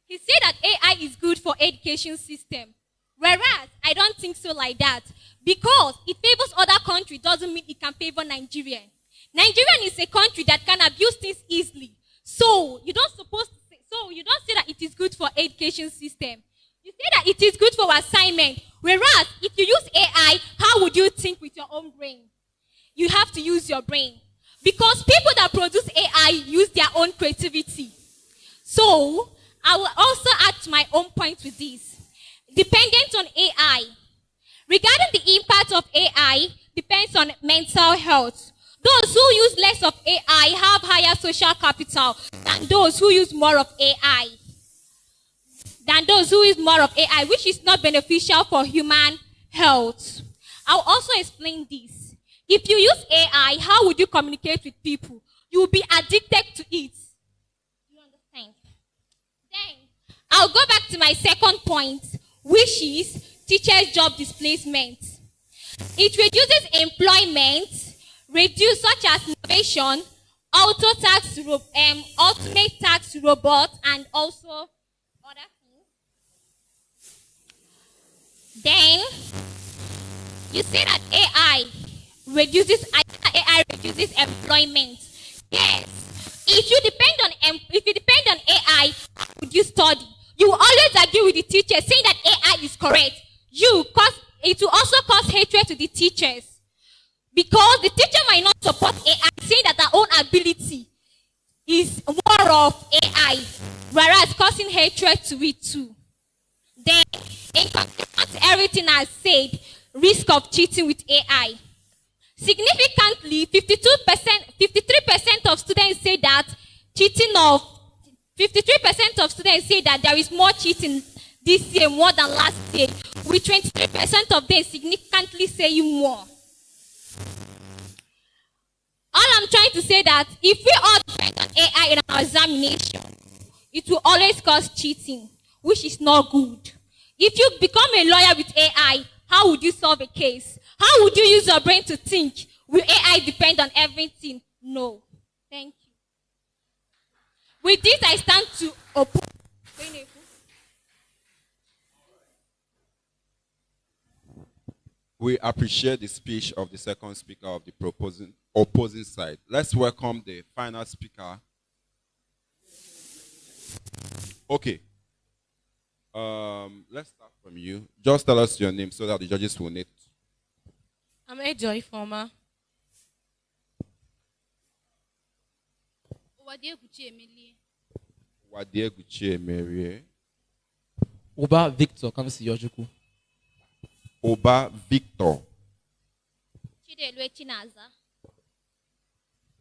Speaker 10: He said that AI is good for education system. Whereas, I don't think so like that. Because it favors other countries doesn't mean it can favor Nigeria. Nigeria is a country that can abuse things easily. So, you don't say that it is good for education system. You say that it is good for assignment. Whereas, if you use AI, how would you think with your own brain? You have to use your brain. Because people that produce AI use their own creativity. So, I will also add my own point with this. Dependent on AI. Regarding the impact of AI, depends on mental health. Those who use less of AI have higher social capital than those who use more of AI. Which is not beneficial for human health. I'll also explain this. If you use AI, how would you communicate with people? You will be addicted to it. You understand? Then, I'll go back to my second point, which is teachers' job displacement. It reduces employment, such as innovation, ultimate tax robots, and also other things. Then, you say that AI reduces employment. Yes. If you depend on AI, how would you study? You will always argue with the teacher saying that AI is correct. It will also cause hatred to the teachers. Because the teacher might not support AI, saying that our own ability is more of AI, whereas causing hatred to it too. Then, in conclusion to everything I said, risk of cheating with AI. Significantly, 53% of students say that 53% of students say that there is more cheating this year more than last year, with 23% of them significantly saying more. All I'm trying to say that if we all depend on AI in our examination, it will always cause cheating, which is not good. If you become a lawyer with AI, how would you solve a case? How would you use your brain to think? Will AI depend on everything? No. Thank you. With this, I stand to oppose.
Speaker 15: We appreciate the speech of the second speaker of the opposing side. Let's welcome the final speaker. Okay. Let's start from you. Just tell us your name so that the judges will need.
Speaker 16: I'm a Joy Former.
Speaker 15: Wadieguchi Emerie.
Speaker 6: Oba Victor, come see Yojuku.
Speaker 15: Oba Victor.
Speaker 10: Chidelwe Chinaza.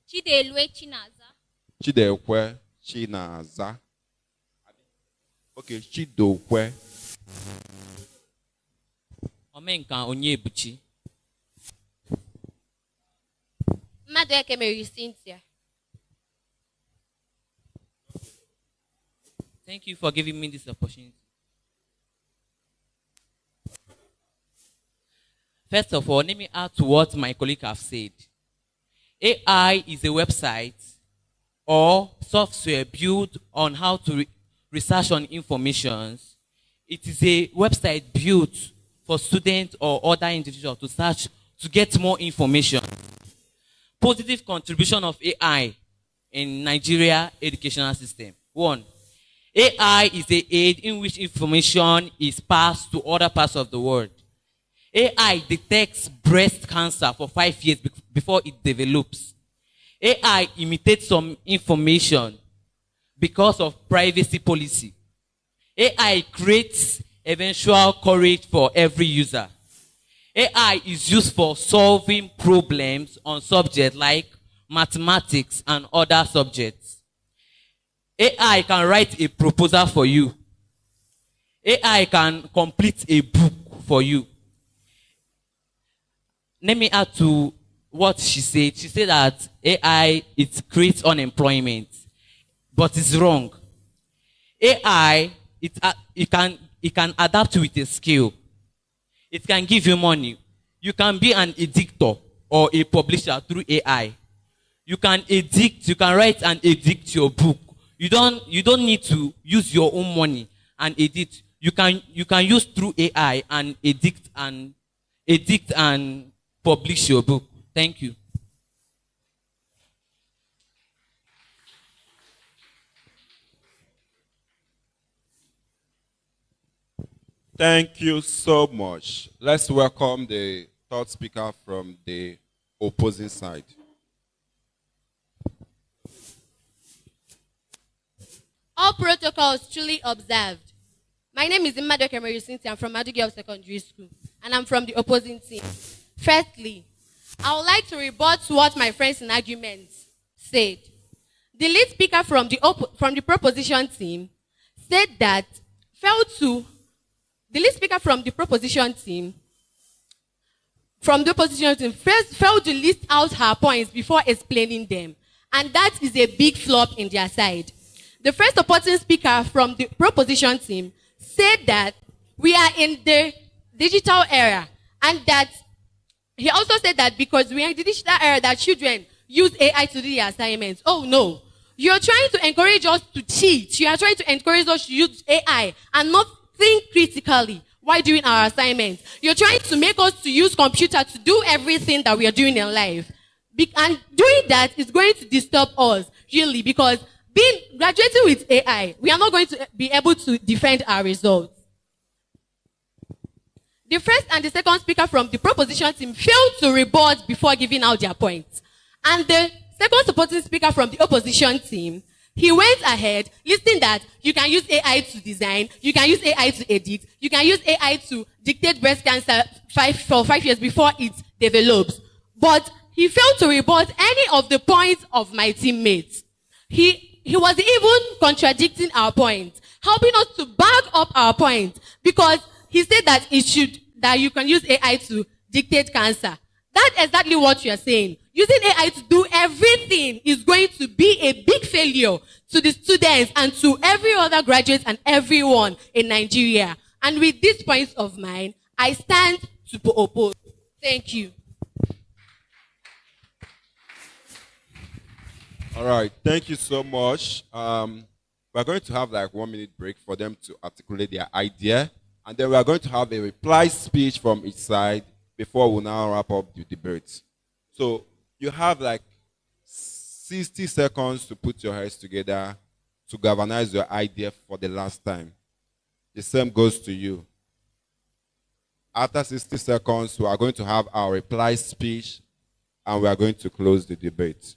Speaker 10: Chidelwe Chinaza.
Speaker 15: Chidekwe Chinaza. Okay, Chidokwe.
Speaker 17: Omenka Onyebuchi.
Speaker 18: Madueke Mary Cynthia.
Speaker 17: Thank you for giving me this opportunity. First of all, let me add to what my colleague have said. AI is a website or software built on how to research on information. It is a website built for students or other individuals to search to get more information. Positive contribution of AI in Nigeria educational system. 1. AI is an aid in which information is passed to other parts of the world. AI detects breast cancer for 5 years before it develops. AI imitates some information because of privacy policy. AI creates eventual courage for every user. AI is used for solving problems on subjects like mathematics and other subjects. AI can write a proposal for you. AI can complete a book for you. Let me add to what she said. She said that AI, it creates unemployment, but it's wrong. AI, it can adapt with a skill. It can give you money. You can be an editor or a publisher through AI. You can write and edit your book. You don't need to use your own money and edit. You can use through AI and edit and publish your book. Thank you.
Speaker 15: Thank you so much. Let's welcome the third speaker from the opposing side.
Speaker 18: All protocols truly observed. My name is Immadueke Cynthia. I'm from Madugel Secondary School, and I'm from the opposing team. Firstly, I would like to rebut what my friends in arguments said. The lead speaker from the proposition team said that the lead speaker from the opposition team first failed to list out her points before explaining them, and that is a big flop in their side. The first opposing speaker from the proposition team said that we are in the digital era, and that he also said that because we are in the digital era that children use AI to do their assignments. Oh no. You're trying to encourage us to cheat. You are trying to encourage us to use AI and not think critically while doing our assignments. You're trying to make us to use computer to do everything that we are doing in life. And doing that is going to disturb us, really, because graduating with AI, we are not going to be able to defend our results. The first and the second speaker from the proposition team failed to rebut before giving out their points. And the second supporting speaker from the opposition team, he went ahead listing that you can use AI to design, you can use AI to edit, you can use AI to dictate breast cancer for 5 years before it develops. But he failed to rebut any of the points of my teammates. He was even contradicting our points, helping us to back up our point, because he said that you can use AI to dictate cancer. That's exactly what you're saying. Using AI to do everything is going to be a big failure to the students and to every other graduate and everyone in Nigeria. And with these points of mine, I stand to oppose. Thank you.
Speaker 15: All right, thank you so much. We're going to have like 1 minute break for them to articulate their idea, and then we are going to have a reply speech from each side before we now wrap up the debate. So you have like 60 seconds to put your heads together to galvanize your idea for the last time. The same goes to you. After 60 seconds, we are going to have our reply speech, and we are going to close the debate.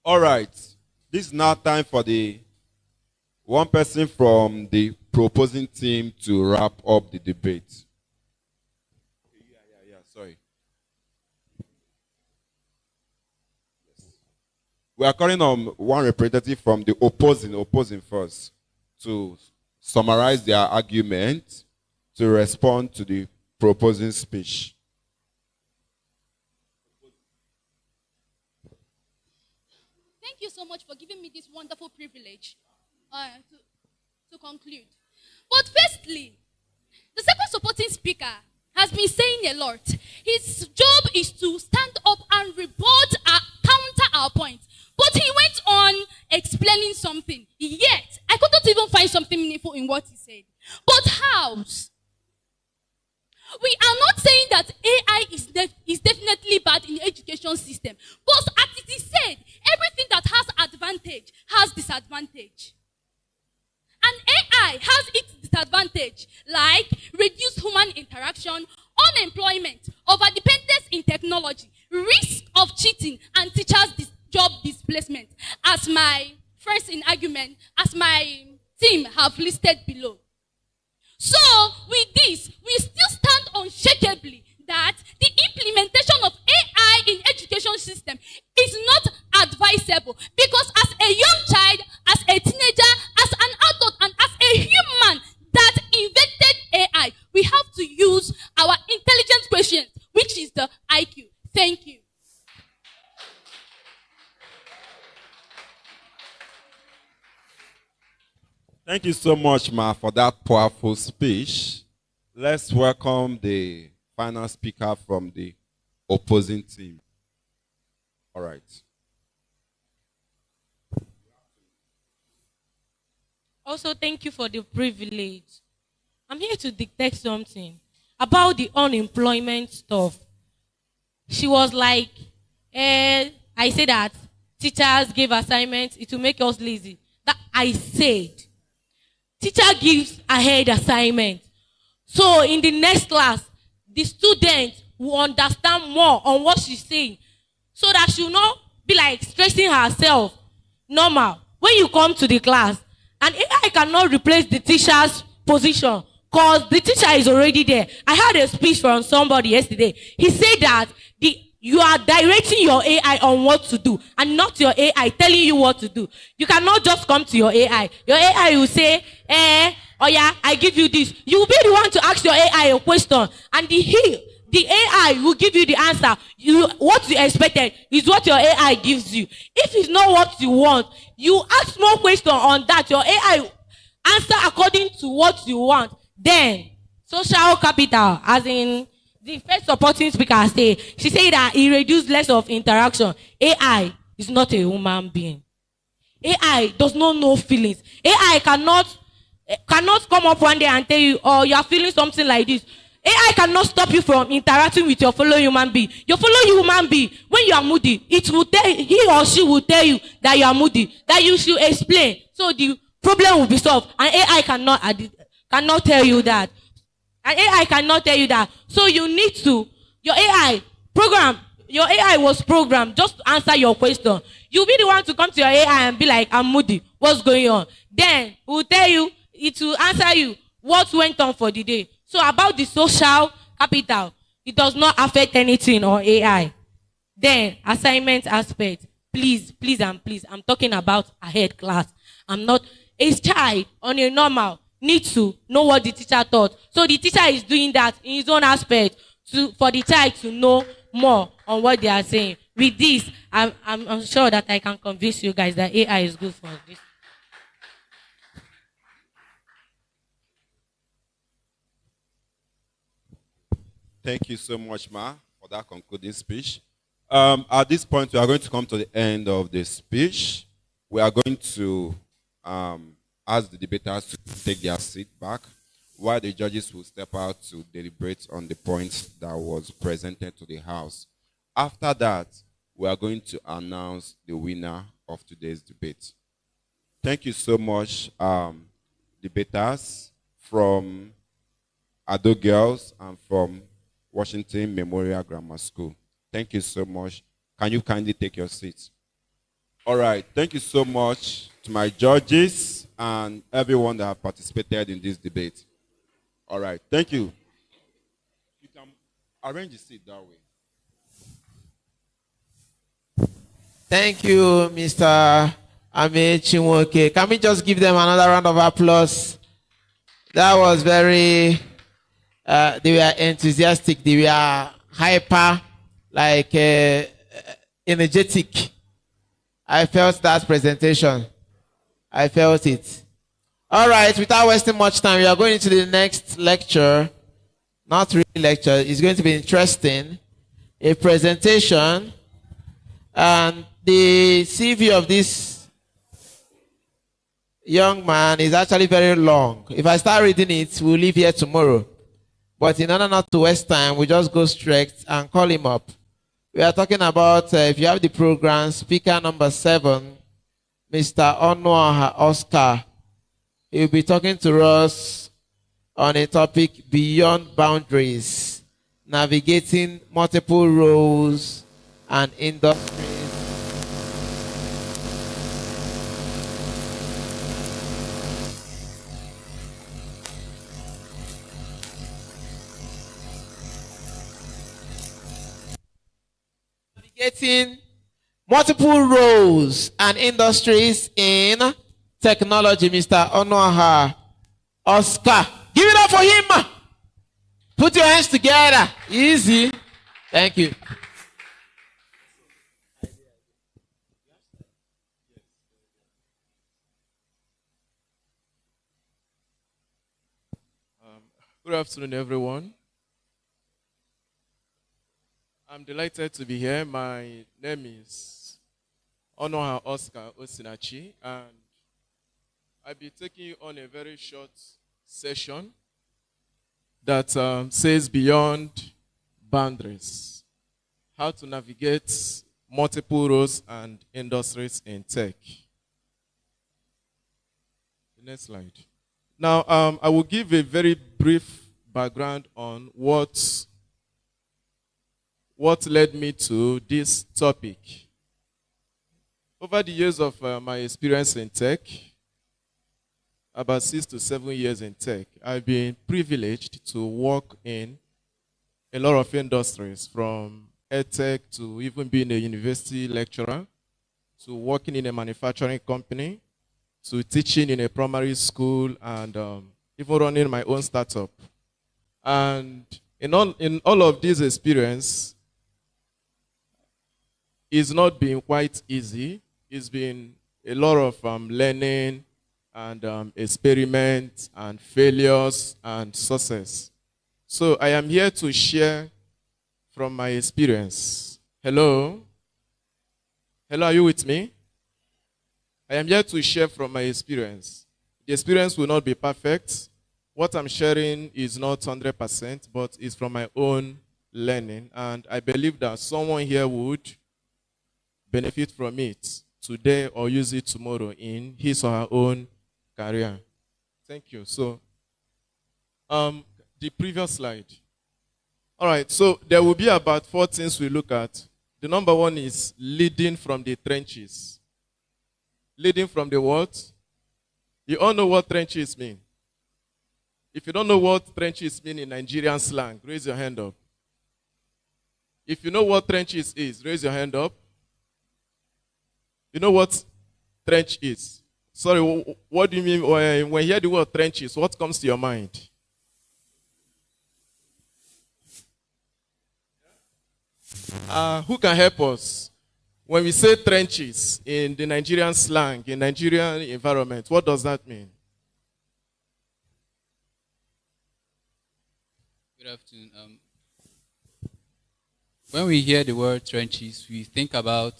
Speaker 15: All right. This is now time for the one person from the proposing team to wrap up the debate. Sorry. Yes. We are calling on one representative from the opposing first, to summarize their argument, to respond to the proposing speech.
Speaker 10: Thank you so much for giving me this wonderful privilege to conclude. But firstly, the second supporting speaker has been saying a lot. His job is to stand up and counter our point. But he went on explaining something. Yet, I couldn't even find something meaningful in what he said. But how? We are not saying that AI is definitely bad in the education system. But as it is said, everything that has advantage has disadvantage. And AI has its disadvantage, like reduced human interaction, unemployment, overdependence in technology, risk of cheating, and teachers' job displacement, as my friends in argument, as my team have listed below. So, with this, we still stand unshakably that the implementation of AI in education system is not advisable, because as a young child, as a teenager, as an adult, and as a human that invented AI, we have to use our intelligence quotient, which is the IQ. Thank you.
Speaker 15: Thank you so much, Ma, for that powerful speech. Let's welcome the final speaker from the opposing team. All right.
Speaker 16: Also, thank you for the privilege. I'm here to dictate something about the unemployment stuff. She was like, I said that teachers give assignments, it will make us lazy. That I said. Teacher gives ahead assignment. So in the next class, the student will understand more on what she's saying, so that she will not be like stressing herself. Normal. When you come to the class, and AI cannot replace the teacher's position, because the teacher is already there. I had a speech from somebody yesterday. He said that you are directing your AI on what to do, and not your AI telling you what to do. You cannot just come to your AI. Your AI will say, oh yeah, I give you this. You will be the one to ask your AI a question, and the AI will give you the answer. What you expected is what your AI gives you. If it's not what you want, you ask more questions on that. Your AI answer according to what you want. Then, social capital, as in the first supporting speaker she said that it reduced less of interaction. AI is not a human being. AI does not know feelings. AI cannot come up one day and tell you, oh, you are feeling something like this. AI cannot stop you from interacting with your fellow human being. Your fellow human being, when you are moody, he or she will tell you that you are moody, that you should explain. So the problem will be solved. And AI cannot tell you that. And AI cannot tell you that. So you need to, your AI was programmed just to answer your question. You'll be the one to come to your AI and be like, I'm moody. What's going on? Then it will tell you, it will answer you what went on for the day. So about the social capital, it does not affect anything on AI. Then assignment aspect, please, I'm talking about ahead class. I'm not a child on a normal need to know what the teacher taught. So the teacher is doing that in his own aspect for the child to know more on what they are saying. With this, I'm sure that I can convince you guys that AI is good for this.
Speaker 15: Thank you so much, Ma, for that concluding speech. At this point, we are going to come to the end of the speech. We are going to ask the debaters to take their seat back, while the judges will step out to deliberate on the points that was presented to the House. After that, we are going to announce the winner of today's debate. Thank you so much, debaters from Ado Girls and from Washington Memorial Grammar School. Thank you so much. Can you kindly take your seats? All right. Thank you so much to my judges and everyone that have participated in this debate. All right. Thank you. You can arrange the seat that way.
Speaker 1: Thank you, Mr. Ame Chinwoke. Can we just give them another round of applause? That was very, they were enthusiastic, they were hyper, like energetic. I felt that presentation. I felt it. All right, without wasting much time, we are going into the next lecture. Not really lecture, it's going to be interesting. A presentation. And the CV of this young man is actually very long. If I start reading it, we'll leave here tomorrow. But in order not to waste time, we just go straight and call him up. We are talking about, if you have the program, speaker number 7, Mr. Onwa Oscar. He'll be talking to us on a topic beyond boundaries, navigating multiple roles and industries. Navigating multiple roles and industries in technology, Mr. Onoha Oscar. Give it up for him. Put your hands together. Easy. Thank you.
Speaker 19: Good afternoon, everyone. I'm delighted to be here. My name is Onoha Oscar Osinachi, and I'll be taking you on a very short session that says Beyond Boundaries, how to navigate multiple roles and industries in tech. The next slide. Now, I will give a very brief background on what led me to this topic. Over the years of my experience in tech, about 6 to 7 years in tech, I've been privileged to work in a lot of industries, from edtech to even being a university lecturer, to working in a manufacturing company, to teaching in a primary school, and even running my own startup. And in all of this experience, it's not been quite easy. It's been a lot of learning and experiments and failures and success. So I am here to share from my experience. Hello? Hello, are you with me? I am here to share from my experience. The experience will not be perfect. What I'm sharing is not 100%, but it's from my own learning. And I believe that someone here would benefit from it today or use it tomorrow in his or her own career. Thank you. So, the previous slide. All right, so there will be about 4 things we look at. The number one is leading from the trenches. Leading from the what? You all know what trenches mean. If you don't know what trenches mean in Nigerian slang, raise your hand up. If you know what trenches is, raise your hand up. You know what trench is? Sorry, what do you mean when you hear the word trenches? What comes to your mind? Who can help us? When we say trenches in the Nigerian slang, in Nigerian environment, what does that mean?
Speaker 20: Good afternoon. When we hear the word trenches, we think about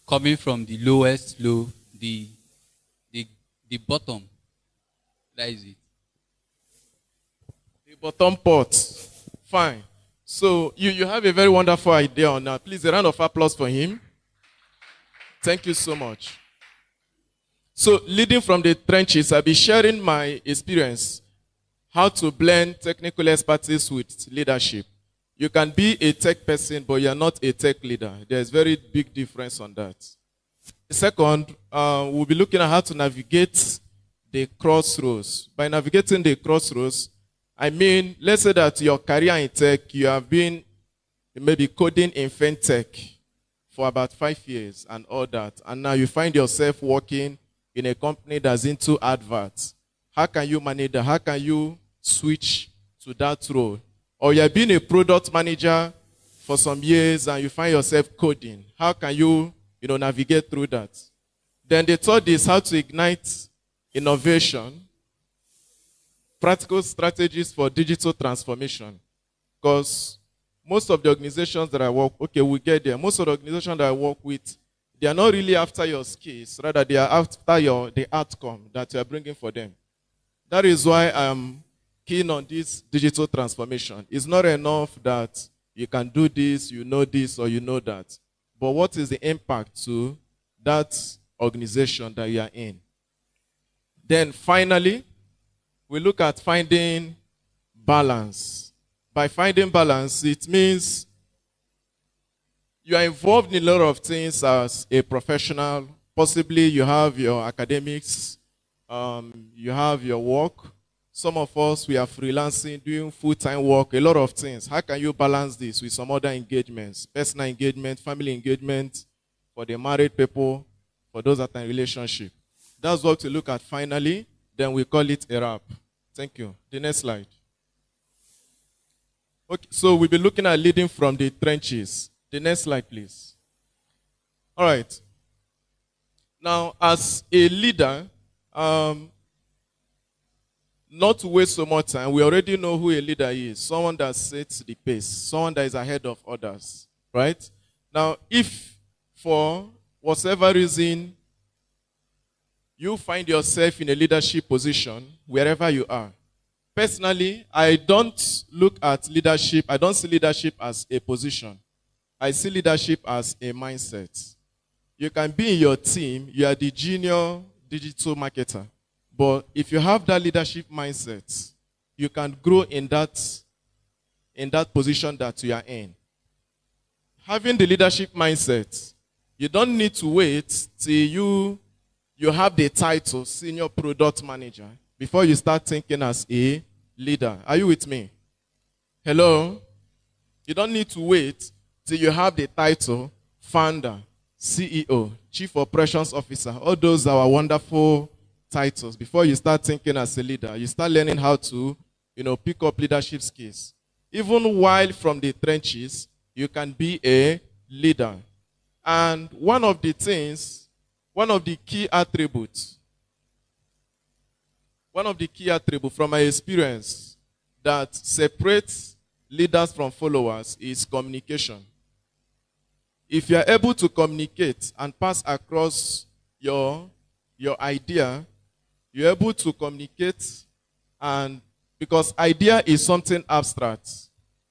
Speaker 20: coming from the lowest low, the bottom. That is it.
Speaker 19: The bottom part. Fine. So you have a very wonderful idea on that. Please, a round of applause for him. Thank you so much. So leading from the trenches, I'll be sharing my experience, how to blend technical expertise with leadership. You can be a tech person, but you're not a tech leader. There's very big difference on that. Second, we'll be looking at how to navigate the crossroads. By navigating the crossroads, I mean, let's say that your career in tech, you have been maybe coding in fintech for about 5 years and all that, and now you find yourself working in a company that's into adverts. How can you manage that? How can you switch to that role? Or you have been a product manager for some years and you find yourself coding. How can you, navigate through that? Then the third is how to ignite innovation, practical strategies for digital transformation. Because most of the organizations that I work, okay, we get there. Most of the organizations that I work with, they are not really after your skills. Rather, they are after the outcome that you are bringing for them. That is why I'm keen on this digital transformation. It's not enough that you can do this, or you know that. But what is the impact to that organization that you are in? Then finally, we look at finding balance. By finding balance, it means You are involved in a lot of things as a professional. Possibly you have your academics, you have your work. Some of us, we are freelancing, doing full-time work, a lot of things. How can you balance this with some other engagements? Personal engagement, family engagement, for the married people, for those that are in relationship. That's what we look at finally. Then we call it a wrap. Thank you. The next slide. Okay, so we'll be looking at leading from the trenches. The next slide, please. All right. Now, as a leader, not to waste so much time, we already know who a leader is. Someone that sets the pace. Someone that is ahead of others. Right? Now, if for whatever reason you find yourself in a leadership position, wherever you are, personally, I don't look at leadership, I don't see leadership as a position. I see leadership as a mindset. You can be in your team, you are the junior digital marketer. But if you have that leadership mindset, you can grow in that position that you are in. Having the leadership mindset, you don't need to wait till you have the title senior product manager before you start thinking as a leader. Are you with me? Hello? You don't need to wait till you have the title founder, CEO, chief operations officer. All those are wonderful titles. Before you start thinking as a leader, you start learning how to, pick up leadership skills. Even while from the trenches, you can be a leader. And one of the key attributes from my experience that separates leaders from followers is communication. If you are able to communicate and pass across your idea, you're able to communicate, and because idea is something abstract.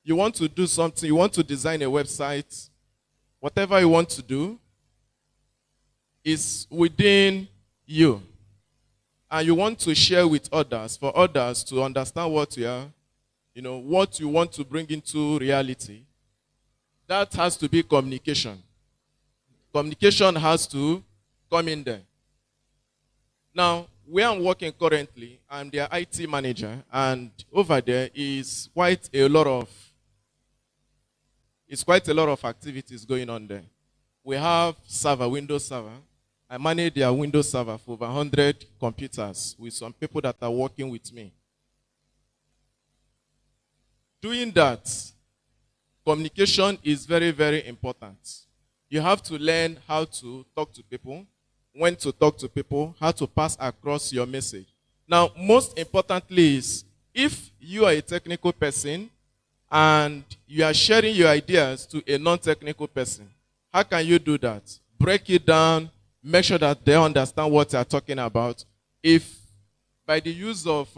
Speaker 19: You want to do something, you want to design a website, whatever you want to do is within you. And you want to share with others, for others to understand what you are, what you want to bring into reality. That has to be communication. Communication has to come in there. Now, where I'm working currently, I'm their IT manager, and over there is quite a lot of activities going on there. We have Windows Server. I manage their Windows Server for over 100 computers with some people that are working with me. Doing that, communication is very, very important. You have to learn how to talk to people, when to talk to people, how to pass across your message. Now, most importantly is, if you are a technical person and you are sharing your ideas to a non-technical person, how can you do that? Break it down, make sure that they understand what you are talking about. If by the use of,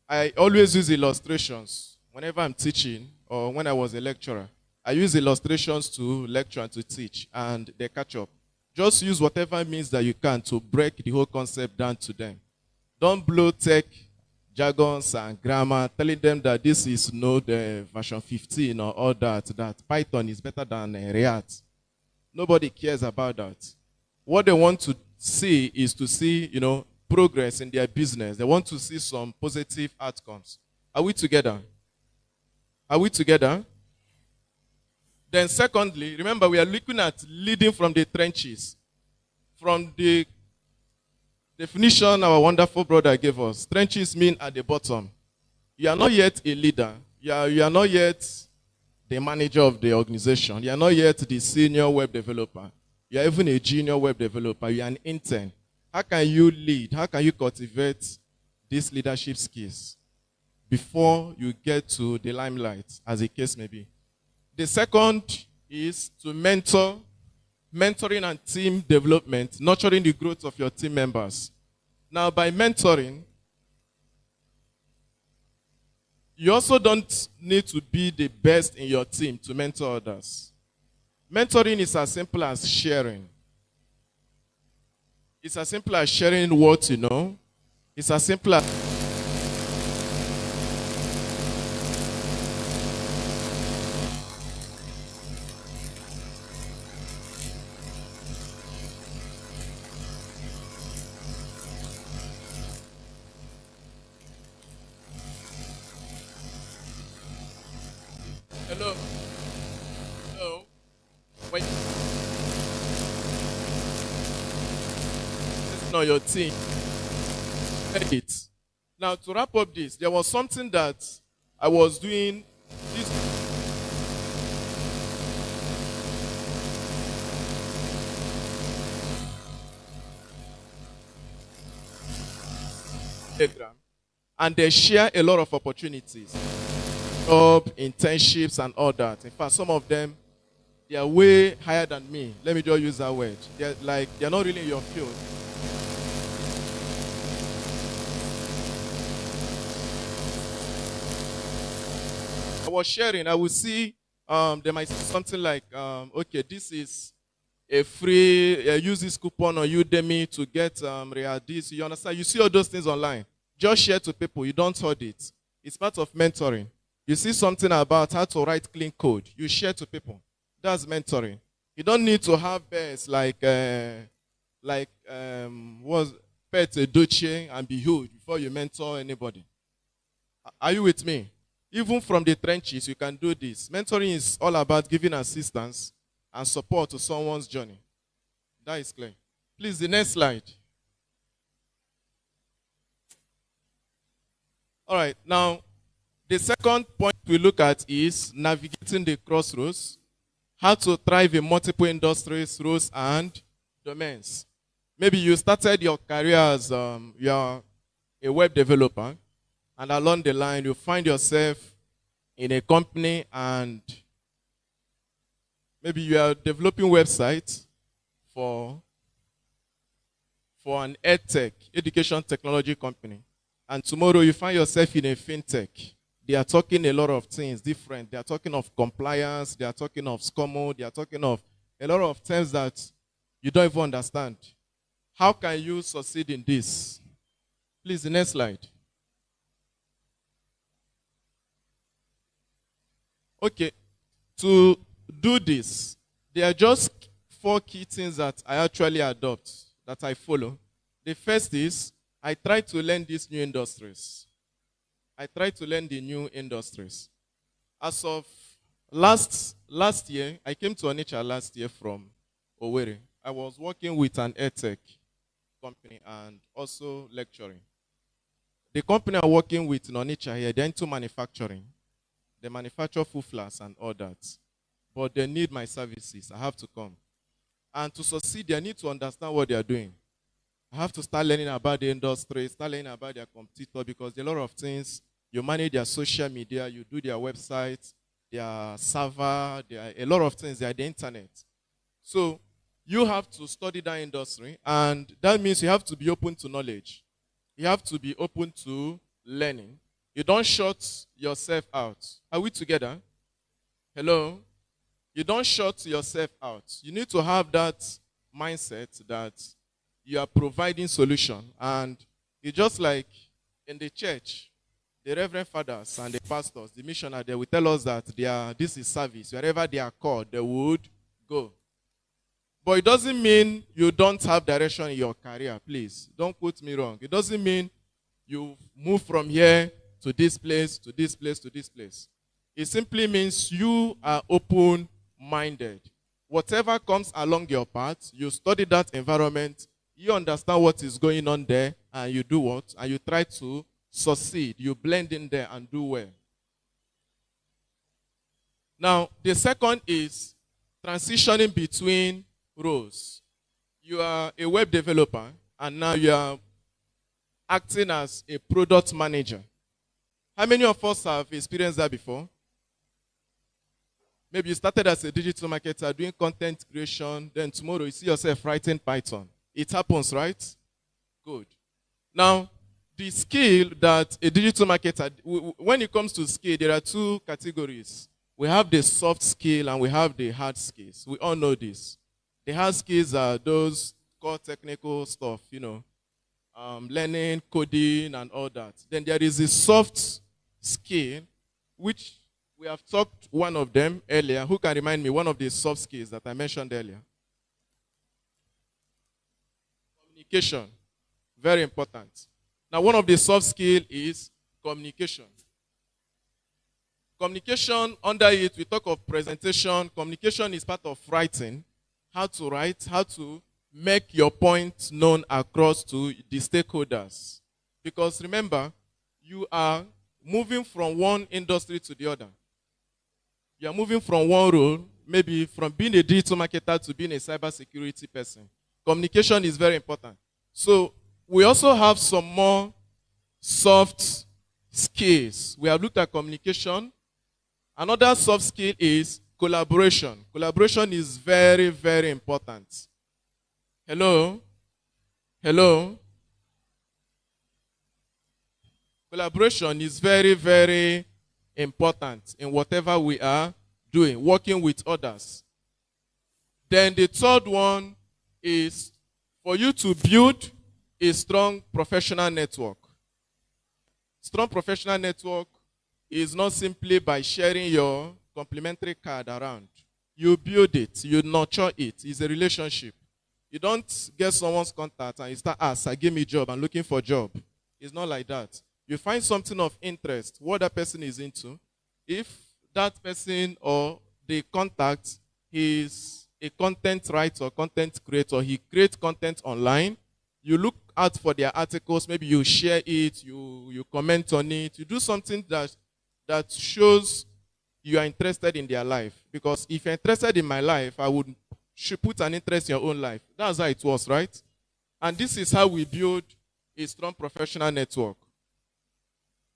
Speaker 19: I always use illustrations whenever I'm teaching or when I was a lecturer. I use illustrations to lecture and to teach, and they catch up. Just use whatever means that you can to break the whole concept down to them. Don't blow tech jargons and grammar, telling them that this is Node version 15 or all that Python is better than React. Nobody cares about that. What they want to see is to see, progress in their business. They want to see some positive outcomes. Are we together? Are we together? Then secondly, remember we are looking at leading from the trenches. From the definition our wonderful brother gave us, trenches mean at the bottom. You are not yet a leader. You are not yet the manager of the organization. You are not yet the senior web developer. You are even a junior web developer. You are an intern. How can you lead? How can you cultivate these leadership skills before you get to the limelight, as the case may be? The second is to mentoring and team development, nurturing the growth of your team members. Now, by mentoring, you also don't need to be the best in your team to mentor others. Mentoring is as simple as sharing. It's as simple as sharing what you know. It's as simple as on your team. It. Now, to wrap up this, there was something that I was doing this. And they share a lot of opportunities, job, internships, and all that. In fact, some of them, they are way higher than me. Let me just use that word. They're not really in your field. I was sharing, I would see there might be something like, okay, this is a free, use this coupon on Udemy to get real this. You understand? You see all those things online. Just share to people. You don't hold it. It's part of mentoring. You see something about how to write clean code. You share to people. That's mentoring. You don't need to have bears like was Pet Doche and be huge before you mentor anybody. Are you with me? Even from the trenches, you can do this. Mentoring is all about giving assistance and support to someone's journey. That is clear. Please, the next slide. All right, now, the second point we look at is navigating the crossroads, how to thrive in multiple industries, roles, and domains. Maybe you started your career as you're a web developer, and along the line, you find yourself in a company and maybe you are developing websites for an edtech, education technology company. And tomorrow you find yourself in a fintech. They are talking a lot of things different. They are talking of compliance. They are talking of SCOMO. They are talking of a lot of terms that you don't even understand. How can you succeed in this? Please, the next slide. Okay, to do this, there are just 4 key things that I actually adopt, that I follow. The first is, I try to learn these new industries. I try to learn the new industries. As of last year, I came to Onitsha last year from Owerri. I was working with an edtech company and also lecturing. The company I'm working with in Onitsha here, they're into manufacturing. They manufacture food flasks and all that. But they need my services. I have to come. And to succeed, they need to understand what they are doing. I have to start learning about the industry, start learning about their competitor, because there are a lot of things. You manage their social media, you do their website, their server, there are a lot of things, they are the internet. So you have to study that industry, and that means you have to be open to knowledge. You have to be open to learning. You don't shut yourself out. Are we together? Hello? You don't shut yourself out. You need to have that mindset that you are providing solution. And it's just like in the church, the reverend fathers and the pastors, the missionaries, they will tell us that this is service. Wherever they are called, they would go. But it doesn't mean you don't have direction in your career, please. Don't quote me wrong. It doesn't mean you move from here to this place, to this place, to this place. It simply means you are open-minded. Whatever comes along your path, you study that environment, you understand what is going on there, and you do what? And you try to succeed. You blend in there and do well. Now, the second is transitioning between roles. You are a web developer, and now you are acting as a product manager. How many of us have experienced that before? Maybe you started as a digital marketer doing content creation, then tomorrow you see yourself writing Python. It happens, right? Good. Now, the skill that a digital marketer, when it comes to skill, there are 2 categories. We have the soft skill and we have the hard skills. We all know this. The hard skills are those core technical stuff, learning, coding, and all that. Then there is the soft skill, which we have talked one of them earlier. Who can remind me one of the soft skills that I mentioned earlier? Communication. Very important. Now, one of the soft skills is communication. Communication, under it, we talk of presentation. Communication is part of writing. How to write, how to make your point known across to the stakeholders. Because remember, you are moving from one industry to the other. You are moving from one role, maybe from being a digital marketer to being a cybersecurity person. Communication is very important. So we also have some more soft skills. We have looked at communication. Another soft skill is collaboration. Collaboration is very, very important. Hello? Hello? Collaboration is very, very important in whatever we are doing, working with others. Then the third one is for you to build a strong professional network. Strong professional network is not simply by sharing your complimentary card around. You build it, you nurture it. It's a relationship. You don't get someone's contact and you start asking, give me a job, I'm looking for a job. It's not like that. You find something of interest, what that person is into. If that person or the contact is a content writer or content creator, he creates content online, you look out for their articles, maybe you share it, you comment on it, you do something that shows you are interested in their life. Because if you're interested in my life, I should put an interest in your own life. That's how it was, right? And this is how we build a strong professional network.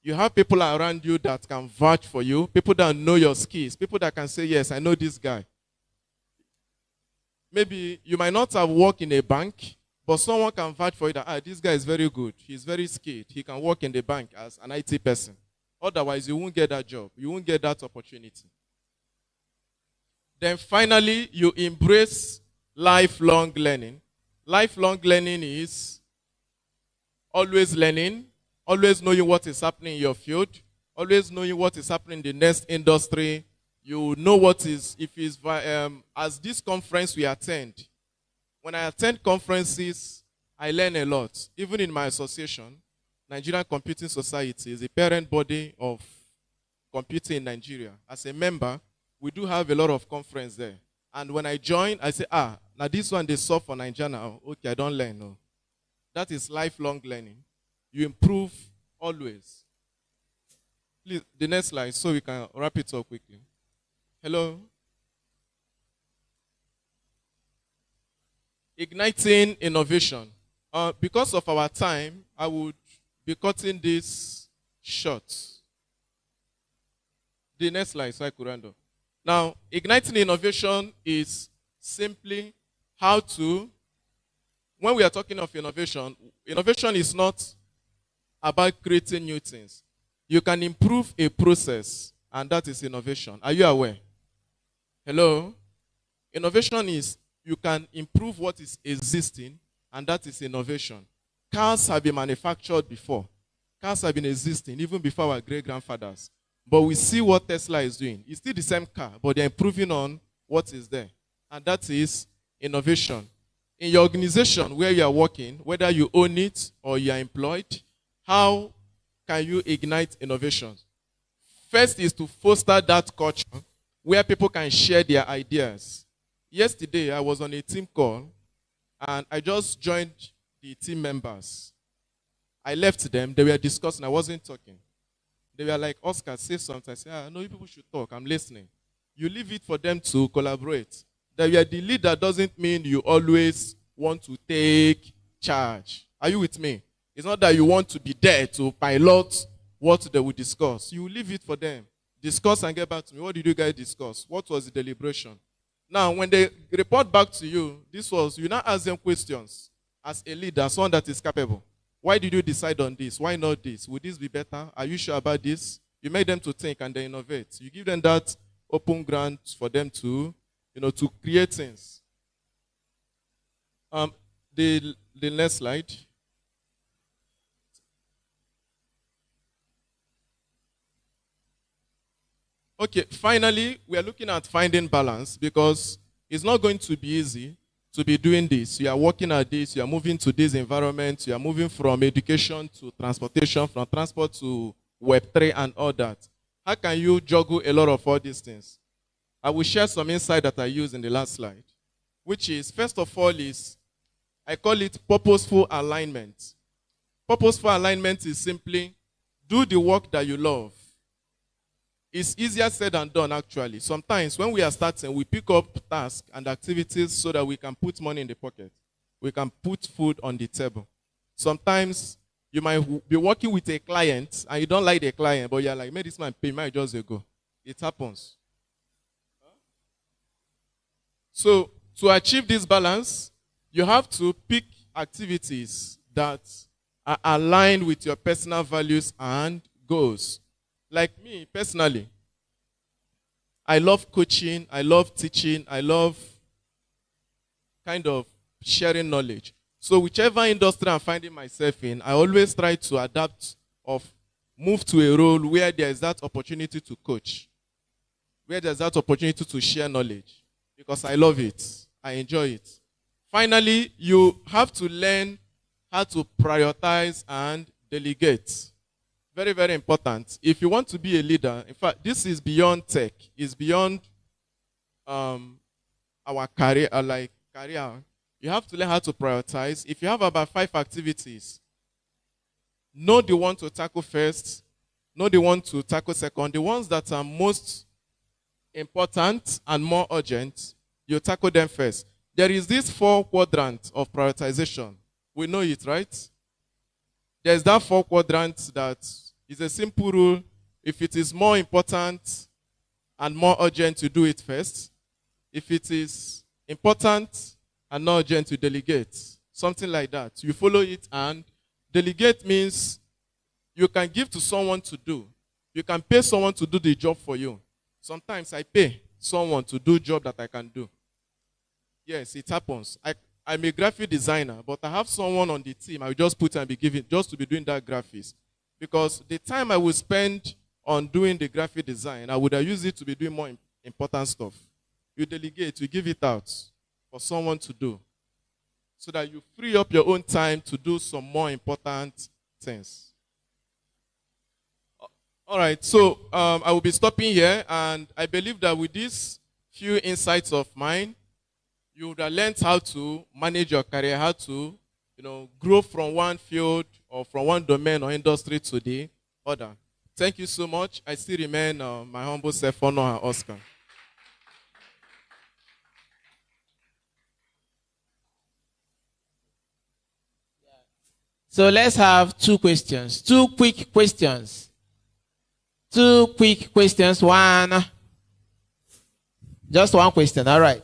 Speaker 19: You have people around you that can vouch for you, people that know your skills, people that can say, yes, I know this guy. Maybe you might not have worked in a bank, but someone can vouch for you that, this guy is very good. He's very skilled. He can work in the bank as an IT person. Otherwise, you won't get that job. You won't get that opportunity. Then finally, you embrace lifelong learning. Lifelong learning is always learning, always knowing what is happening in your field, always knowing what is happening in the next industry. You know what is, as this conference we attend, when I attend conferences, I learn a lot. Even in my association, Nigerian Computing Society is a parent body of computing in Nigeria. As a member, we do have a lot of conference there. And when I join, I say, now this one they solve for Nigeria now. Okay, I don't learn. No. That is lifelong learning. You improve always. Please, the next slide so we can wrap it up quickly. Hello? Igniting innovation. Because of our time, I would be cutting this short. The next slide, so I could round up. Now, igniting innovation is simply how to, when we are talking of innovation, innovation is not about creating new things. You can improve a process, and that is innovation. Are you aware? Hello? Innovation is you can improve what is existing, and that is innovation. Cars have been manufactured before. Cars have been existing even before our great-grandfathers. But we see what Tesla is doing. It's still the same car, but they're improving on what is there. And that is innovation. In your organization where you are working, whether you own it or you are employed, how can you ignite innovation? First is to foster that culture where people can share their ideas. Yesterday, I was on a team call, and I just joined the team members. I left them. They were discussing. I wasn't talking. They were like, Oscar, say something. I said, no, you people should talk. I'm listening. You leave it for them to collaborate. That you are the leader doesn't mean you always want to take charge. Are you with me? It's not that you want to be there to pilot what they will discuss. You leave it for them. Discuss and get back to me. What did you guys discuss? What was the deliberation? Now, when they report back to you, you now ask them questions as a leader, someone that is capable. Why did you decide on this? Why not this? Would this be better? Are you sure about this? You make them to think and they innovate. You give them that open ground for them to, to create things. The next slide. Okay, finally, we are looking at finding balance because it's not going to be easy to be doing this. You are working at this, you are moving to this environment, you are moving from education to transportation, from transport to Web3 and all that. How can you juggle a lot of all these things? I will share some insight that I used in the last slide, which is, first of all, is I call it purposeful alignment. Purposeful alignment is simply do the work that you love. It's easier said than done, actually. Sometimes when we are starting, we pick up tasks and activities so that we can put money in the pocket. We can put food on the table. Sometimes you might be working with a client and you don't like the client, but you're like, "May this man pay, might just go." It happens. So to achieve this balance, you have to pick activities that are aligned with your personal values and goals. Like me, personally, I love coaching, I love teaching, I love kind of sharing knowledge. So whichever industry I'm finding myself in, I always try to adapt or move to a role where there is that opportunity to coach, where there's that opportunity to share knowledge, because I love it, I enjoy it. Finally, you have to learn how to prioritize and delegate. Very, very important. If you want to be a leader, in fact, this is beyond tech. It's beyond our career, career. You have to learn how to prioritize. If you have about 5 activities, know the one to tackle first, know the one to tackle second. The ones that are most important and more urgent, you tackle them first. There is this 4 quadrant of prioritization. We know it, right? There's that 4 quadrants that is a simple rule. If it is more important and more urgent, to do it first. If it is important and not urgent, to delegate. Something like that. You follow it, and delegate means you can give to someone to do. You can pay someone to do the job for you. Sometimes I pay someone to do a job that I can do. Yes, it happens. I'm a graphic designer, but I have someone on the team I will just put and be giving just to be doing that graphics. Because the time I will spend on doing the graphic design, I would have used it to be doing more important stuff. You delegate, you give it out for someone to do, so that you free up your own time to do some more important things. All right, so I will be stopping here, and I believe that with these few insights of mine, you would have learned how to manage your career, how to, grow from one field or from one domain or industry to the other. Thank you so much. I still remain my humble self, Honor and Oscar.
Speaker 1: So let's have 2 questions. 2 quick questions. 2 quick questions. One. Just 1 question. All right.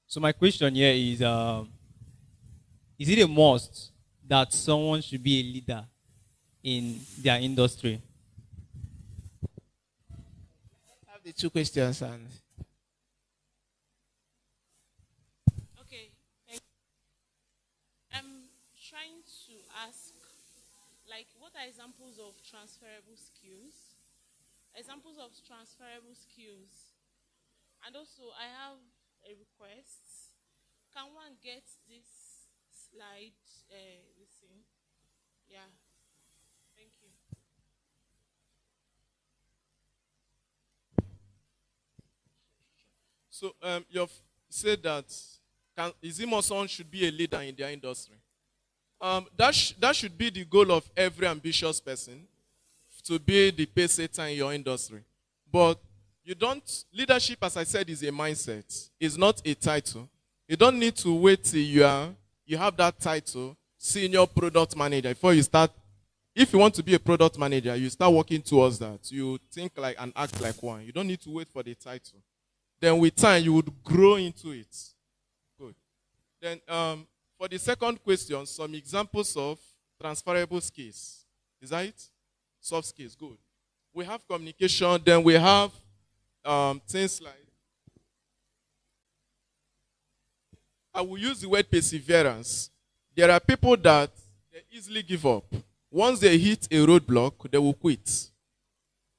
Speaker 21: So my question here is it a must that someone should be a leader in their industry?
Speaker 1: I have the 2 questions. And
Speaker 22: okay. I'm trying to ask, what are examples of transferable skills? Examples of transferable skills. And also, I have a request. Can one get this slide? Listen. Yeah. Thank you.
Speaker 19: So you've said that is it more someone should be a leader in their industry? That should be the goal of every ambitious person, to be the pace setter in your industry. But leadership, as I said, is a mindset. It's not a title. You don't need to wait till you have that title, senior product manager, before you start. If you want to be a product manager, you start working towards that. You think like and act like one. You don't need to wait for the title. Then with time, you would grow into it. Good. Then for the second question, some examples of transferable skills. Is that it? Soft skills, good. We have communication, then we have things like, I will use the word perseverance. There are people that they easily give up. Once they hit a roadblock, they will quit.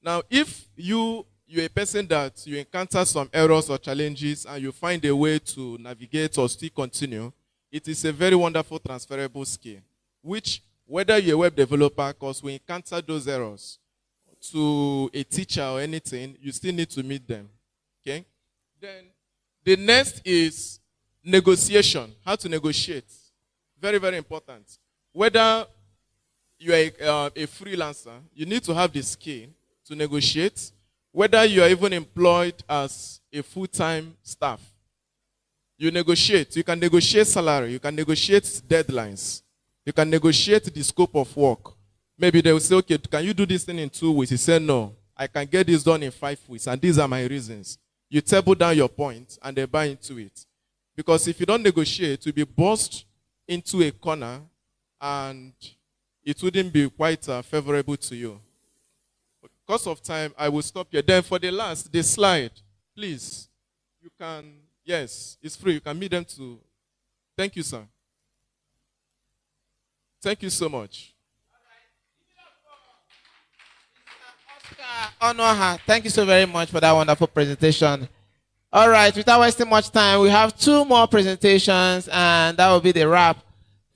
Speaker 19: Now, if you're a person that you encounter some errors or challenges and you find a way to navigate or still continue, it is a very wonderful transferable skill, which whether you're a web developer, because we encounter those errors, to a teacher or anything, you still need to meet them. Okay? Then The next is negotiation. How to negotiate. Very, very important. Whether you are a freelancer, you need to have the skill to negotiate. Whether you are even employed as a full-time staff, you negotiate. You can negotiate salary. You can negotiate deadlines. You can negotiate the scope of work. Maybe they will say, okay, can you do this thing in 2 weeks? You say, no, I can get this done in 5 weeks, and these are my reasons. You table down your point, and they buy into it. Because if you don't negotiate, you'll be boxed into a corner, and it wouldn't be quite favorable to you. Because of time, I will stop here. Then for the last, the slide, please. You can, yes, it's free. You can meet them to. Thank you, sir. Thank you so much.
Speaker 1: Honor her. Thank you so very much for that wonderful presentation. All right, without wasting much time, we have 2 more presentations, and that will be the wrap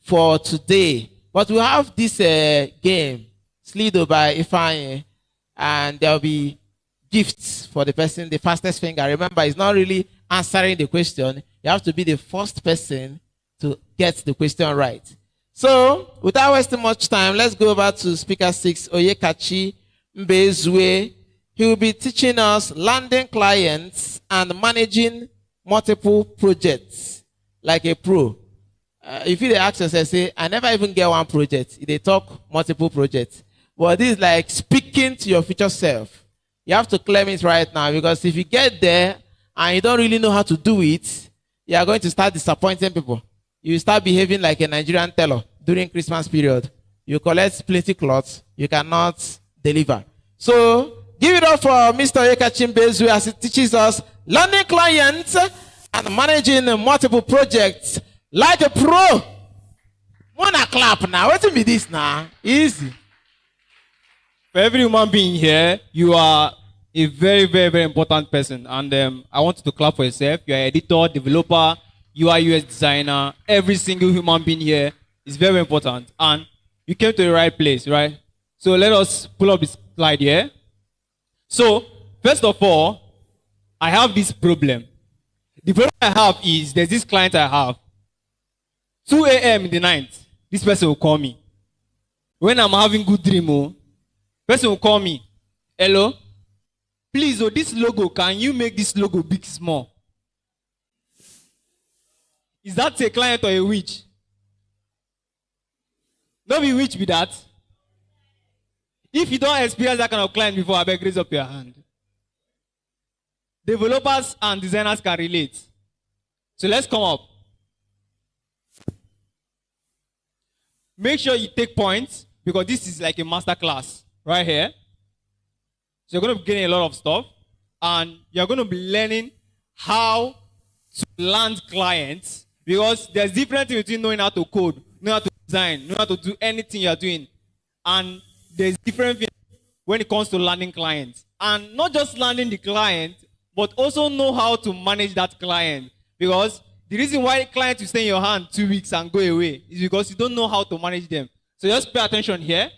Speaker 1: for today. But we have this game, Slido by Ifeanyi, and there will be gifts for the person, the fastest finger. Remember, it's not really answering the question. You have to be the first person to get the question right. So, without wasting much time, let's go over to Speaker 6, Oyekachi Mbezwe. He will be teaching us landing clients and managing multiple projects like a pro. If you ask yourself, say, I never even get one project. They talk multiple projects. But this is like speaking to your future self. You have to claim it right now, because if you get there and you don't really know how to do it, you are going to start disappointing people. You start behaving like a Nigerian teller during Christmas period. You collect plenty cloths, you cannot deliver. So, give it up for Mr. Oyekachi Mbezwe as he teaches us landing clients and managing multiple projects like a pro. Wanna clap now? What be this now? Easy.
Speaker 21: For every human being here, you are a very, very, very important person. And I want you to clap for yourself. You are editor, developer, UI UX designer. Every single human being here is very important. And you came to the right place, right? So let us pull up this slide here. So, first of all, I have this problem. The problem I have is there's this client I have. 2 a.m. in the night, this person will call me. When I'm having good dream, person will call me. Hello? Please, this logo, can you make this logo big, small? Is that a client or a witch? Don't be witch with that. If you don't experience that kind of client before, I beg, raise up your hand. Developers and designers can relate. So let's come up. Make sure you take points, because this is like a master class right here. So you're going to be getting a lot of stuff, and you're going to be learning how to land clients, because there's difference between knowing how to code, knowing how to design, knowing how to do anything you're doing. And there's different things when it comes to landing clients. And not just landing the client, but also know how to manage that client. Because the reason why clients will stay in your hand 2 weeks and go away is because you don't know how to manage them. So just pay attention here.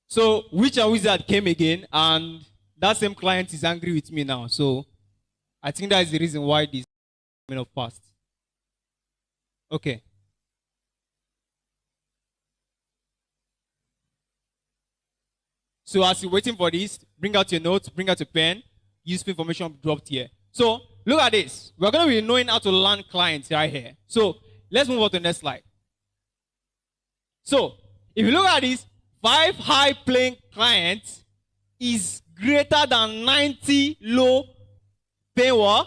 Speaker 21: So Witch and Wizard came again, and that same client is angry with me now. So I think that is the reason why this is coming up fast. Okay. So as you're waiting for this, bring out your notes, bring out your pen, useful information dropped here. So look at this. We're going to be knowing how to land clients right here. So let's move on to the next slide. So if you look at this, 5 high-paying clients is greater than 90 low-paying work.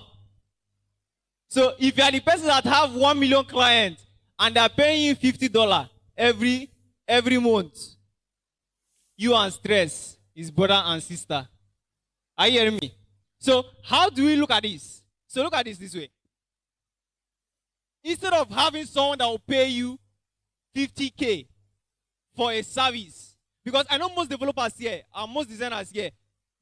Speaker 21: So if you are the person that have 1 million clients and they're paying you $50 every month, you and stress is brother and sister. Are you hearing me? So how do we look at this? So look at this way. Instead of having someone that will pay you 50K for a service, because I know most developers here and most designers here,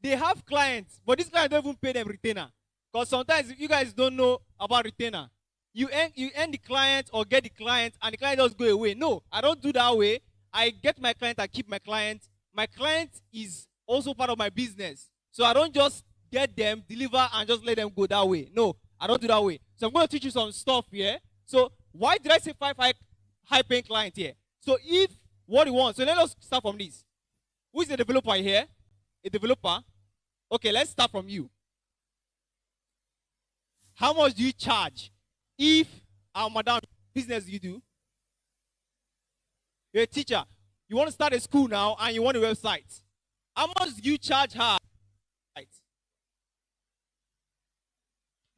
Speaker 21: they have clients, but these clients don't even pay them retainer. Because sometimes you guys don't know about retainer. You earn the client or get the client, and the client just go away. No, I don't do that way. I get my client, I keep my client. My client is also part of my business. So I don't just get them, deliver, and just let them go that way. No, I don't do that way. So I'm going to teach you some stuff here. So why did I say 5 high-paying clients here? So if what you want, so let us start from this. Who is the developer here? A developer? Okay, let's start from you. How much do you charge if madam, business you do? You're a teacher. You want to start a school now and you want a website. How much do you charge her?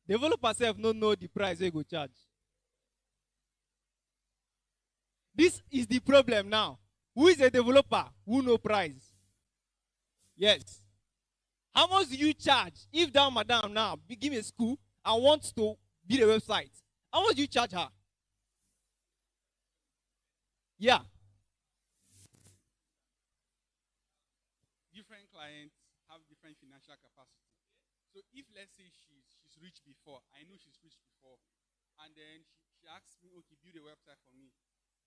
Speaker 21: Developer self don't know the price they go charge. This is the problem now. Who is a developer who know price? Yes. How much do you charge if that madam now give a school and wants to build a website? How much do you charge her? Yeah.
Speaker 13: Different clients have different financial capacity. So if let's say she's rich before, I know she's rich before, and then she asks me, okay, build a website for me.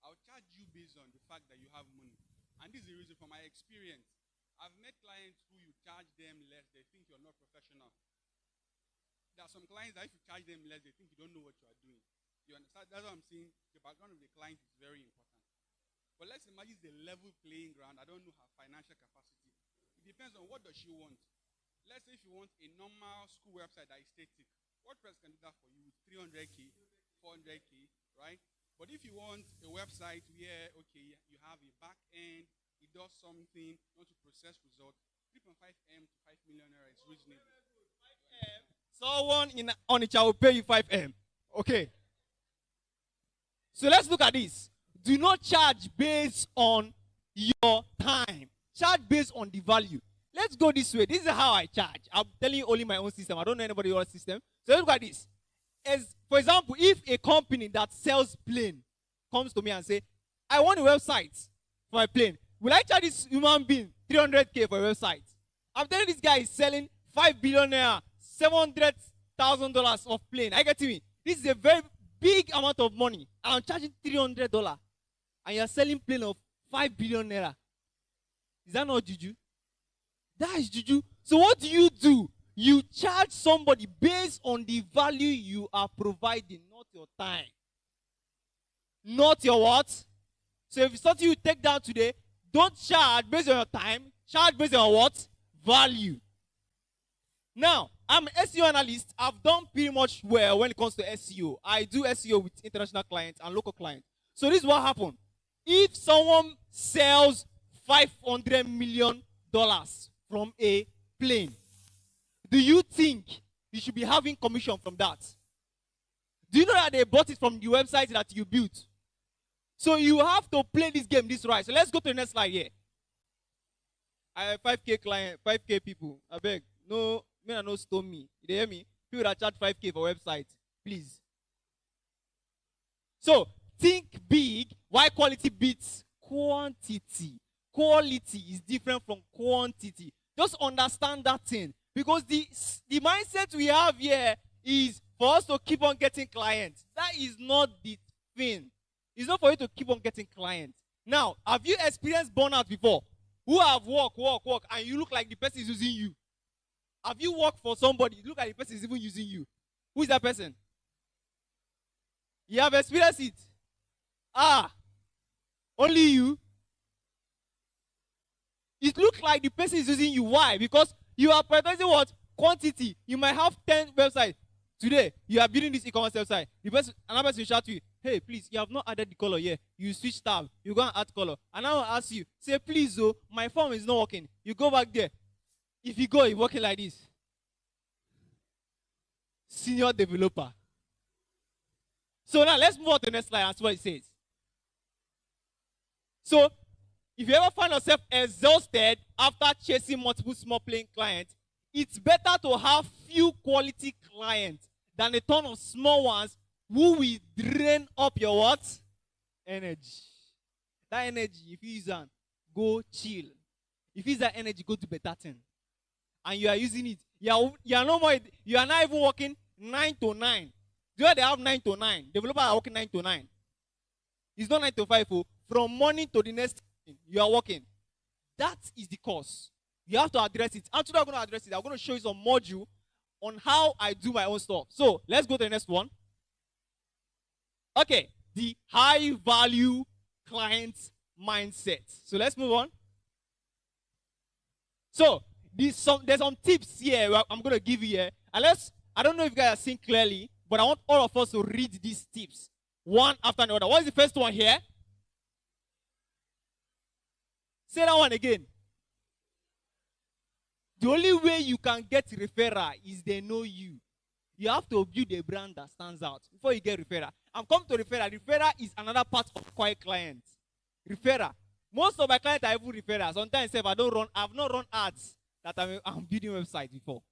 Speaker 13: I'll charge you based on the fact that you have money. And this is the reason from my experience. I've met clients who you charge them less, they think you're not professional. There are some clients that if you charge them less, they think you don't know what you are doing. You understand? That's what I'm saying. The background of the client is very important. But let's imagine it's a level playing ground. I don't know her financial capacity. It depends on what does she want. Let's say if you want a normal school website that is static, WordPress can do that for you with 300K, 400K, right? But if you want a website where, okay, you have a back end, it does something, you want to process results, 3.5M to 5 million naira is reasonable.
Speaker 21: Someone in Onitsha will pay you 5M. Okay. So let's look at this. Do not charge based on your time. Charge based on the value. Let's go this way. This is how I charge. I'm telling you only my own system. I don't know anybody else's system. So let's look at this. As, for example, if a company that sells plane comes to me and say, I want a website for my plane, will I charge this human being 300K for a website? I'm telling this guy is selling 5 billion naira, $700,000 of plane. I get to me. This is a very big amount of money. And I'm charging $300. And you're selling plane of 5 billion naira. Is that not juju? That is juju. So what do? You charge somebody based on the value you are providing, not your time. Not your what? So if it's something you take down today, don't charge based on your time. Charge based on what? Value. Now, I'm an SEO analyst. I've done pretty much well when it comes to SEO. I do SEO with international clients and local clients. So this is what happened. If someone sells $500 million from a plane, do you think you should be having commission from that? Do you know that they bought it from the website that you built? So you have to play this game this right. So let's go to the next slide here. I have 5K client, 5K people. I beg. No, men no stone me. You hear me? People that charge 5K for website. Please. So think big. Why quality beats quantity? Quality is different from quantity. Just understand that thing. Because the mindset we have here is for us to keep on getting clients. That is not the thing. It's not for you to keep on getting clients. Now, have you experienced burnout before? Who have work, and you look like the person is using you? Have you worked for somebody, you look like the person is even using you? Who is that person? You have experienced it. Only you. It looks like the person is using you. Why? Because you are prioritizing what? Quantity. You might have 10 websites. Today, you are building this e-commerce website. Another person will shout to you, hey, please, you have not added the color here. You switch tab. You go and add color. And I will ask you, say, please, oh, my form is not working. You go back there. If you go, it's working like this. Senior developer. So now, let's move on to the next slide. That's what it says. So, if you ever find yourself exhausted after chasing multiple small paying clients, it's better to have few quality clients than a ton of small ones who will drain up your what? Energy. That energy, if you use that, go chill. If you use that energy, go do better thing. And you are using it. You are no more. You are not even working 9 to 9. Do you know they have 9 to 9? Developers are working 9 to 9. It's not 9 to 5. Oh. From morning to the next, you are working. That is the cause. You have to address it. And today I'm going to address it. I'm going to show you some module on how I do my own stuff. So let's go to the next one. Okay, the high value client mindset. So let's move on. So there's some tips here I'm going to give you here. Unless, I don't know if you guys are seeing clearly, but I want all of us to read these tips one after another. What is the first one here? Say that one again. The only way you can get referral is they know you. You have to build a brand that stands out before you get referral. I'm coming to referral. Referral is another part of quiet clients. Referral. Most of my clients are even referrals. Sometimes I've not run ads that I'm building websites before.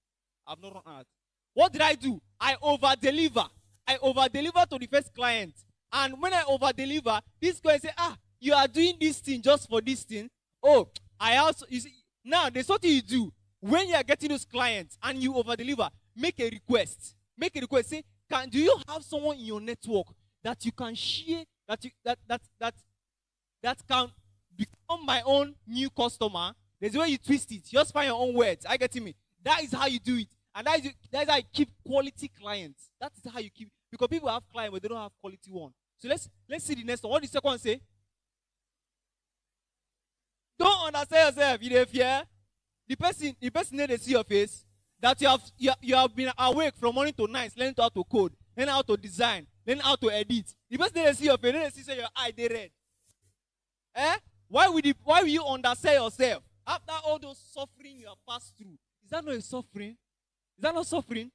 Speaker 21: I've not run ads. What did I do? I over-deliver. I over-deliver to the first client. And when I over-deliver, this guy say, you are doing this thing just for this thing. Oh, I also, you see, now there's something you do. When you are getting those clients and you over-deliver, make a request. Make a request. Say, do you have someone in your network that you can share, that can become my own new customer? There's a way you twist it. Just find your own words. I get me. That is how you do it. And that is how you keep quality clients. That is how you keep, because people have clients but they don't have quality one. So let's see the next one. What did the second one say? Don't understand yourself. You don't fear. The person need to see your face. That you have been awake from morning to night, learning how to code, learning how to design, learning how to edit. The person need to see your face. Need to see your eye they red. Why will you undersell yourself after all those suffering you have passed through? Is that not a suffering? Is that not suffering?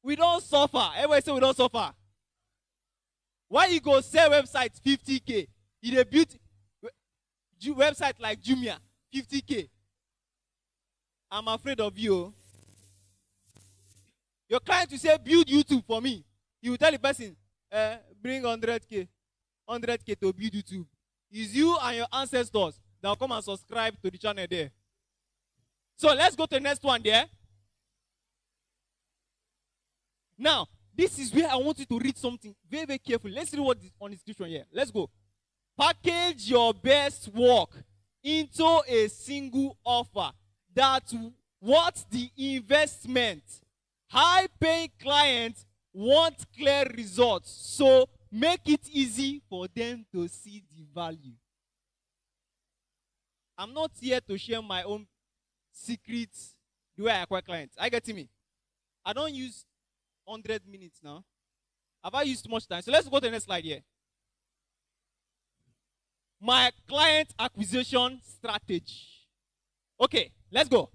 Speaker 21: We don't suffer. Everybody say we don't suffer. Why you go sell websites 50K? You a build website like Jumia 50K. I'm afraid of you. Your client will say build YouTube for me. You will tell the person, bring 100K to build YouTube. It's you and your ancestors that will come and subscribe to the channel there. So let's go to the next one there. Now, this is where I want you to read something very, very carefully. Let's read what is on the description here. Let's go. Package your best work into a single offer that what the investment. High-paying clients want clear results, so make it easy for them to see the value. I'm not here to share my own secrets the way I acquire clients. I get me. I don't use 100 minutes now. Have I used too much time? So let's go to the next slide here. My client acquisition strategy. Okay, let's go.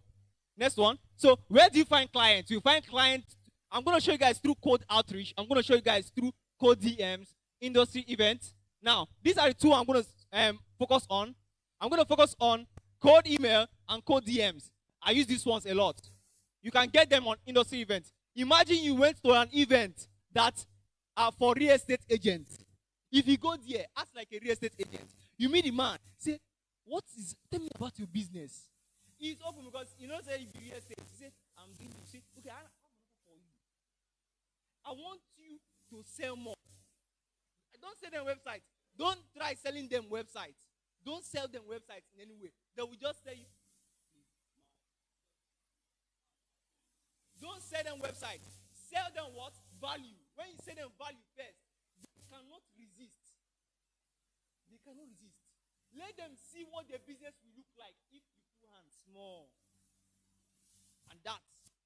Speaker 21: Next one. So where do you find clients? You find clients. I'm going to show you guys through code outreach. I'm going to show you guys through code DMs, industry events. Now, these are the two I'm going to focus on. I'm going to focus on code email and code DMs. I use these ones a lot. You can get them on industry events. Imagine you went to an event that are for real estate agents. If you go there, act like a real estate agent. You meet the man, say, tell me about your business. He's open because, say, if you real estate, you say, I'm doing this. Say, okay, I'm for you. I want you to sell more. Don't sell them websites. Don't try selling them websites. Don't sell them websites in any way. They will just tell you. Don't sell them websites. Sell them what? Value. When you sell them value first, they cannot resist. They cannot resist. Let them see what their business will look like if you put hands small. And that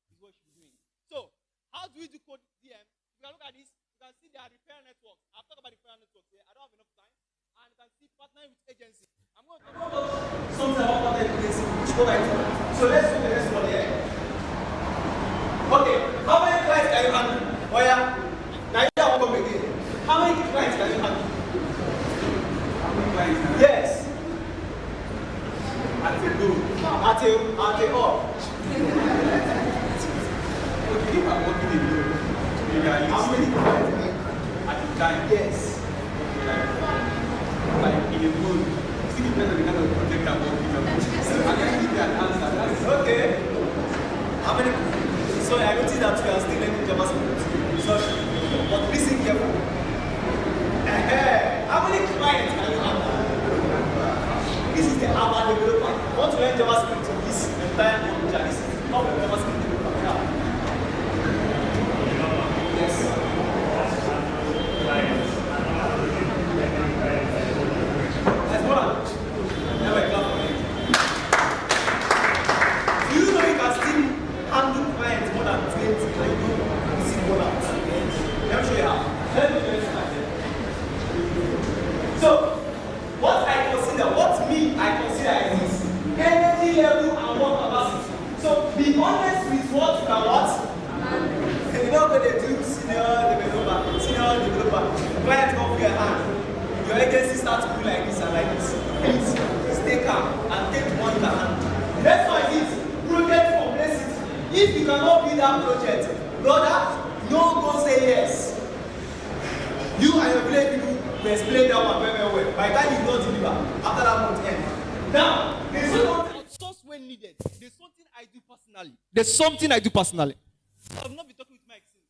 Speaker 21: is what you should be doing. So, how do we do code DM? If you can look at this, you can see there are referral networks. I've talked about referral networks here. I don't have enough time. And you can see partnering with agency. I'm going to talk about something about partnering with agency, which is what I do. So let's do the next one here. Okay, how many clients can you handle? Oh yeah, now you have to come again. How many clients can you handle? How many clients can you handle? Yes. At a do. At a off. Okay, if I'm working in you, how many clients at a time? Yes. Like in a mood. See, depends on the kind of project I'm working on. I can give you an answer. Okay. How many? So I noticed that we are still learning JavaScript. So, but listen carefully. How many clients can you handle? This is our developer. Want to learn JavaScript? This
Speaker 2: see the ball out. Let me show you how. Let me show you how. So, what I consider is this: energy level and work capacity. So, be honest with what you can what. You're not going to do senior developer. Client come for your hand. Your agency starts to do like this and like this. Please stay calm and take one you can handle. Next one is project complexity. If you cannot build that project, brother, no go say yes. You and your play people will explain that one very well. By the time you don't deliver, after that month end. Now, there's something outsource when needed. There's something I do personally. I've not been talking with Mike since.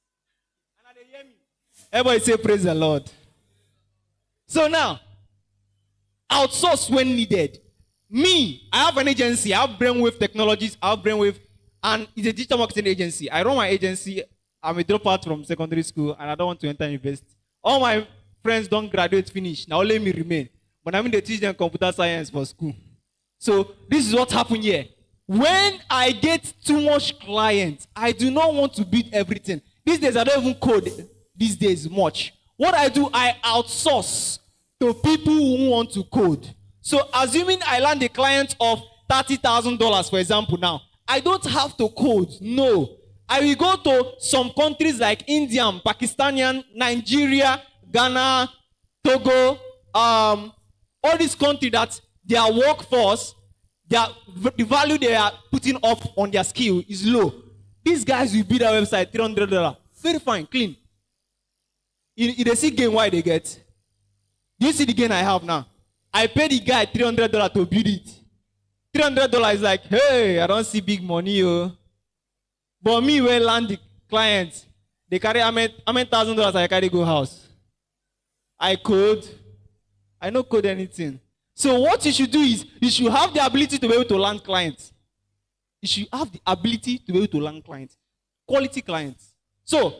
Speaker 2: And they hear me. Everybody say praise the Lord. So now, outsource when needed. Me, I have an agency. I have Brainwave Technologies. I have Brainwave, and it's a digital marketing agency. I run my agency. I'm a dropout from secondary school, and I don't want to enter university. All my friends don't graduate finish. Now let me remain. But I'm going to teach them computer science for school. So this is what happened here. When I get too much clients, I do not want to build everything. These days, I don't even code these days much. What I do, I outsource to people who want to code. So assuming I land a client of $30,000, for example, now, I don't have to code. No. I will go to some countries like India, Pakistan, Nigeria, Ghana, Togo, all these countries that their workforce, the value they are putting up on their skill is low. These guys will build a website, $300. Very fine, clean. They see gain, why they get? Do you see the gain I have now? I pay the guy $300 to build it. $300 is like, hey, I don't see big money, oh. But me, when land the clients, they carry how many $1,000 I carry go house. I code. I don't code anything. So what you should do is, you should have the ability to be able to land clients. You should have the ability to be able to land clients. Quality clients. So,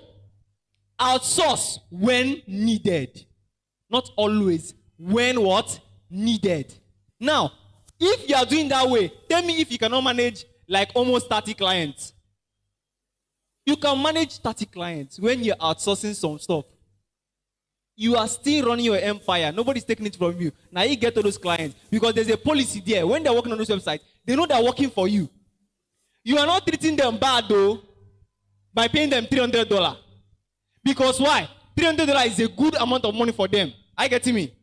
Speaker 2: outsource when needed. Not always. When what? Needed. Now, if you are doing that way, tell me if you cannot manage like almost 30 clients. You can manage 30 clients when you're outsourcing some stuff. You are still running your empire. Nobody's taking it from you. Now you get to those clients because there's a policy there. When they're working on those websites, they know they're working for you. You are not treating them bad though by paying them $300. Because why? $300 is a good amount of money for them. Are you getting me?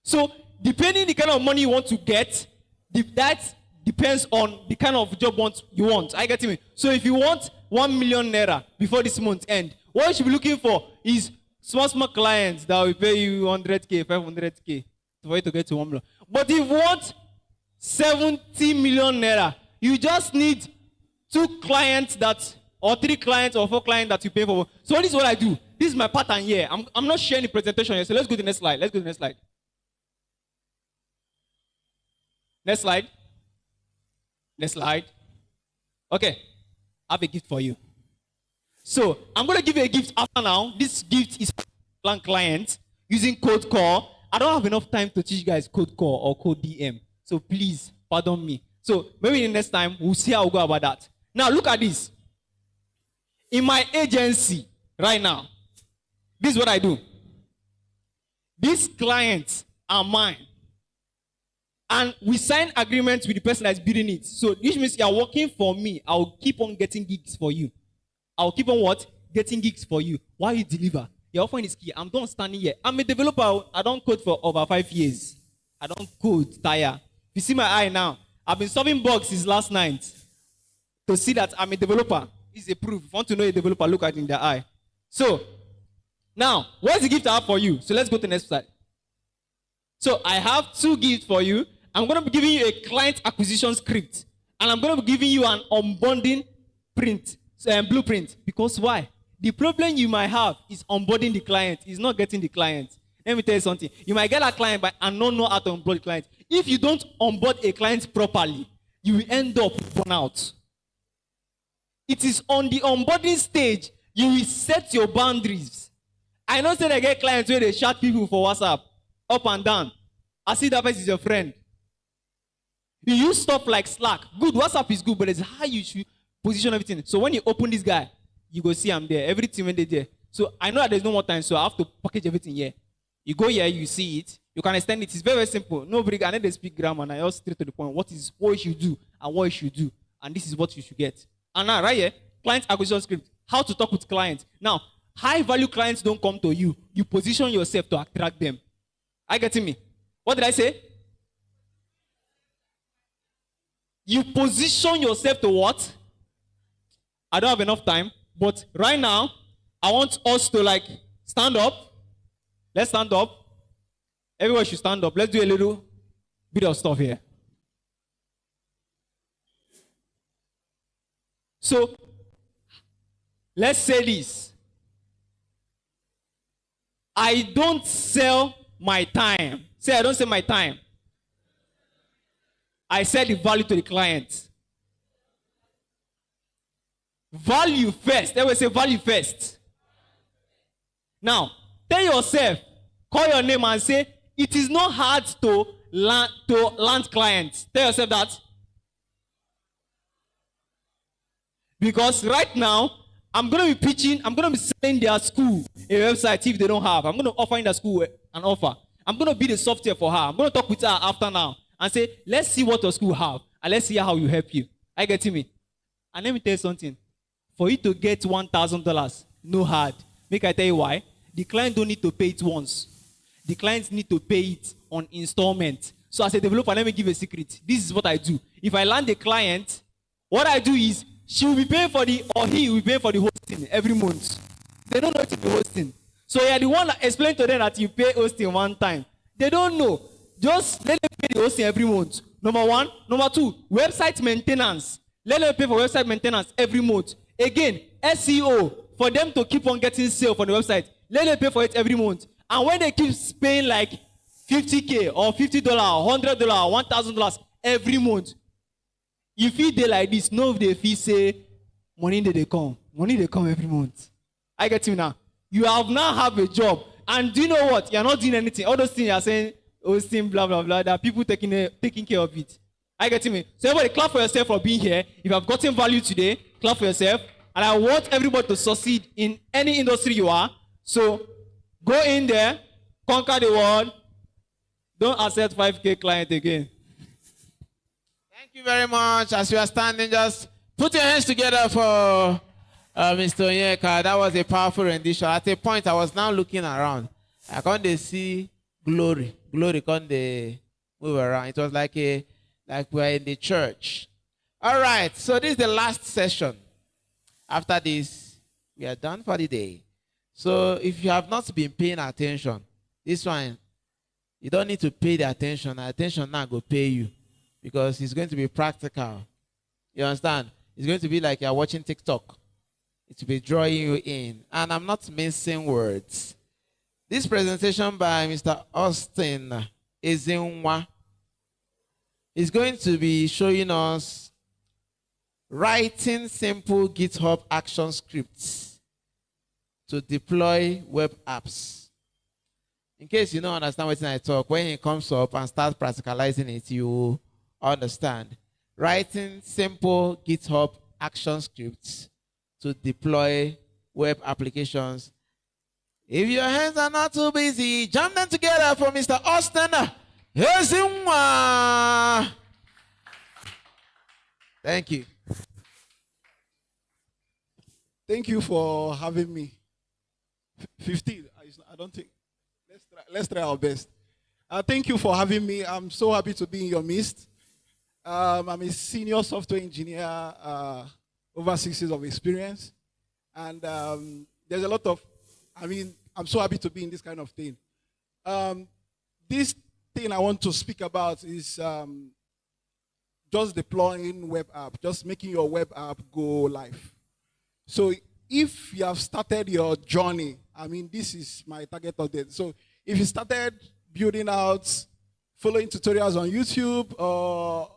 Speaker 2: So depending the kind of money you want to get, that depends on the kind of job you want. Are you getting me? So if you want 1 million naira before this month end, what you should be looking for is small clients that will pay you 100K, 500K for you to get to 1 million. But if you want 70 million naira, you just need 2 clients or 3 clients or 4 clients that you pay for. So this is what I do. This is my pattern here. I'm not sharing the presentation here. So let's go to the next slide. Let's go to the next slide. Next slide. Next slide. Okay. I have a gift for you. So I'm going to give you a gift after now. This gift is for clients using Code Core. I don't have enough time to teach you guys Code Core or Code DM. So please, pardon me. So maybe the next time we'll see how we go about that. Now look at this. In my agency right now, this is what I do. These clients are mine. And we sign agreements with the person that's building it. So this means you are working for me. I'll keep on getting gigs for you. I'll keep on what? Getting gigs for you. While you deliver. Your offering is key. I'm done standing here. I'm a developer. I don't code for over 5 years. I don't code, tire. You see my eye now. I've been solving bugs since last night. To see that I'm a developer is a proof. If you want to know a developer, look at it in the eye. So, now, what's the gift I have for you? So let's go to the next slide. So I have 2 gifts for you. I'm going to be giving you a client acquisition script. And I'm going to be giving you an onboarding blueprint. Because why? The problem you might have is onboarding the client. Is not getting the client. Let me tell you something. You might get a client and not know how to onboard the client. If you don't onboard a client properly, you will end up burnout. It is on the onboarding stage you will set your boundaries. I know say I get clients where they chat people for WhatsApp up and down. I see that person is your friend. You use stuff like Slack. Good, WhatsApp is good, but it's how you should position everything. So when you open this guy,
Speaker 21: you go see I'm there. Everything when they there. So I know that there's no more time, so I have to package everything here. You go here, you see it, you can extend it. It's very, very simple. Nobody, I know they speak grammar, and I just straight to the point. What you should do and what you should do, and this is what you should get. And now, right here, client acquisition script. How to talk with clients. Now, high value clients don't come to you. You position yourself to attract them. Are you getting me? What did I say? You position yourself to what? I don't have enough time, but right now, I want us to like stand up. Let's stand up. Everyone should stand up. Let's do a little bit of stuff here. So, let's say this. I don't sell my time. Say, I don't sell my time. I sell the value to the client. Value first. They will say value first. Now, tell yourself, call your name and say, it is not hard to land clients. Tell yourself that. Because right now, I'm going to be pitching, I'm going to be selling their school a website if they don't have. I'm going to offer in the school an offer. I'm going to be the software for her. I'm going to talk with her after now and say, let's see what your school have and let's see how you help you. Are you getting me? And let me tell you something. For you to get $1,000, no hard. Make I tell you why. The client don't need to pay it once. The clients need to pay it on installment. So as a developer, let me give a secret. This is what I do. If I land a client, what I do is she will be paying for or he will be paying for the hosting every month. They don't know it's the hosting. So you're the one that explain to them that you pay hosting one time. They don't know. Just let them pay the hosting every month. Number one. Number two, website maintenance. Let them pay for website maintenance every month. Again, SEO, for them to keep on getting sale for the website. Let them pay for it every month. And when they keep paying like $50K or $50, $100, $1,000 every month, if you dey like this, no, they feel say money they come. Money they come every month. I get you now. You have now have a job. And do you know what? You're not doing anything. All those things you're saying, hosting, blah, blah, blah, there are people taking care of it. I get me. So everybody clap for yourself for being here. If you have gotten value today, clap for yourself. And I want everybody to succeed in any industry you are. So go in there, conquer the world. Don't accept 5K client again.
Speaker 1: Thank you very much. As you are standing, just put your hands together for Mr. Onyeka. That was a powerful rendition. At a point, I was now looking around. I can't see glory. Glory can't move around. It was like we're in the church. All right. So this is the last session. After this, we are done for the day. So if you have not been paying attention, this one, you don't need to pay the attention. The attention now go pay you. Because it's going to be practical. You understand? It's going to be like you're watching TikTok. It will be drawing you in. And I'm not mincing words. This presentation by Mr. Austin Ezenwa is going to be showing us writing simple GitHub action scripts to deploy web apps. In case you don't understand what I talk, when it comes up and starts practicalizing it, you understand. Writing simple GitHub action scripts to deploy web applications. If your hands are not too busy, jam them together for Mr. Austin Ezenwa. Thank you.
Speaker 3: Thank you for having me. 15, I don't think. Let's try our best. Thank you for having me. I'm so happy to be in your midst. I'm a senior software engineer, over 6 years of experience. And there's a lot of, I'm so happy to be in this kind of thing. This thing I want to speak about is just deploying web app, just making your web app go live. So if you have started your journey, this is my target audience. So if you started building out, following tutorials on YouTube, or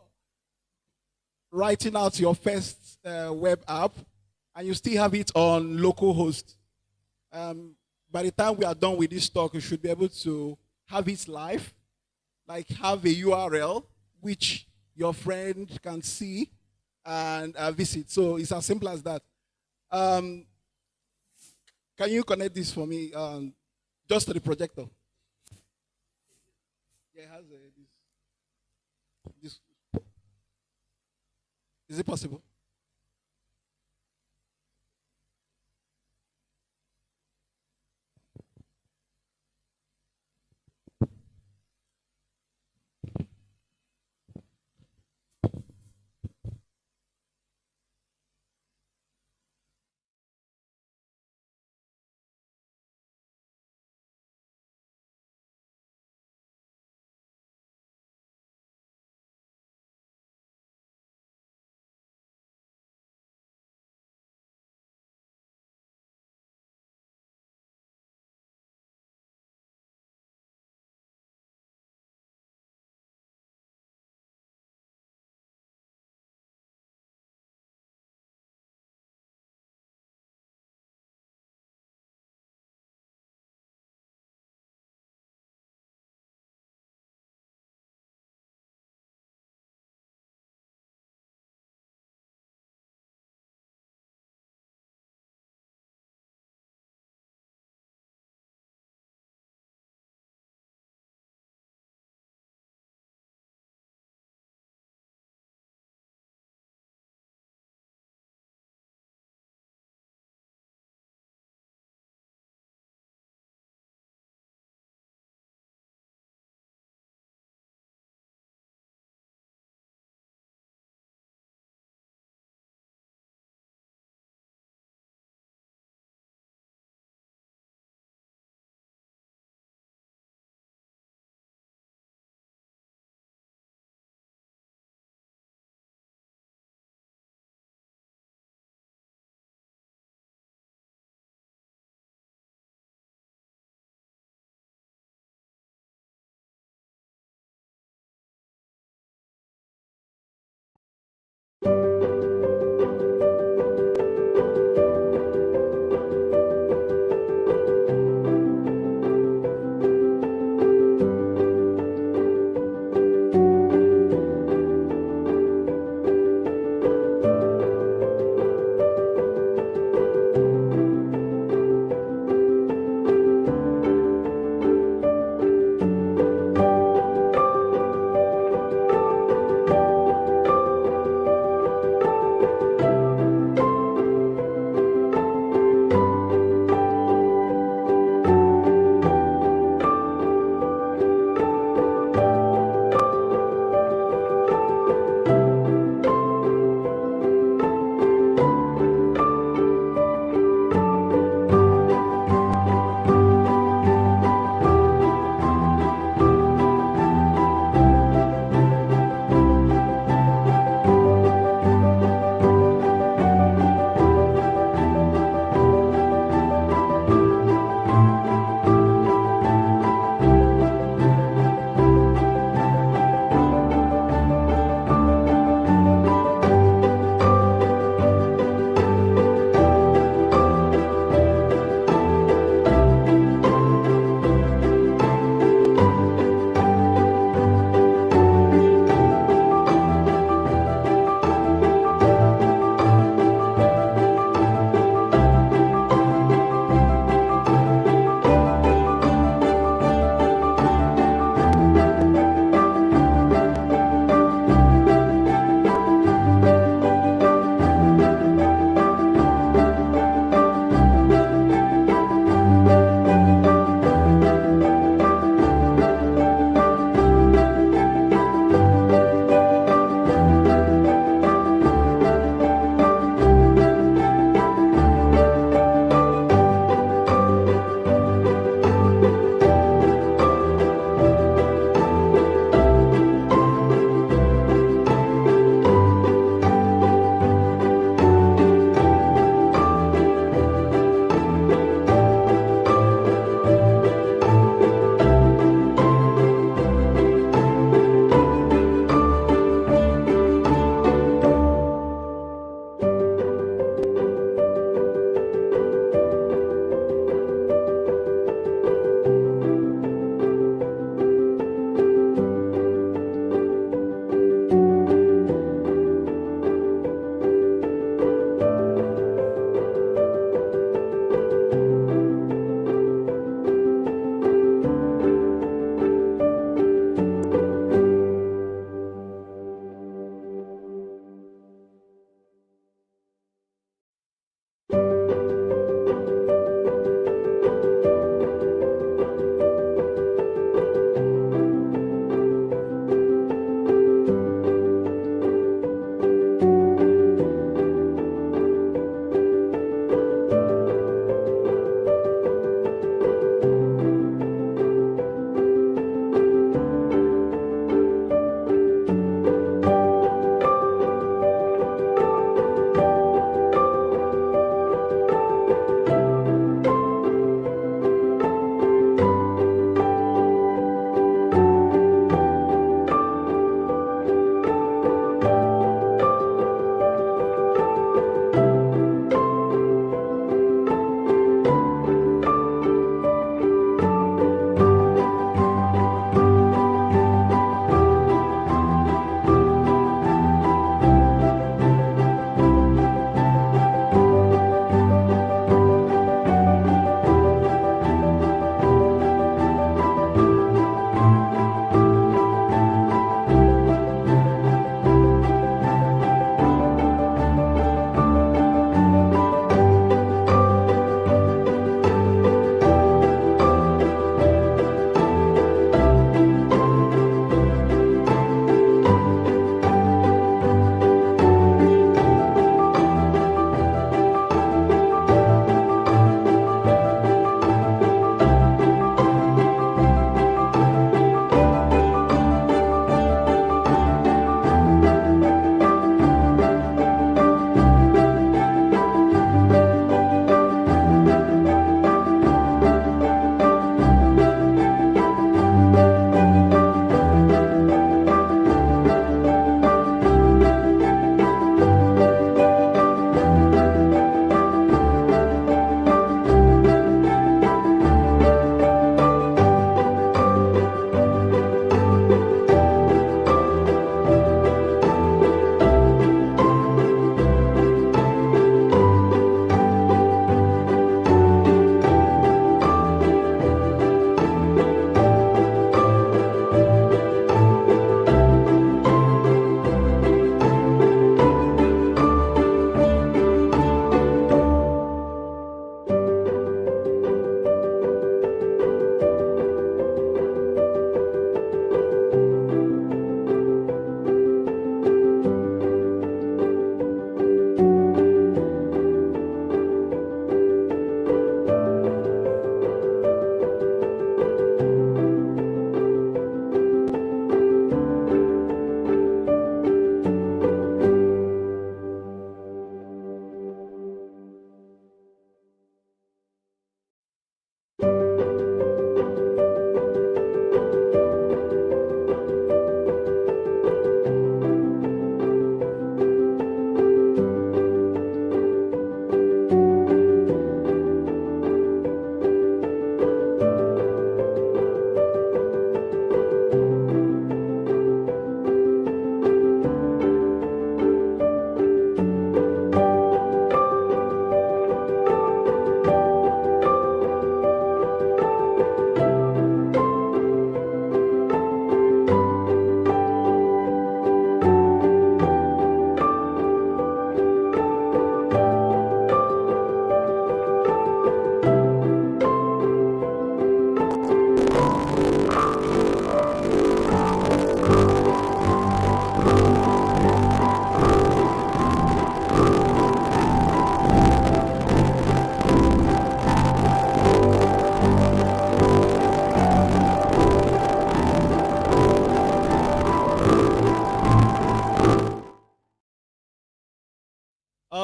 Speaker 3: writing out your first web app, and you still have it on localhost, by the time we are done with this talk, you should be able to have it live, like have a URL which your friend can see and visit. So it's as simple as that. Can you connect this for me? Just to the projector. Yeah, it has this. Is it possible?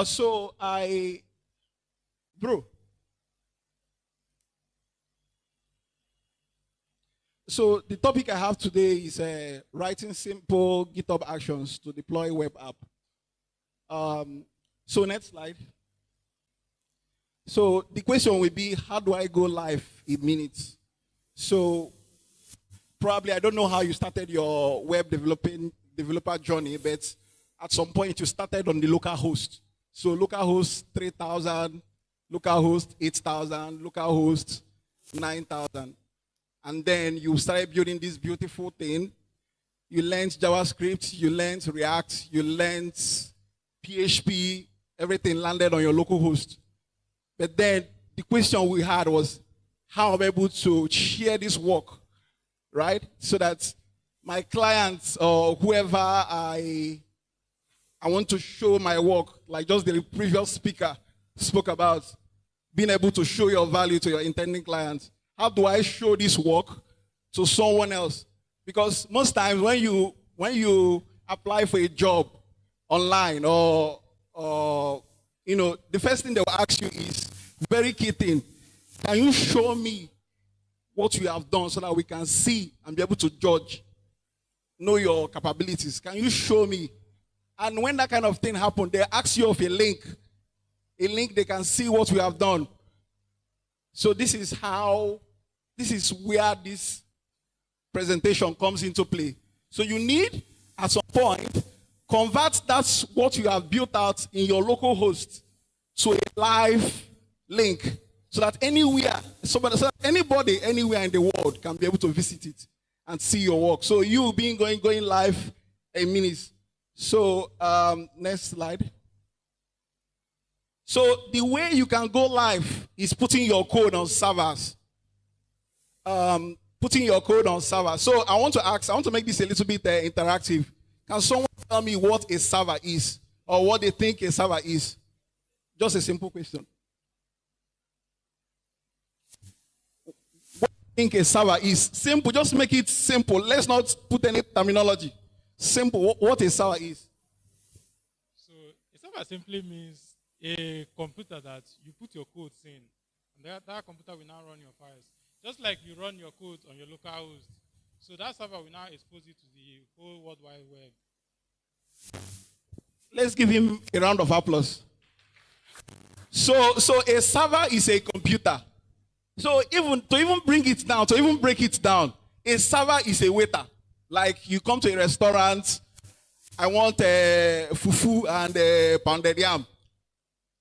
Speaker 3: So I, bro. So the topic I have today is writing simple GitHub actions to deploy web app. So next slide. So the question will be, how do I go live in minutes? So probably, I don't know how you started your web developer journey, but at some point you started on the local host. So local host 3,000, local host 8,000, local host 9,000. And then you started building this beautiful thing. You learned JavaScript, you learned React, you learned PHP, everything landed on your local host. But then the question we had was, how am I able to share this work, right? So that my clients or whoever I want to show my work, like just the previous speaker spoke about, being able to show your value to your intending clients. How do I show this work to someone else? Because most times when you apply for a job online or the first thing they will ask you is very key thing. Can you show me what you have done so that we can see and be able to judge, know your capabilities? Can you show me? And when that kind of thing happens, they ask you of a link they can see what we have done. So this is where this presentation comes into play. So you need, at some point, convert that's what you have built out in your local host to a live link, so that anybody anywhere in the world can be able to visit it and see your work. So you being going live in minutes. So next slide. So the way you can go live is putting your code on servers. Putting your code on servers. So I want to make this a little bit interactive. Can someone tell me what a server is, or what they think a server is? Just a simple question. What do you think a server is? Simple. Just make it simple. Let's not put any terminology. Simple. What a server is.
Speaker 11: So a server simply means a computer that you put your codes in, and that computer will now run your files. Just like you run your code on your local host. So that server will now expose it to the whole World Wide Web.
Speaker 3: Let's give him a round of applause. So a server is a computer. So to break it down, a server is a waiter. Like you come to a restaurant, I want fufu and pounded yam.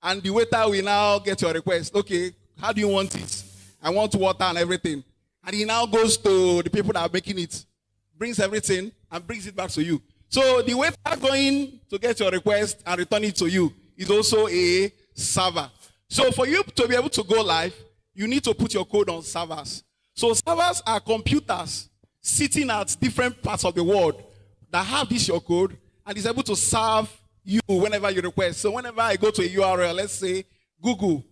Speaker 3: And the waiter will now get your request. Okay, how do you want it? I want water and everything. And he now goes to the people that are making it, brings everything, and brings it back to you. So the waiter going to get your request and return it to you is also a server. So for you to be able to go live, you need to put your code on servers. So servers are computers sitting at different parts of the world that have this your code and is able to serve you whenever you request. So whenever I go to a URL, let's say Google,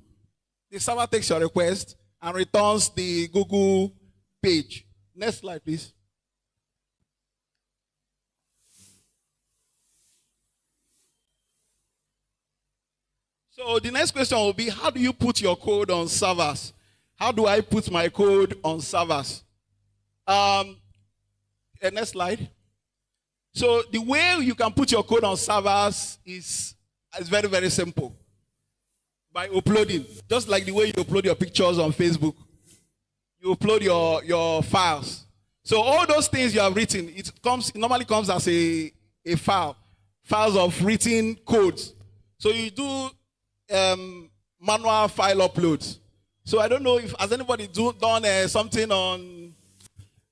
Speaker 3: the server takes your request and returns the Google page. Next slide, please. So the next question will be, how do you put your code on servers? How do I put my code on servers? Next slide. So the way you can put your code on servers is very, very simple. By uploading, just like the way you upload your pictures on Facebook. You upload your files. So all those things you have written, it normally comes as a file. Files of written codes. So you do manual file uploads. So I don't know if has anybody done something on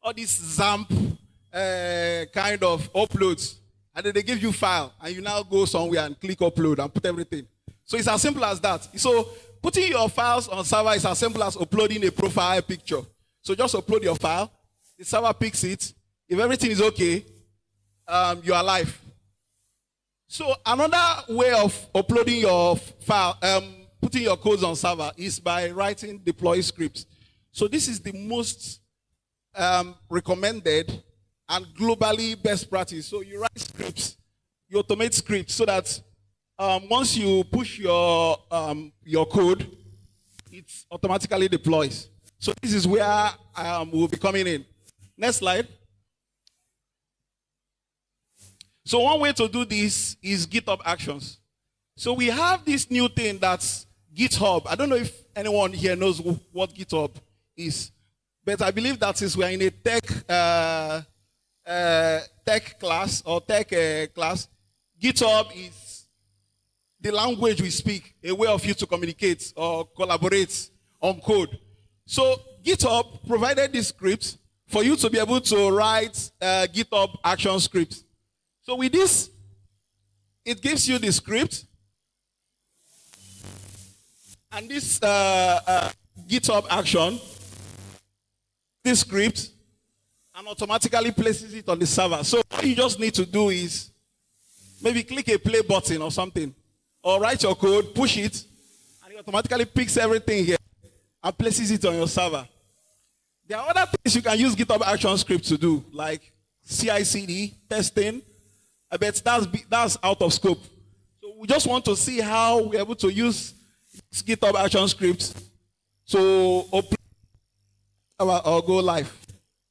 Speaker 3: all these XAMPP kind of uploads. And then they give you file and you now go somewhere and click upload and put everything. So it's as simple as that. So putting your files on server is as simple as uploading a profile picture. So just upload your file. The server picks it. If everything is okay, you are live. So another way of uploading your file, putting your codes on server is by writing deploy scripts. So this is the most recommended and globally best practice. So you write scripts, you automate scripts so that once you push your code, it automatically deploys. So this is where we'll be coming in. Next slide. So one way to do this is GitHub Actions. So we have this new thing that's GitHub. I don't know if anyone here knows what GitHub is, but I believe that since we are in a tech class or tech class, GitHub is the language we speak, a way of you to communicate or collaborate on code. So GitHub provided this script for you to be able to write GitHub action scripts. So with this, it gives you the script, and this GitHub action, this script, and automatically places it on the server. So all you just need to do is maybe click a play button or something, or write your code, push it, and it automatically picks everything here and places it on your server. There are other things you can use GitHub action script to do, like CI/CD, testing, but that's out of scope. So we just want to see how we're able to use GitHub action scripts to open or go live.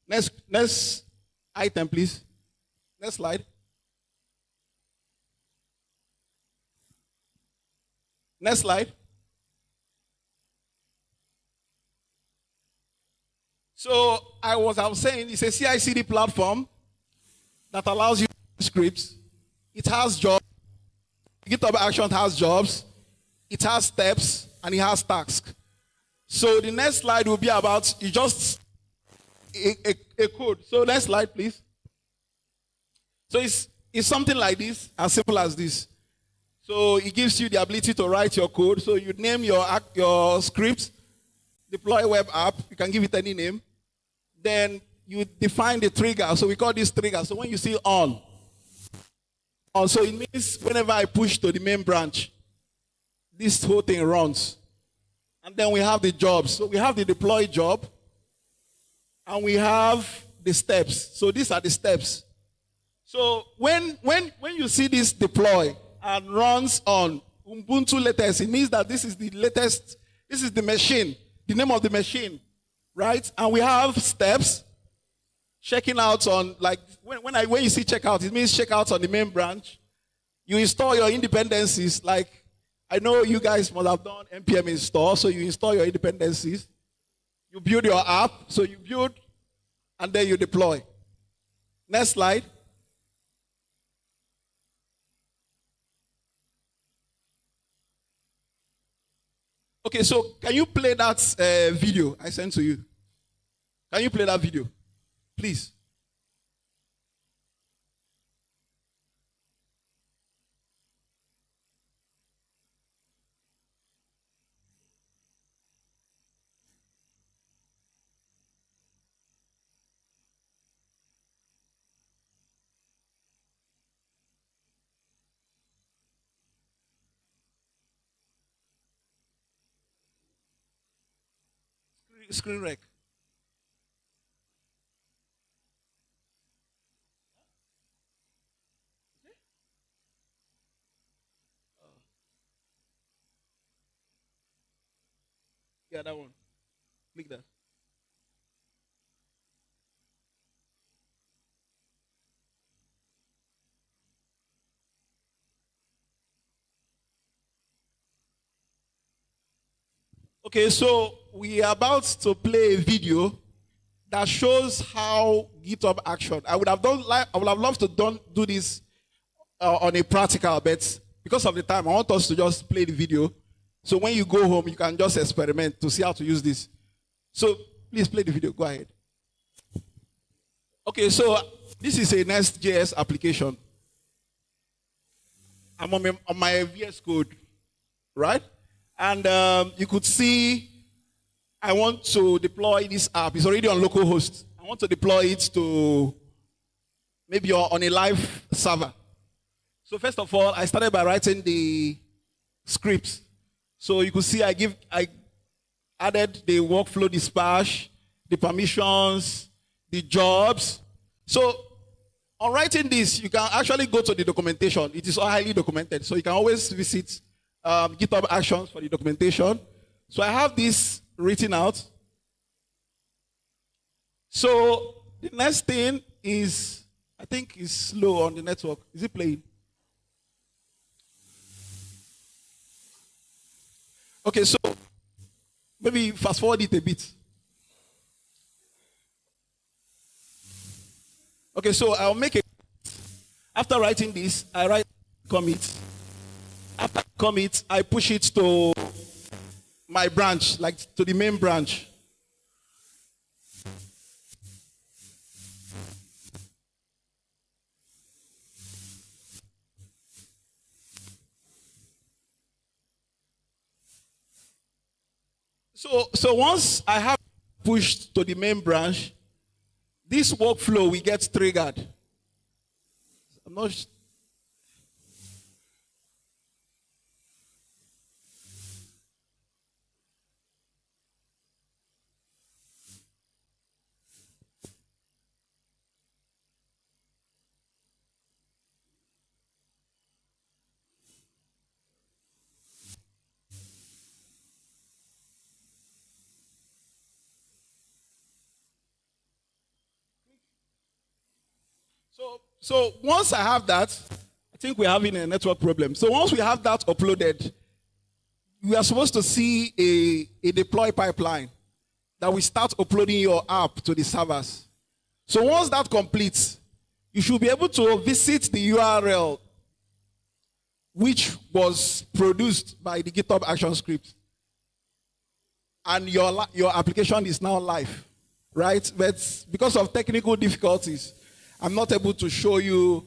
Speaker 3: Next item, please. Next slide. Next slide. So I was saying it's a CI/CD platform that allows you to use scripts. It has jobs. GitHub Action has jobs. It has steps and it has tasks. So the next slide will be about you just a code. So next slide, please. So it's something like this, as simple as this. So it gives you the ability to write your code. So you name your script, deploy web app. You can give it any name. Then you define the trigger. So we call this trigger. So when you see on, so it means whenever I push to the main branch, this whole thing runs. And then we have the jobs. So we have the deploy job, and we have the steps. So these are the steps. So when you see this deploy and runs on Ubuntu latest, it means that this is the latest, this is the machine, the name of the machine, right? And we have steps, checking out on, like, when you see checkout, it means checkout on the main branch. You install your dependencies, like, I know you guys must have done npm install, so you install your dependencies. You build your app, so you build, and then you deploy. Next slide. Okay, so can you play that video I sent to you? Can you play that video, please? Screen rec. Yeah, that one. Click that. Okay, so we are about to play a video that shows how GitHub Action. I would have loved to do this on a practical, but because of the time, I want us to just play the video. So when you go home, you can just experiment to see how to use this. So please play the video. Go ahead. Okay, so this is a Nest.js application. I'm on my VS Code, right? And you could see I want to deploy this app. It's already on localhost. I want to deploy it to maybe on a live server. So first of all, I started by writing the script. So you could see I added the workflow dispatch, the permissions, the jobs. So On writing this, you can actually go to the documentation. It is highly documented. So you can always visit GitHub Actions for the documentation. So I have this written out. So the next thing is, I think it's slow on the network. Is it playing? Okay, so maybe fast forward it a bit. Okay, so I'll make it. After writing this, I write commit. After commit, I push it to my branch, like to the main branch. So once I have pushed to the main branch, this workflow will get triggered. I'm not. So once I have that, I think we're having a network problem. So once we have that uploaded, we are supposed to see a deploy pipeline that will start uploading your app to the servers. So once that completes, you should be able to visit the URL which was produced by the GitHub Action script. And your application is now live, right? But because of technical difficulties, I'm not able to show you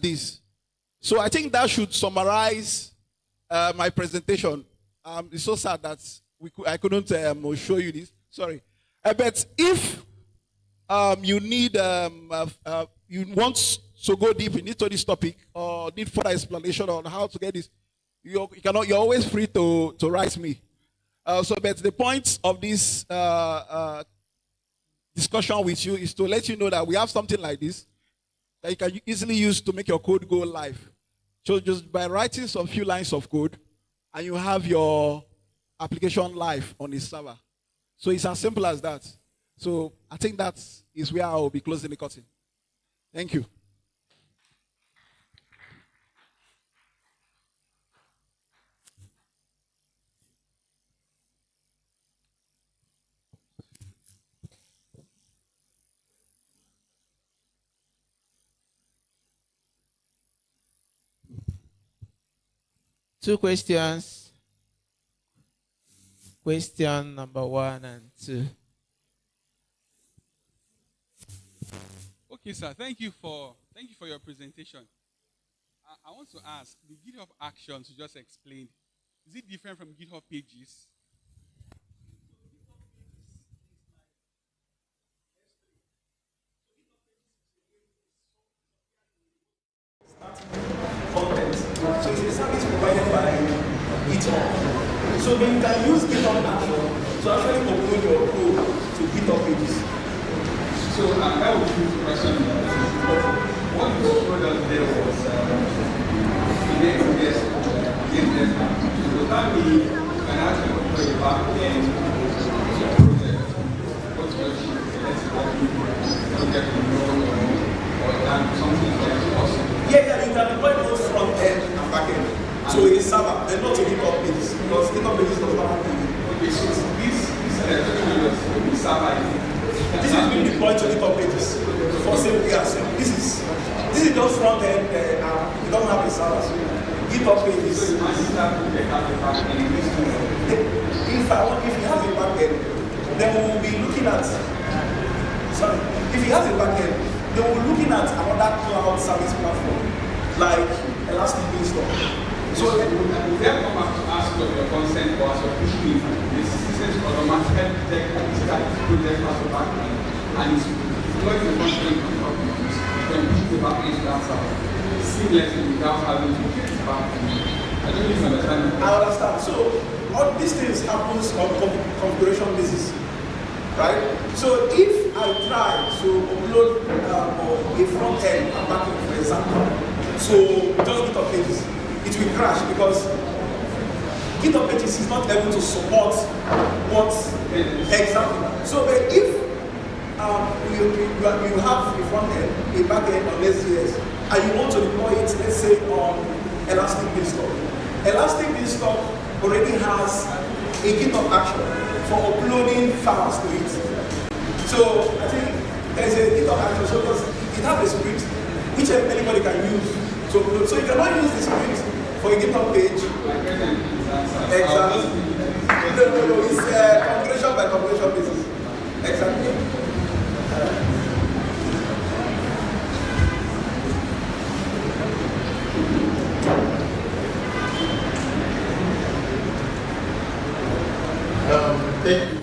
Speaker 3: this. So I think that should summarize my presentation. It's so sad that I couldn't show you this. Sorry. But if you need, you want to go deep into this topic or need further explanation on how to get this, you're always free to write me. But the point of this discussion with you is to let you know that we have something like this that you can easily use to make your code go live. So just by writing some few lines of code, and you have your application live on the server. So it's as simple as that. So I think that is where I will be closing the curtain. Thank you.
Speaker 1: Two questions. Question number 1 and 2.
Speaker 13: Okay, sir. Thank you for your presentation. I want to ask, the GitHub Actions you just explained, is it different from GitHub Pages?
Speaker 2: Content. So it's a service provided by GitHub. So then you can use GitHub Action to actually upload your code to GitHub Pages.
Speaker 13: So that would be the question. What you showed us there was yes. So that means you can actually put a back-end project. What's your let's project or done something like awesome.
Speaker 2: Yeah, you can deploy both front end and back end to a server, then not to GitHub Pages, because GitHub Pages does not have
Speaker 13: Okay, so this server
Speaker 2: this is being deployed to GitHub Pages for same years. This is just front end. We don't have a server. So GitHub Pages.
Speaker 13: So if you have a back end,
Speaker 2: if he has a back end, then we will be looking at. Sorry, if he has a back end, then we'll be looking at another cloud service platform like Elastic Beanstalk.
Speaker 13: So they come up to ask for your consent or your pushing the systems automatically detect that project as a backend and it's deployed the function of you can push the backend to that server seamlessly without having to get it back. I don't even understand.
Speaker 2: I understand. So all these things happens on configuration basis.
Speaker 3: right? So if I try to upload a front end and back end, for example, so just GitHub Pages, it will crash because GitHub Pages is not able to support what exactly. So but if you have a front end, a back end on SJS, and you want to deploy it, let's say on Elastic Beanstalk. Elastic Beanstalk already has a GitHub action for uploading files to it. So I think there's a GitHub action, so it has a script which anybody can use to upload. So you cannot use the script for a GitHub page. Exactly. No, it's configuration by configuration basis. Exactly.
Speaker 19: Thank you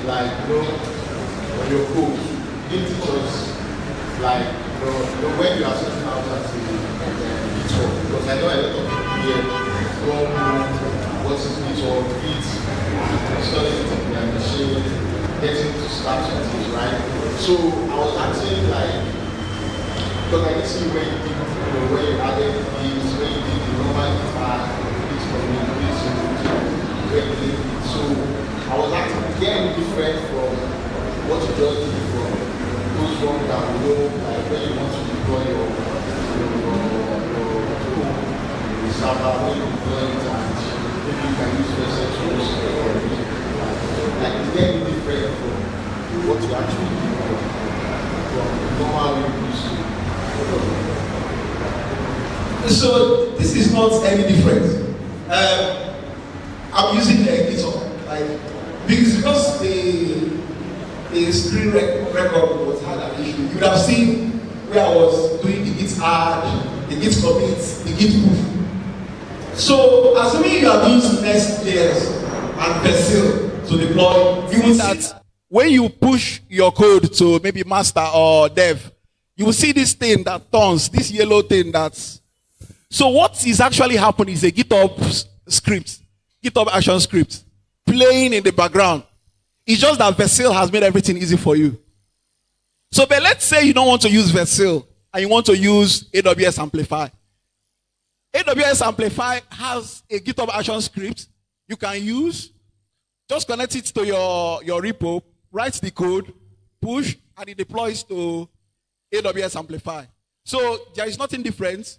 Speaker 4: like, on your code, you teach us, like, when you are setting out as a GitHub, because I know a lot of people here don't know what is GitHub, installing it on their machine, getting to start something, right? So I was asking, like, because I can see when you added things, when you did the normal guitar, it's communication, so I was asking, is there any different from what you just did from those ones that we know, like when you want to deploy your server, when you deploy it and maybe you can use VSS to host it, like is there any different from what you actually do from normal way you used to?
Speaker 3: So this is not any different. I'm using the GitHub, like because the screen record was had an issue. You would have seen where I was doing the git add, the git commit, the git push. So assuming you have used Next.js and Persil to deploy, you will see that when you push your code to maybe master or dev, you will see this thing that turns, this yellow thing that's. So what is actually happening is a GitHub script, GitHub action script, playing in the background. It's just that Vercel has made everything easy for you. So but let's say you don't want to use Vercel and you want to use AWS Amplify. AWS Amplify has a GitHub action script you can use. Just connect it to your repo, write the code, push, and it deploys to AWS Amplify. So there is nothing different.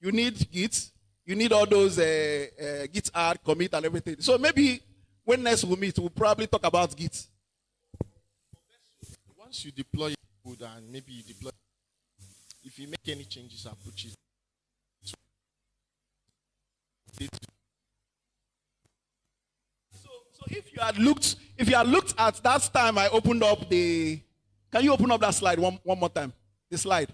Speaker 3: You need Git. You need all those Git add, commit, and everything. So maybe when next we meet, we'll probably talk about Git.
Speaker 19: Once you deploy code and maybe you deploy, if you make any changes and put it.
Speaker 3: So if you had looked at that time I opened up the, can you open up that slide one more time? The slide.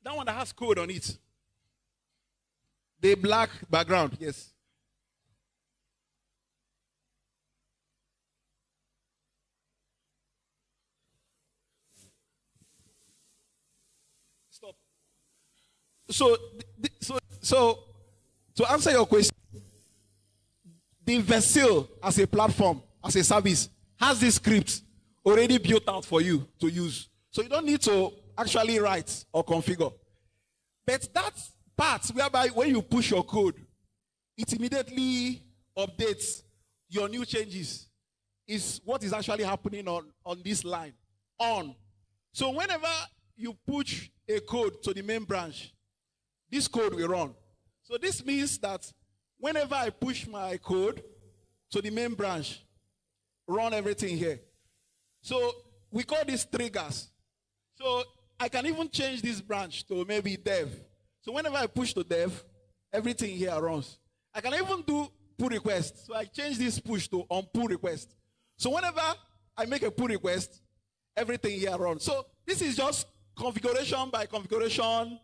Speaker 3: That one that has code on it. The black background, yes. Stop. So to answer your question, the Vercel as a platform, as a service, has this script already built out for you to use. So you don't need to actually write or configure. But that part whereby when you push your code, it immediately updates your new changes is what is actually happening on this line. So whenever you push a code to the main branch, this code will run. So this means that whenever I push my code to the main branch, run everything here. So we call these triggers. So I can even change this branch to maybe dev. So whenever I push to dev, everything here runs. I can even do pull request. So I change this push to on pull request. So whenever I make a pull request, everything here runs. So this is just configuration by configuration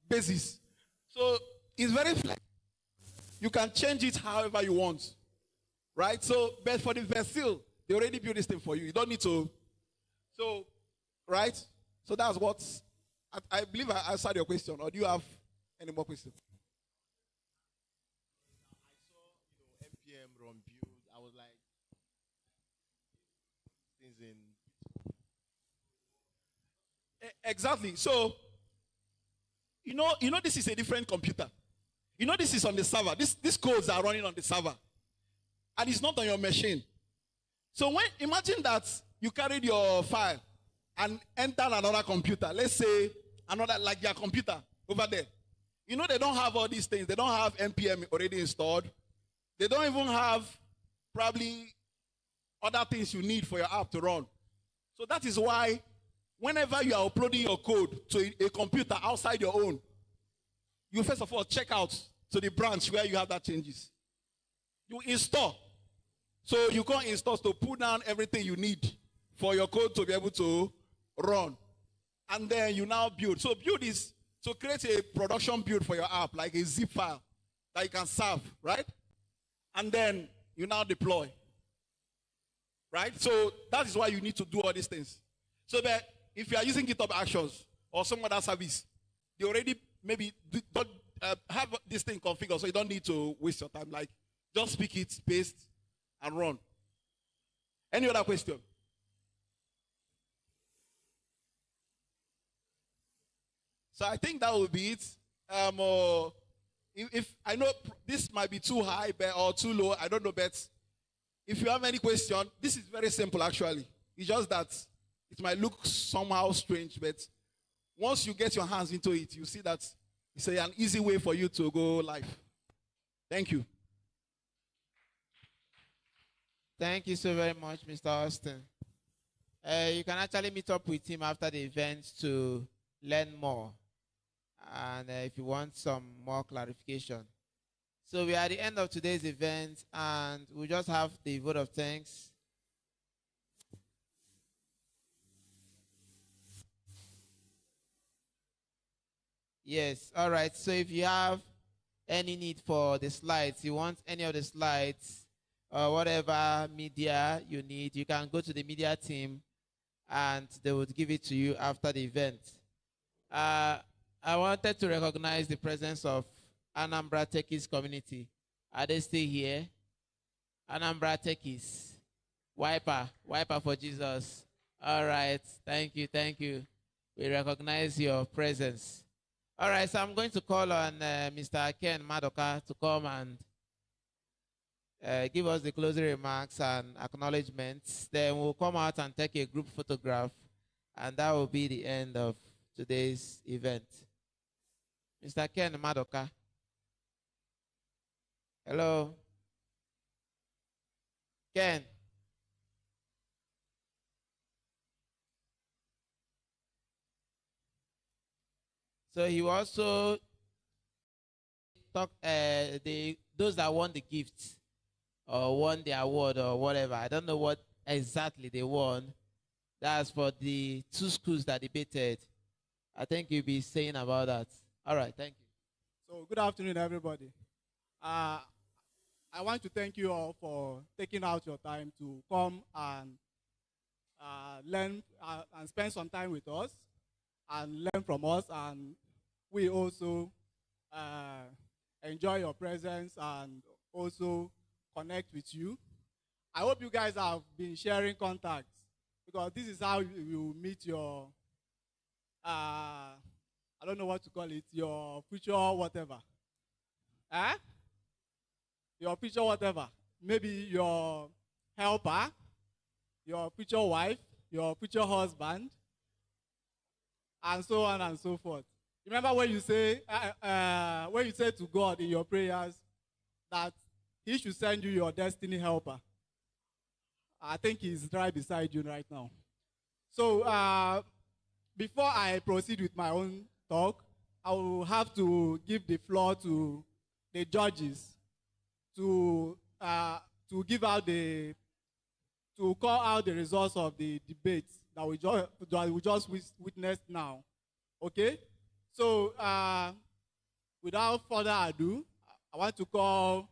Speaker 3: basis. So it's very flexible. You can change it however you want. Right? So, but for the Versil, they already built this thing for you. You don't need to. So, right? So that's what I believe I answered your question. Or do you have any more questions?
Speaker 5: NPM run build. I was like, things in.
Speaker 3: Exactly. So, you know, this is a different computer. You know, this is on the server. These codes are running on the server. And it's not on your machine. So imagine that you carried your file and entered another computer. Let's say another, like your computer over there. You know, they don't have all these things. They don't have NPM already installed. They don't even have probably other things you need for your app to run. So that is why whenever you are uploading your code to a computer outside your own, you first of all check out to the branch where you have that changes. You install. So you can install to put down everything you need for your code to be able to run. And then you now build. So build is to create a production build for your app, like a zip file that you can serve, right? And then you now deploy. Right? So that is why you need to do all these things. So that if you are using GitHub Actions or some other service, they already maybe don't have this thing configured, so you don't need to waste your time. Like, just pick it, paste, and run. Any other question? So I think that will be it. If I know this might be too high or too low, I don't know, but if you have any question, this is very simple actually. It's just that it might look somehow strange, but once you get your hands into it, you see that it's an easy way for you to go live. Thank you.
Speaker 1: Thank you so very much, Mr. Austin. You can actually meet up with him after the event to learn more. And if you want some more clarification. So we are at the end of today's event, and we just have the vote of thanks. Yes, all right. So if you have any need for the slides, you want any of the slides, or whatever media you need, you can go to the media team and they would give it to you after the event. I wanted to recognize the presence of Anambra Techies community. Are they still here? Anambra Techies. Wiper for Jesus. All right, thank you. We recognize your presence. All right, so I'm going to call on Mr. Ken Madoka to come and give us the closing remarks and acknowledgements. Then we'll come out and take a group photograph, and that will be the end of today's event. Mr. Ken Madoka. Hello. Ken. So he also talked those that won the gifts or won the award or whatever. I don't know what exactly they won. That's for the 2 schools that debated. I think you'll be saying about that. All right, thank you.
Speaker 8: So good afternoon, everybody. I want to thank you all for taking out your time to come and learn and spend some time with us and learn from us, and we also enjoy your presence and also connect with you. I hope you guys have been sharing contacts, because this is how you meet your, I don't know what to call it, your future whatever. Your future whatever. Maybe your helper, your future wife, your future husband, and so on and so forth. Remember when you say to God in your prayers that He should send you your destiny helper. I think He's right beside you right now. So before I proceed with my own talk, I will have to give the floor to the judges to give out to call out the results of the debate that we just witnessed now. Okay? So without further ado, I want to call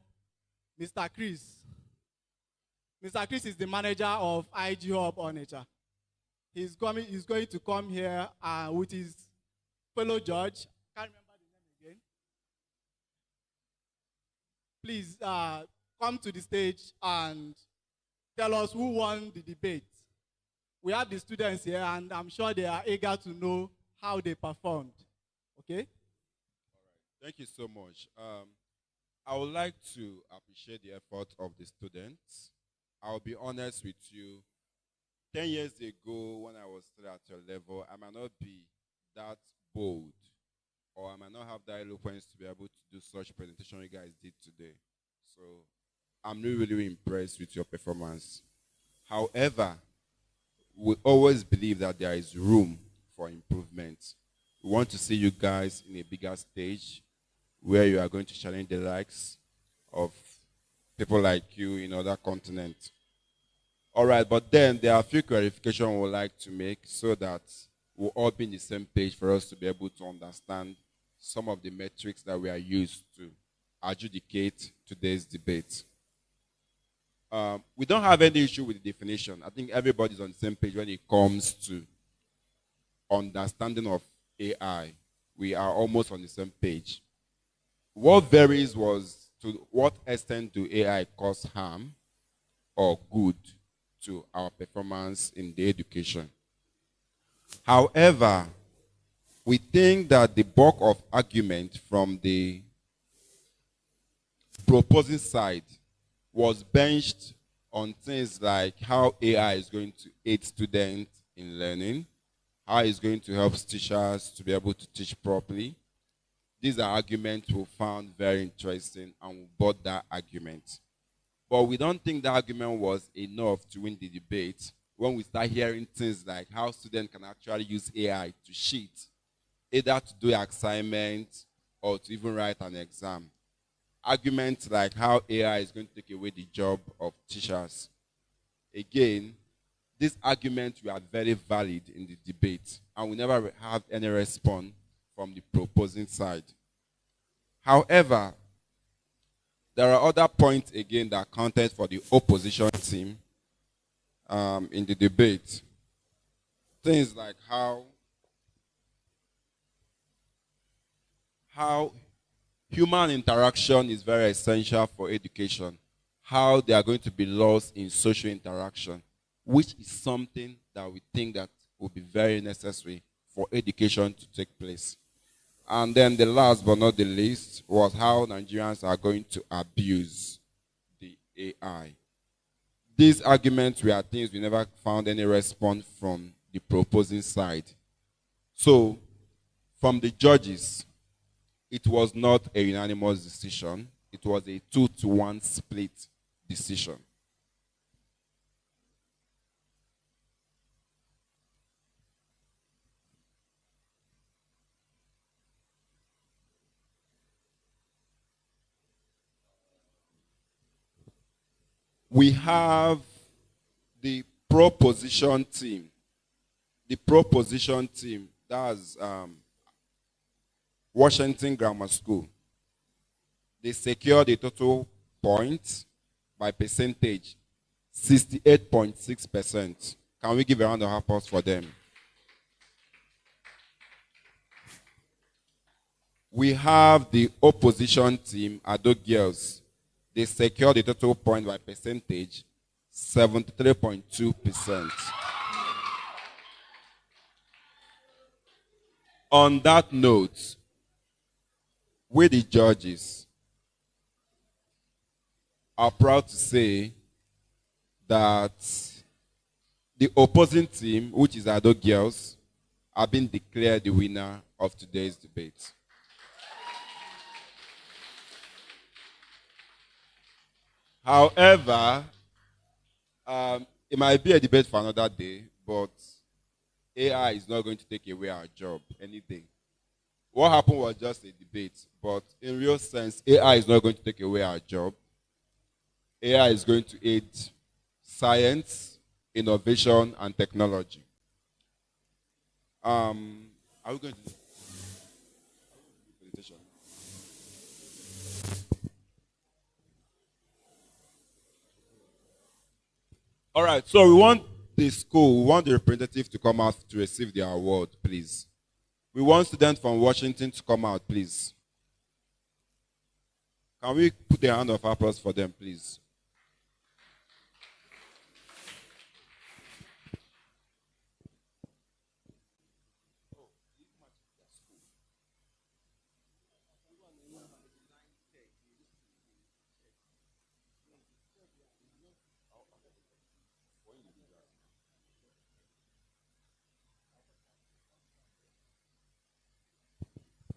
Speaker 8: Mr. Chris. Mr. Chris is the manager of IG Hub Onitsha. He's going to come here with his fellow judge. Can't remember the name again. Please come to the stage and tell us who won the debate. We have the students here, and I'm sure they are eager to know how they performed. Okay?
Speaker 15: Thank you so much. I would like to appreciate the effort of the students. I'll be honest with you. 10 years ago, when I was still at your level, I might not be that bold, or I might not have that eloquence to be able to do such presentation you guys did today. So I'm really, really impressed with your performance. However, we always believe that there is room for improvement. We want to see you guys in a bigger stage where you are going to challenge the likes of people like you in other continents. All right, but then there are a few clarifications we would like to make so that we'll all be in the same page for us to be able to understand some of the metrics that we are used to adjudicate today's debate. We don't have any issue with the definition. I think everybody's on the same page when it comes to understanding of AI. We are almost on the same page. What varies was to what extent do AI cause harm or good to our performance in the education. However, we think that the bulk of argument from the proposing side was benched on things like how AI is going to aid students in learning, how it's going to help teachers to be able to teach properly. These are arguments we found very interesting, and we bought that argument. But we don't think the argument was enough to win the debate when we start hearing things like how students can actually use AI to cheat, either to do an assignment or to even write an exam. Arguments like how AI is going to take away the job of teachers. Again, these arguments were very valid in the debate, and we never have any response from the proposing side. However, there are other points again that counted for the opposition team in the debate. Things like how human interaction is very essential for education, how they are going to be lost in social interaction, which is something that we think that will be very necessary for education to take place. And then the last but not the least was how Nigerians are going to abuse the AI. These arguments were things we never found any response from the proposing side. So, from the judges, it was not a unanimous decision. It was a 2-to-1 split decision. We have the proposition team. The proposition team, that's Washington Grammar School. They secured the total points by percentage, 68.6%. Can we give a round of applause for them? We have the opposition team, Ado Girls. They secured the total point by percentage, 73.2%. On that note, we the judges are proud to say that the opposing team, which is Ado Girls, have been declared the winner of today's debate. However, it might be a debate for another day, but AI is not going to take away our job any day. What happened was just a debate, but in real sense, AI is not going to take away our job. AI is going to aid science, innovation, and technology. Are we going to do presentation? All right, so we want the representative to come out to receive the award, please. We want students from Washington to come out, please. Can we put a hand of applause for them, please?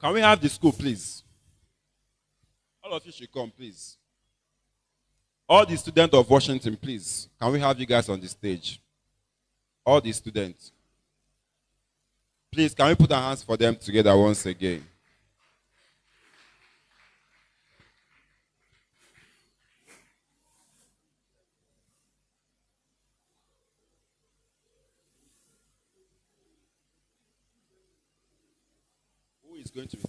Speaker 15: Can we have the school, please? All of you should come, please. All the students of Washington, please. Can we have you guys on the stage? All the students. Please, can we put our hands for them together once again? Who is going to be?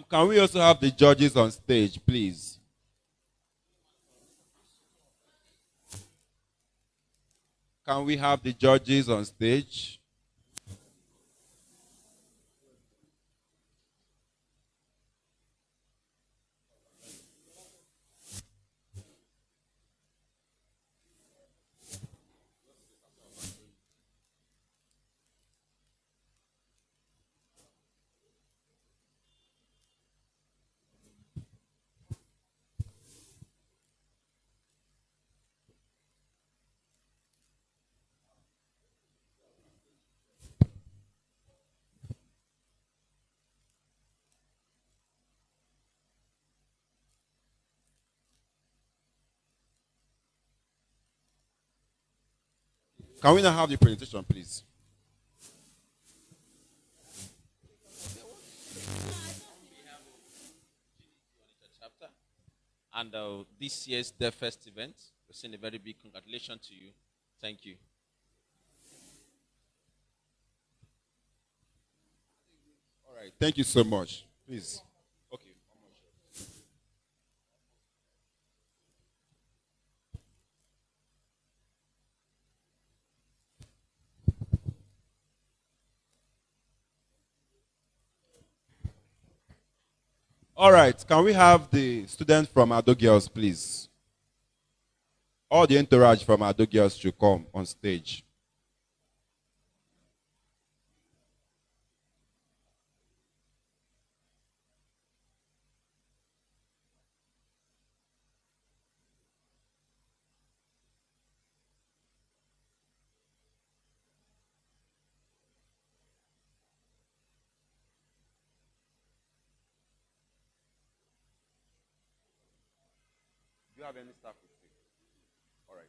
Speaker 15: Can we also have the judges on stage, please? Can we have the judges on stage? Can we now have the presentation, please?
Speaker 9: Chapter and this year's Devfest event. We're saying a very big congratulations to you. Thank you.
Speaker 15: All right, thank you so much. Please. Okay. All right, can we have the students from Ado Girls, please? All the entourage from Ado Girls should come on stage. Do you have any staff with you? All right.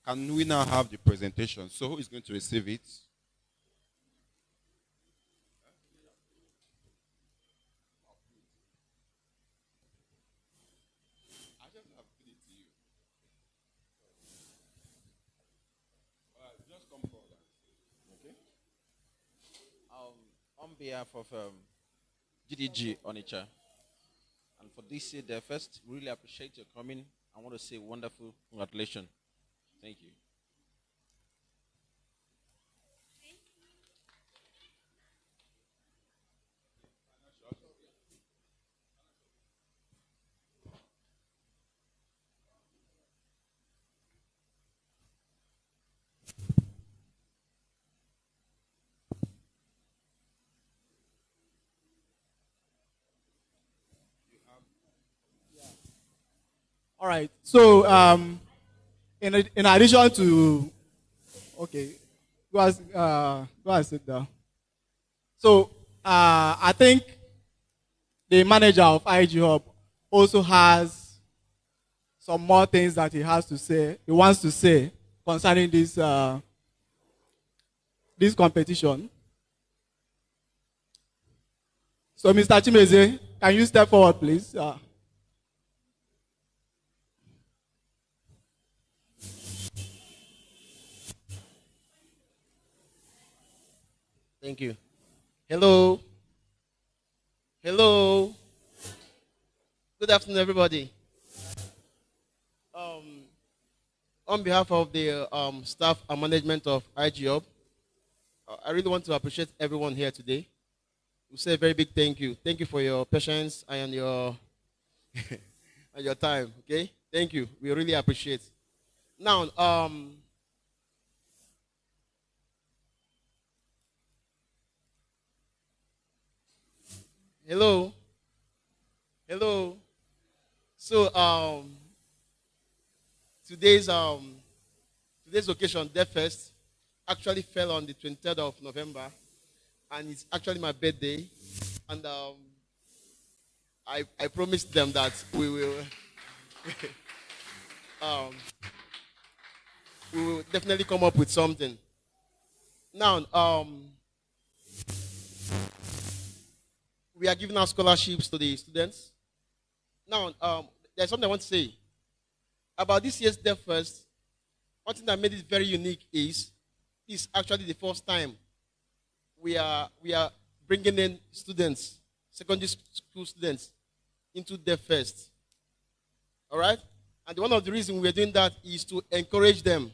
Speaker 15: Can we now have the presentation? So who is going to receive it? I just have to give it to you. Just come forward. Okay.
Speaker 9: On behalf of GDG Onitsha, and for this year Devfest, really appreciate your coming. I want to say wonderful congratulations. Thank you.
Speaker 8: All right. So, in addition to, okay, go and sit down. So, I think the manager of IG Hub also has some more things that he wants to say concerning this competition. So, Mr. Chimeze, can you step forward, please?
Speaker 12: Thank you. Hello. Hello. Good afternoon, everybody. On behalf of the staff and management of IGOB, I really want to appreciate everyone here today. We say a very big thank you. Thank you for your patience and your and your time. Okay, thank you. We really appreciate. Now, hello, hello. So, today's today's occasion, Devfest, actually fell on the 23rd of November, and it's actually my birthday. And I promised them that we will um, we will definitely come up with something. Now, we are giving out scholarships to the students. Now, there's something I want to say about this year's Devfest. One thing that made it very unique is this actually the first time we are bringing in students, secondary school students, into Devfest. All right? And one of the reasons we're doing that is to encourage them.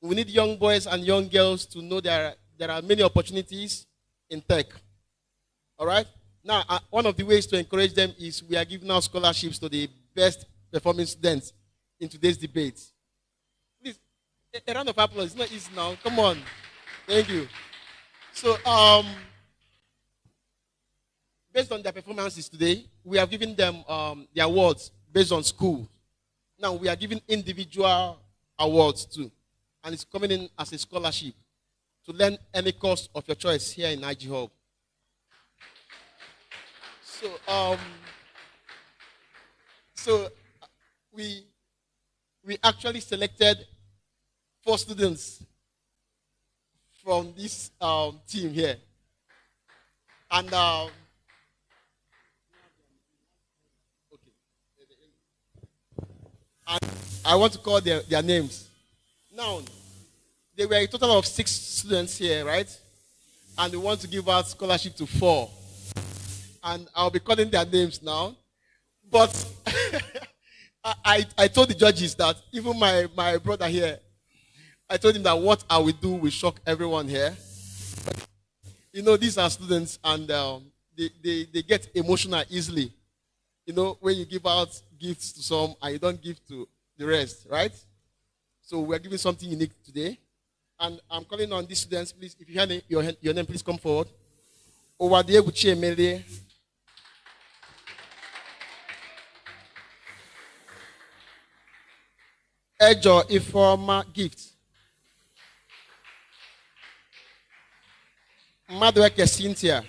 Speaker 12: We need young boys and young girls to know there are many opportunities in tech. All right? Now, one of the ways to encourage them is we are giving out scholarships to the best performing students in today's debate. Please, a round of applause. It's not easy now. Come on. Thank you. So, based on their performances today, we have given them the awards based on school. Now, we are giving individual awards too. And it's coming in as a scholarship to learn any course of your choice here in IG Hub. So, we actually selected 4 students from this team here. And I want to call their names. Now, there were a total of 6 students here, right? And we want to give out scholarship to 4. And I'll be calling their names now. But I told the judges that even my brother here, I told him that what I will do will shock everyone here. But, you know, these are students and they get emotional easily. You know, when you give out gifts to some and you don't give to the rest, right? So we're giving something unique today. And I'm calling on these students, please, if you have your name, please come forward. Owadiegwu Emele. Ejo Ifeoma Gift. Madweke Cynthia.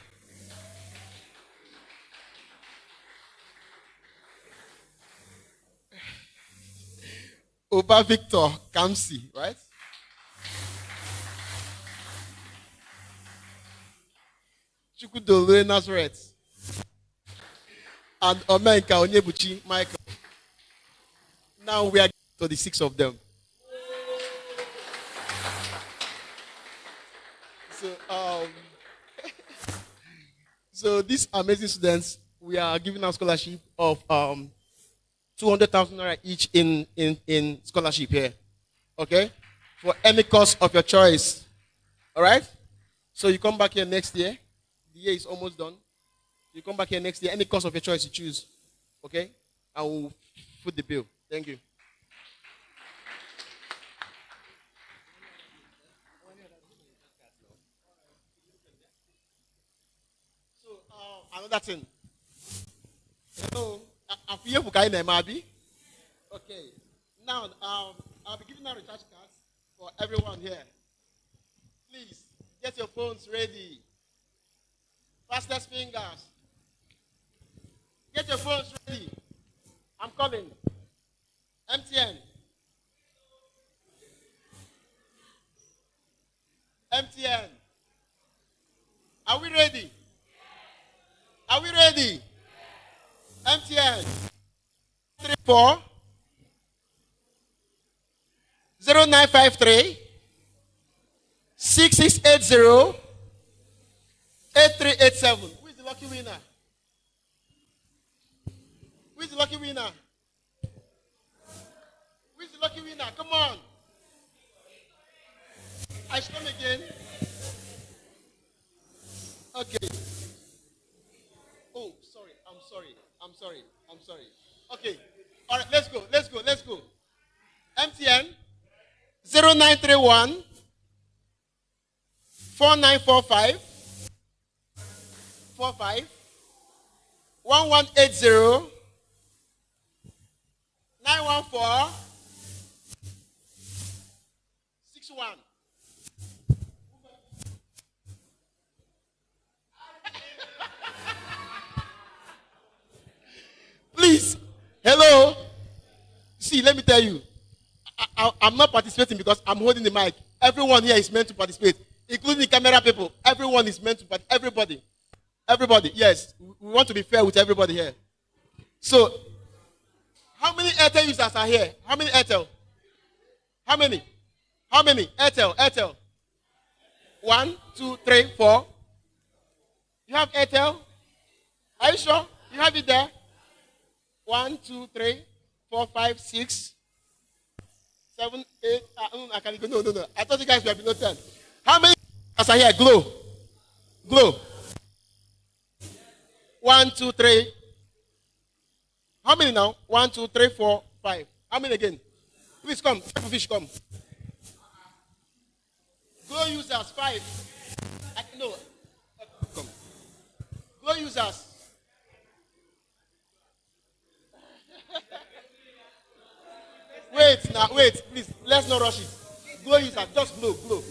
Speaker 12: Oba Victor Kamsi, right? Chukudolwe Nazareth. And Omenka Onyebuchi Michael. Now we are to the 6 of them. So these amazing students, we are giving out scholarship of 200,000 naira each in scholarship here. Okay? For any course of your choice. All right? So you come back here next year. The year is almost done. You come back here next year. Any course of your choice you choose. Okay? I will foot the bill. Thank you. So, another thing. Hello. I feel you guys name Abi. Okay. Now, I'll be giving out recharge cards for everyone here. Please, get your phones ready. Fastest fingers. Get your phones ready. I'm coming. MTN. MTN. Are we ready? Are we ready? MTN. 34 0953 6680 8387. Who is the lucky winner? Who is the lucky winner? Who is the lucky winner? Come on. I should come again. Okay. Oh, sorry. I'm sorry. Okay. All right, let's go. MTN 0931 4945 1180 914 61. Please, hello. See, let me tell you, I'm not participating because I'm holding the mic. Everyone here is meant to participate, including the camera people. Everyone is meant to participate. Everybody, yes. We want to be fair with everybody here. So, how many Airtel users are here? How many Airtel? How many? Airtel. 1, 2, 3, 4. You have Airtel? Are you sure? You have it there? 1, 2, 3, 4, 5, 6, 7, 8. I can't go. No. I thought you guys were below 10. How many users are here? Glow. 1, 2, 3. How many now? 1, 2, 3, 4, 5. How many again? Please come. Fish, come. Glow users, 5. No. Come. Glow users. Wait, please. Let's not rush it. Glow users, just glow. Glow.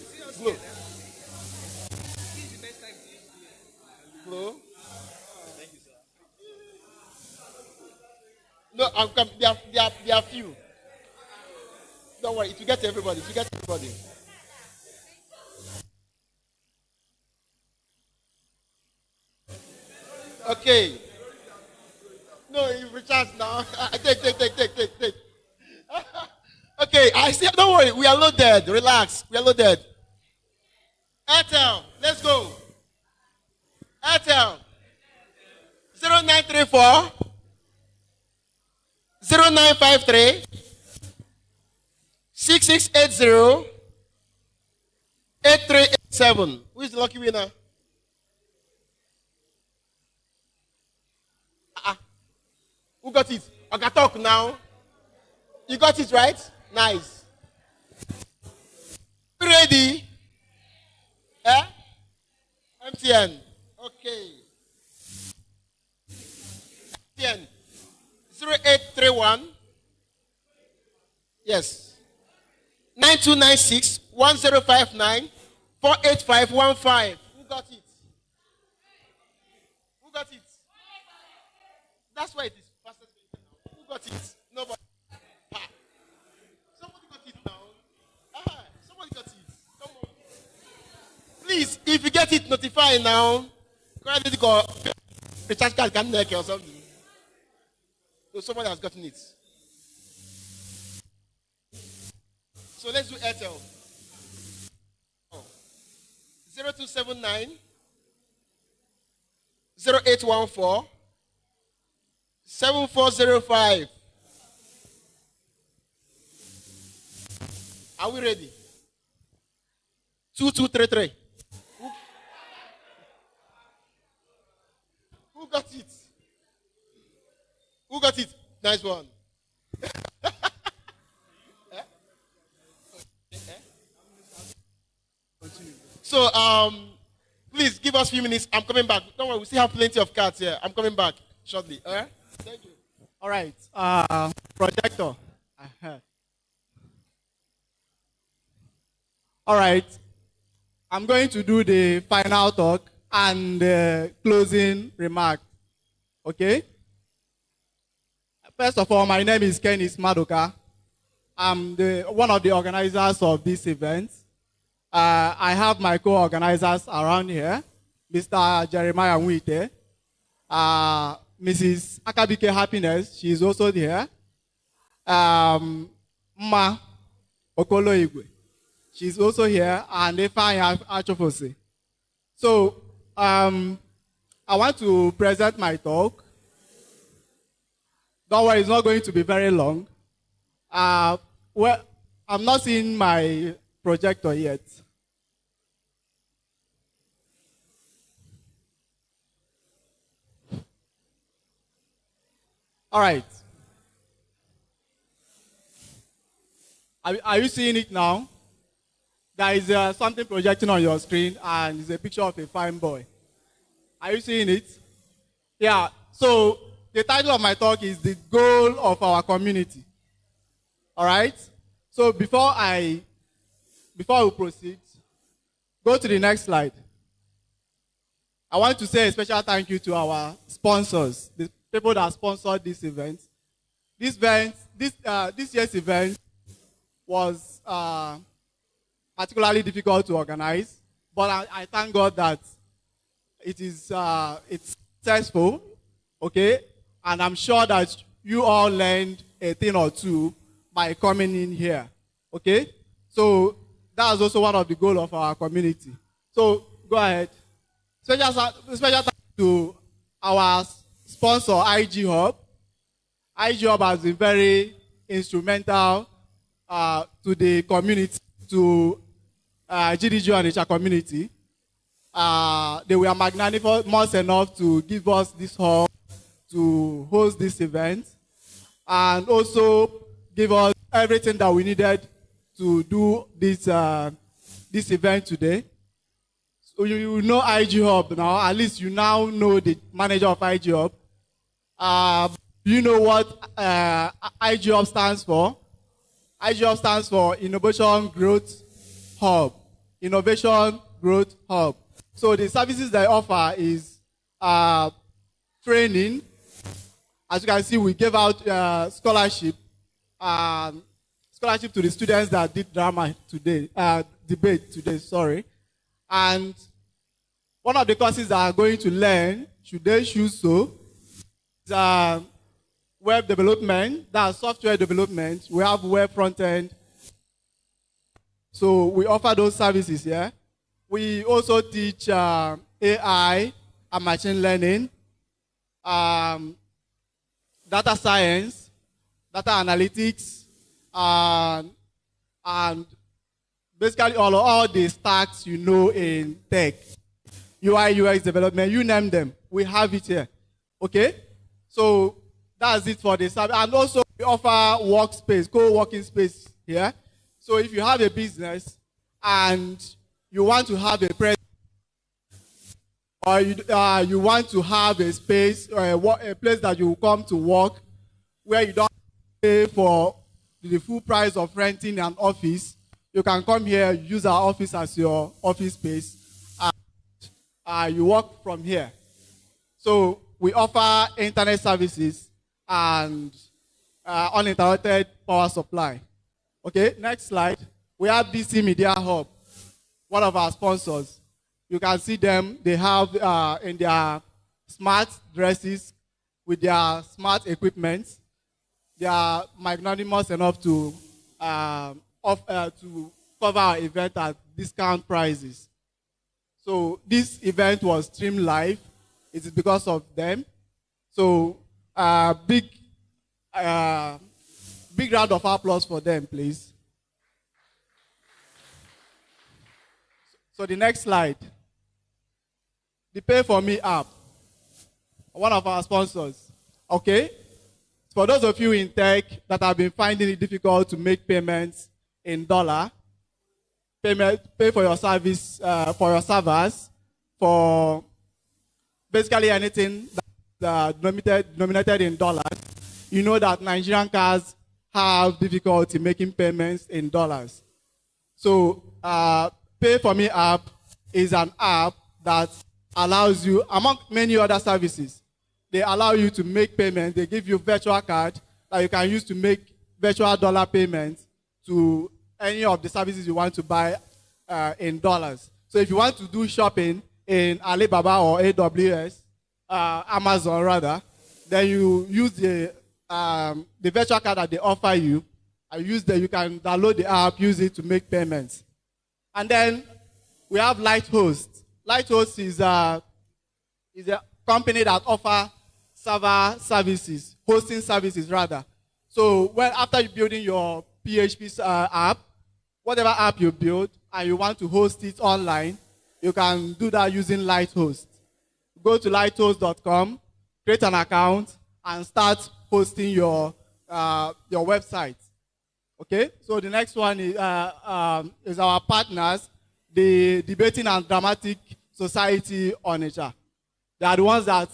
Speaker 12: No, I'm coming. There are few. Don't worry, it will get to everybody. Okay. No, you recharge now. Take. Okay, I see. Don't worry, we are loaded. Relax, we are loaded. Airtel, let's go. Airtel 0934 0953 6680 8387. Who is the lucky winner? Who got it? I can talk now. You got it right? Nice. Ready? MTN. Okay. MTN 0831. Yes. 9296 1059 48515. Who got it? That's why it is fastest. Who got it? Nobody. Somebody got it now. Somebody got it. Come on. Please, if you get it, notify now. Go. Recharge card can neck or something. So somebody has gotten it. So let's do Airtel. 0279 0814 7405. Are we ready? 2233. Who got it? Who got it? Nice one. So, please give us a few minutes. I'm coming back. Don't worry, we still have plenty of cards here. I'm coming back shortly. Thank you.
Speaker 8: All right. Projector. All right. I'm going to do the final talk and the closing remark. Okay? First of all, my name is Kenis Madoka. I'm one of the organizers of this event. I have my co-organizers around here, Mr. Jeremiah Nwite, Mrs. Akabike Happiness, she's also here. Ma Okolo Igwe, she's also here, and Ifeanyi Achofose. So, I want to present my talk. Don't worry, it's not going to be very long. Well, I'm not seeing my projector yet. All right. Are you seeing it now? There is something projecting on your screen, and it's a picture of a fine boy. Are you seeing it? Yeah. So the title of my talk is The Goal of Our Community. All right? So before we proceed, go to the next slide. I want to say a special thank you to our sponsors, the people that sponsored this event. This year's event was particularly difficult to organize, but I thank God that it's successful, okay? And I'm sure that you all learned a thing or two by coming in here, okay? So that's also one of the goals of our community. So go ahead. Special thanks to our sponsor, IG Hub. IG Hub has been very instrumental to the community, to GDG Onitsha community. They were magnanimous enough to give us this hall to host this event, and also give us everything that we needed to do this event today. So you know IG Hub now. At least you now know the manager of IG Hub. You know what IG Hub stands for? IG Hub stands for Innovation Growth Hub. Innovation Growth Hub. So the services they offer is training. As you can see, we gave out scholarship to the students that did drama today, debate today, sorry. And one of the courses that are going to learn, should they choose so, is web development, that's software development. We have web front end. So we offer those services here. We also teach AI and machine learning, data science, data analytics, and basically all the stacks you know in tech, UI, UX development, you name them. We have it here. Okay? So that's it for the service. And also we offer workspace, co-working space here. So if you have a business and you want to have a presence, or you want to have a space, or a place that you come to work where you don't pay for the full price of renting an office, you can come here, use our office as your office space, and you work from here. So we offer internet services and uninterrupted power supply. Okay, next slide. We have DC Media Hub, one of our sponsors. You can see them. They have in their smart dresses with their smart equipment. They are magnanimous enough to cover our event at discount prices. So this event was streamed live. It is because of them. So big round of applause for them, please. So the next slide. The Pay For Me app, one of our sponsors. Okay? For those of you in tech that have been finding it difficult to make payments in dollar, pay for your service, for your servers, for basically anything that denominated in dollars, you know that Nigerian cars have difficulty making payments in dollars. So Pay for Me app is an app that allows you, among many other services, they allow you to make payments. They give you virtual card that you can use to make virtual dollar payments to any of the services you want to buy in dollars. So if you want to do shopping in Alibaba or AWS, Amazon rather, then you use the virtual card that they offer you. You can download the app, use it to make payments. And then we have Lighthost. Lighthost is a company that offers server services, hosting services rather. So after you building your PHP app, whatever app you build, and you want to host it online, you can do that using Lighthost. Go to lighthost.com, create an account, and start hosting your website. Okay, so the next one is our partners, the Debating and Dramatic Society Onitsha. They are the ones that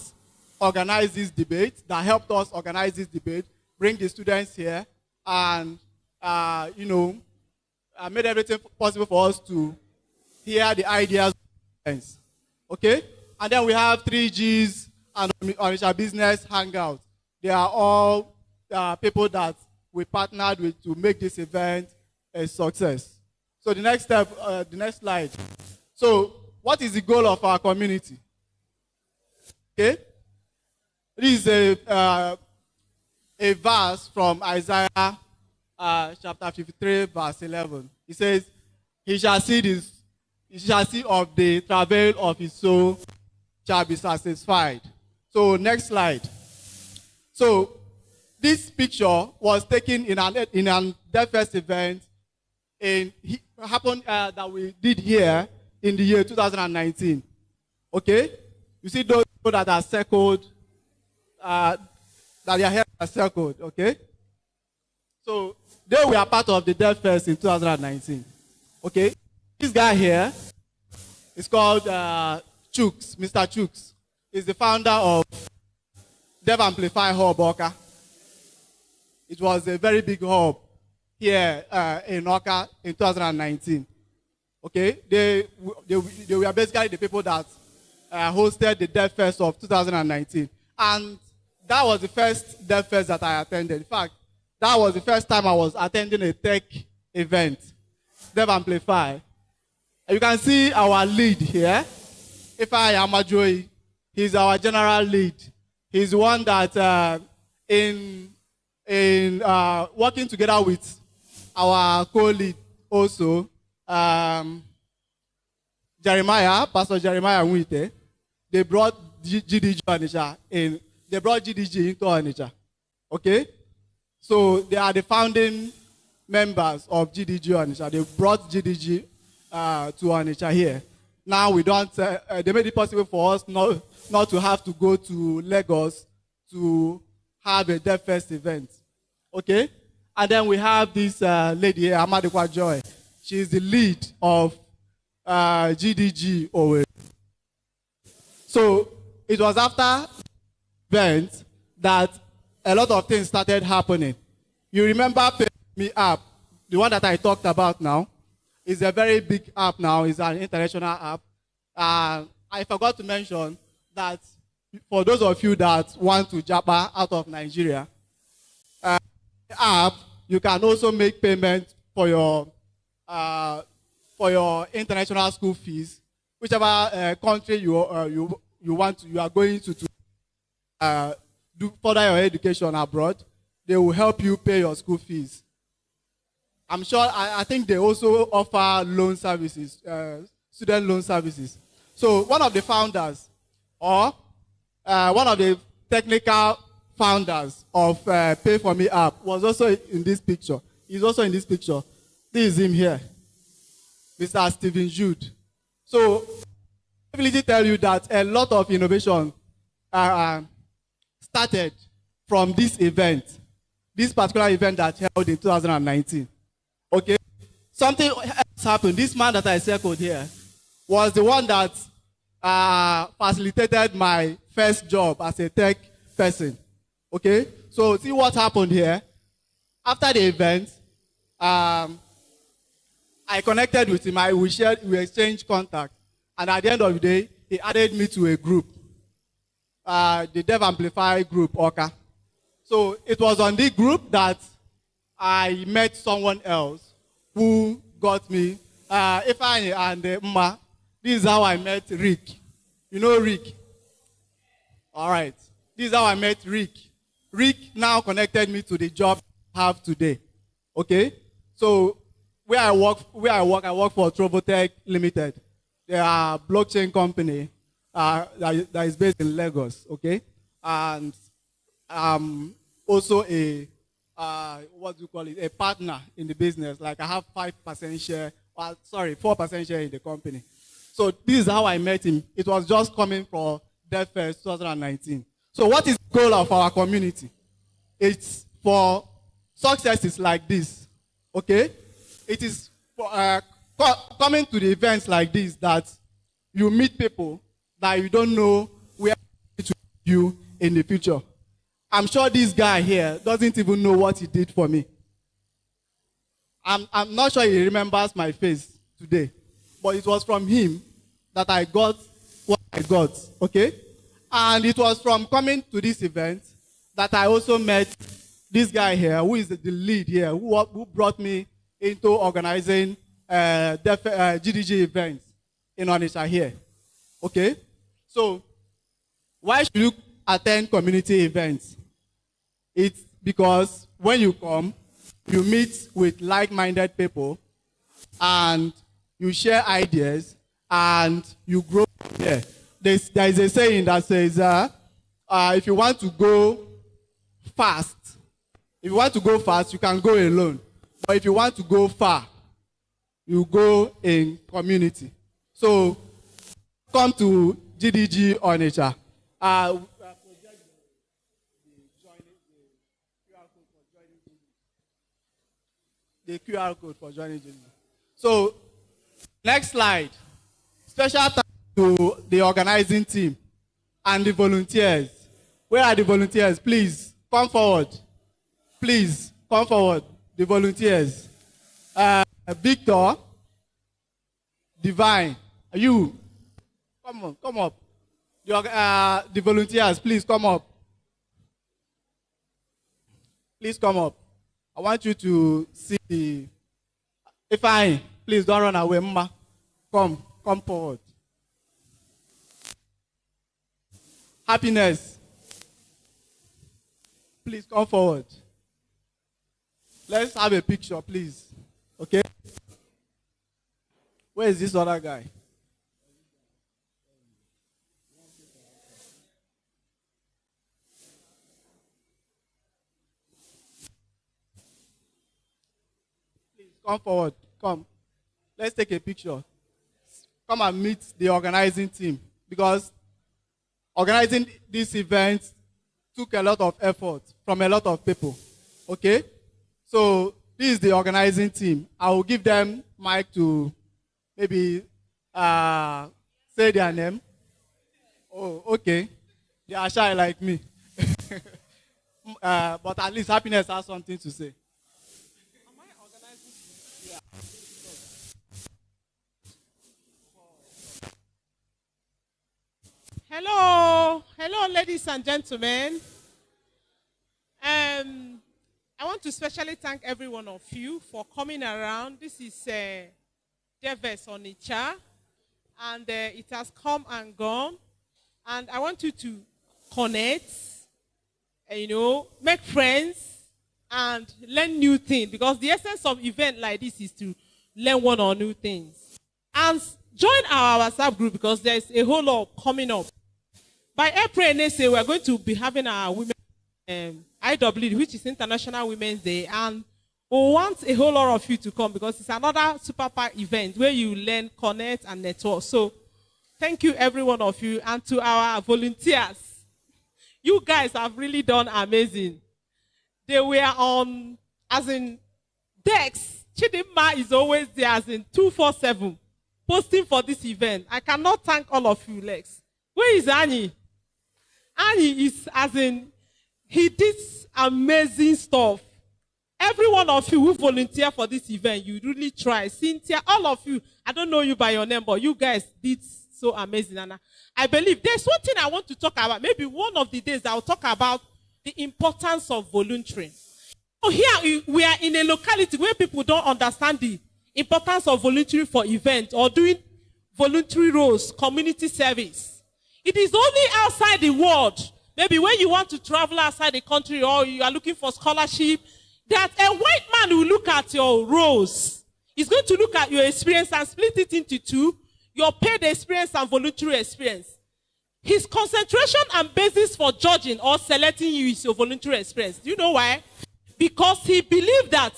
Speaker 8: organize this debate, that helped us organize this debate, bring the students here, and made everything possible for us to hear the ideas. Okay, and then we have 3Gs and Onitsha Business Hangout. They are all people that we partnered with to make this event a success. So the next step, the next slide. So what is the goal of our community? Okay, this is a verse from Isaiah chapter 53, verse 11. It says, he shall see of the travail of his soul, shall be satisfied. So next slide. So this picture was taken in an Devfest event that we did here in the year 2019. Okay? You see those people that are circled, that their hair are circled, okay? So they were part of the Devfest in 2019. Okay? This guy here is called Chooks, Mr. Chooks. He's the founder of Dev Amplify Hub Oka. It was a very big hub here in Oka in 2019. Okay, they were basically the people that hosted the Devfest of 2019, and that was the first Devfest that I attended. In fact, that was the first time I was attending a tech event, Dev Amplify. You can see our lead here, Ifeanyi Amajoyi. He's our general lead. He's the one that in working together with our co-lead also, Jeremiah, Pastor Jeremiah Nwite, they brought GDG Onitsha in. They brought GDG into Onitsha. Okay? So they are the founding members of GDG Onitsha. They brought GDG to Onitsha here. Now we don't, they made it possible for us not to have to go to Lagos to have a Devfest event. Okay? And then we have this lady here, Amadikwa Joy. She's the lead of GDG Owerri. So it was after the event that a lot of things started happening. You remember Pay Me app, the one that I talked about now, is a very big app now. It's an international app. I forgot to mention that for those of you that want to japa out of Nigeria, the app, you can also make payment for your international school fees, whichever country you are going to do further your education abroad. They will help you pay your school fees. I'm sure, I think they also offer loan services, student loan services. So one of the founders, or one of the technical founders of Pay For Me app was also in this picture. He's also in this picture. This is him here, Mr. Stephen Jude. So I will tell you that a lot of innovation started from this event, this particular event that held in 2019. Okay, something else happened. This man that I circled here was the one that facilitated my first job as a tech person. Okay, so see what happened here. After the event, I connected with him. We exchanged contact. And at the end of the day, he added me to a group, the Dev Amplify group, OKA. So it was on this group that I met someone else who got me, Ifeanyi and Mma. This is how I met Rick. You know Rick? All right. This is how I met Rick. Rick now connected me to the job I have today. Okay? So where I work for Trovotech Limited. They are a blockchain company that is based in Lagos. Okay? And also a a partner in the business. Like I have 5% share, 4% share in the company. So this is how I met him. It was just coming from Devfest 2019. So what is the goal of our community? It's for successes like this, okay? It is for coming to the events like this that you meet people that you don't know where to you in the future. I'm sure this guy here doesn't even know what he did for me. I'm not sure he remembers my face today, but it was from him that I got what I got, okay? And it was from coming to this event that I also met this guy here, who is the lead here, who brought me into organizing GDG events in Onitsha here, okay? So, why should you attend community events? It's because when you come, you meet with like-minded people, and you share ideas, and you grow here. There is a saying that says, if you want to go fast, you can go alone. But if you want to go far, you go in community. So, come to GDG Onitsha. The QR code for joining GDG. So, next slide. Special thanks to the organizing team and the volunteers. Where are the volunteers? Please, come forward. Please, come forward. The volunteers. Victor, Divine, you, come up. The volunteers, please come up. Please come up. I want you to see Ifeanyi, please don't run away, Mma. Come forward. Happiness, please come forward. Let's have a picture, please. Okay? Where is this other guy? Please come forward. Come. Let's take a picture. Come and meet the organizing team, because organizing this event took a lot of effort from a lot of people. Okay? So this is the organizing team. I will give them mic to maybe say their name. Oh, okay. They are shy like me. But at least Happiness has something to say.
Speaker 7: Hello, ladies and gentlemen. I want to especially thank every one of you for coming around. This is Devfest Onitsha, and it has come and gone. And I want you to connect, make friends, and learn new things. Because the essence of event like this is to learn one or new things. And join our WhatsApp group, because there's a whole lot coming up. By April next year, we are going to be having our women IW, which is International Women's Day, and we want a whole lot of you to come, because it's another super pack event where you learn, connect, and network. So, thank you, every one of you, and to our volunteers. You guys have really done amazing. They were on, as in Dex. Chidimma is always there, as in 247, posting for this event. I cannot thank all of you, Lex. Where is Annie? Annie is, as in, he did amazing stuff. every one of you who volunteer for this event, you really try. Cynthia, all of you, I don't know you by your name, but you guys did so amazing. And I believe there's one thing I want to talk about. Maybe one of the days I'll talk about the importance of volunteering. So here we are in a locality where people don't understand the importance of volunteering for events or doing voluntary roles, community service. It is only outside the world, maybe when you want to travel outside the country or you are looking for scholarship, that a white man will look at your roles. He's going to look at your experience and split it into two, your paid experience and voluntary experience. His concentration and basis for judging or selecting you is your voluntary experience. Do you know why? Because he believed that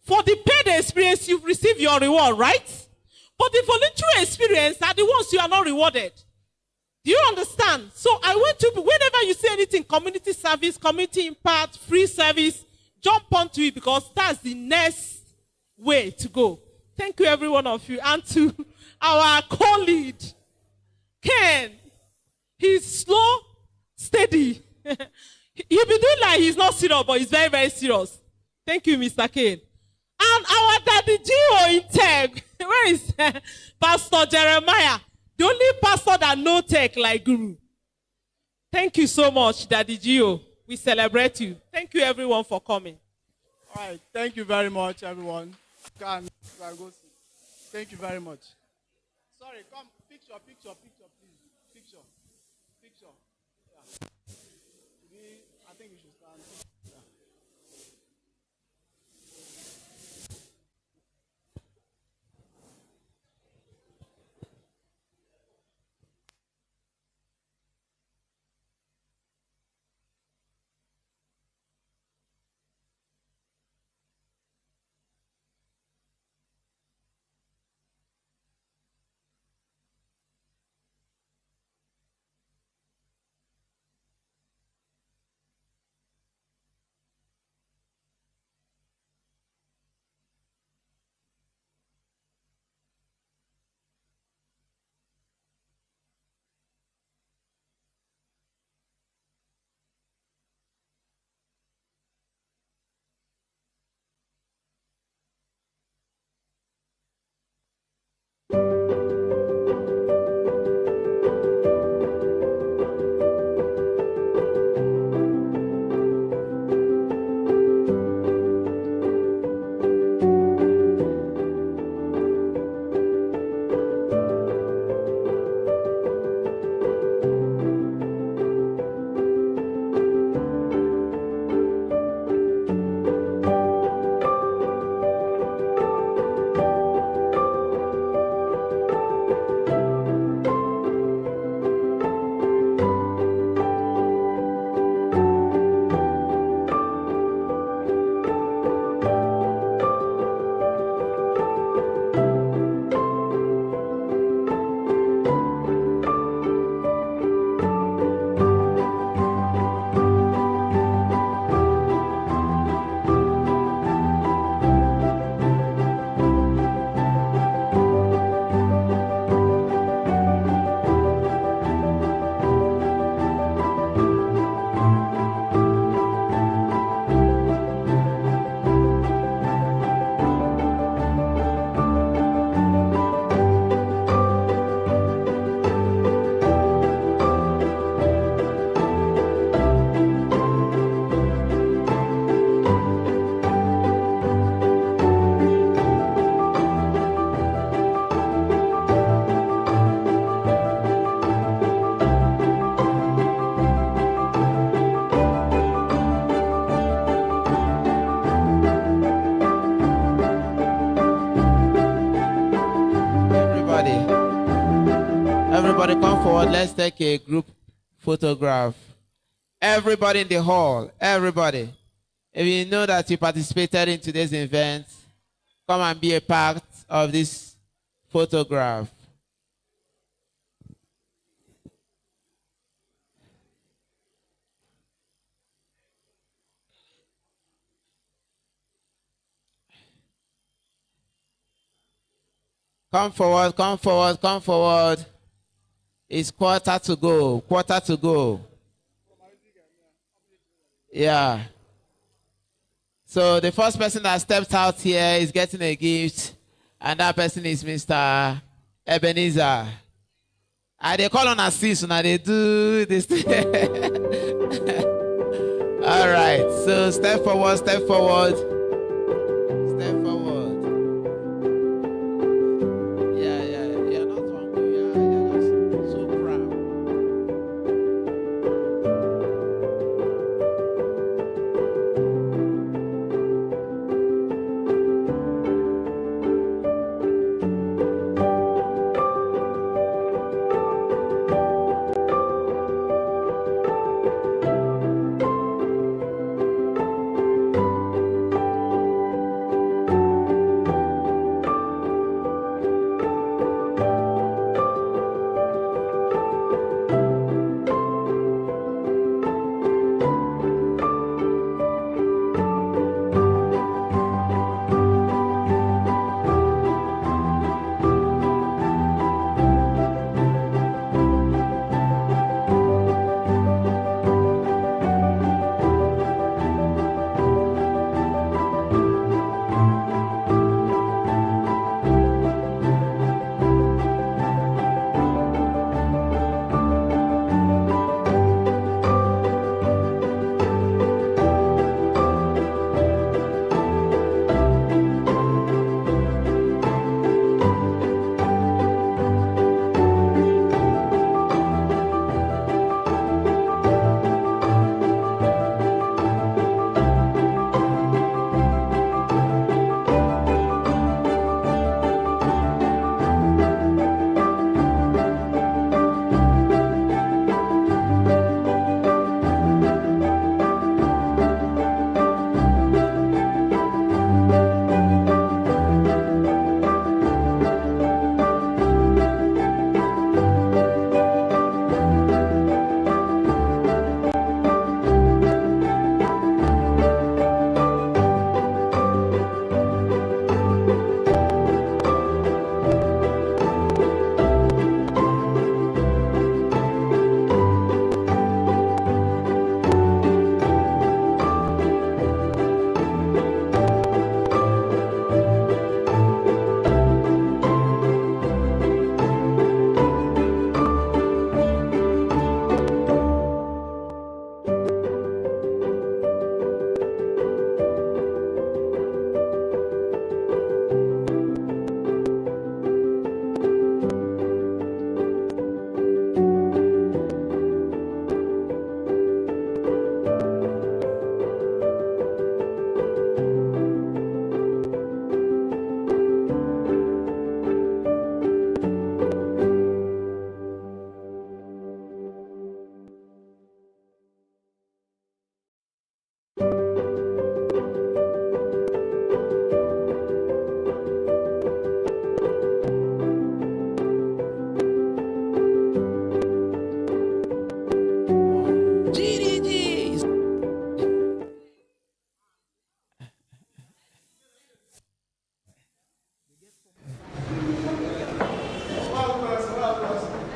Speaker 7: for the paid experience, you've received your reward, right? But the voluntary experience are the ones you are not rewarded. Do you understand? So I want to, whenever you see anything, community service, community impact, free service, jump onto it because that's the next way to go. Thank you, every one of you. And to our co-lead, Ken. He's slow, steady. He'll be doing like he's not serious, but he's very, very serious. Thank you, Mr. Kane. And our daddy Gio in tech. Where is Pastor Jeremiah? The only pastor that no tech like Guru. Thank you so much, Daddy Gio. We celebrate you. Thank you, everyone, for coming.
Speaker 8: All right. Thank you very much, everyone. Can I go see? Thank you very much. Sorry, come. Picture, please. Picture. Yeah. I think we should stand. Yeah.
Speaker 1: Everybody come forward. Let's take a group photograph. Everybody in the hall. Everybody. If you know that you participated in today's event, come and be a part of this photograph. Come forward, come forward, come forward. It's quarter to go, quarter to go. Yeah. So the first person that steps out here is getting a gift, and that person is Mr. Ebenezer. They call on assist, and they do this thing. All right, so step forward, step forward. Step forward. Yeah, you're not humble, you're just so proud.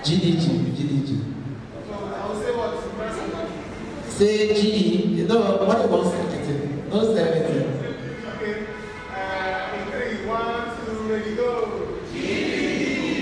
Speaker 6: GDG. Say GE. No, what you want to say? No, say anything.
Speaker 2: Okay. In 3, 1, 2, ready, go. GDG.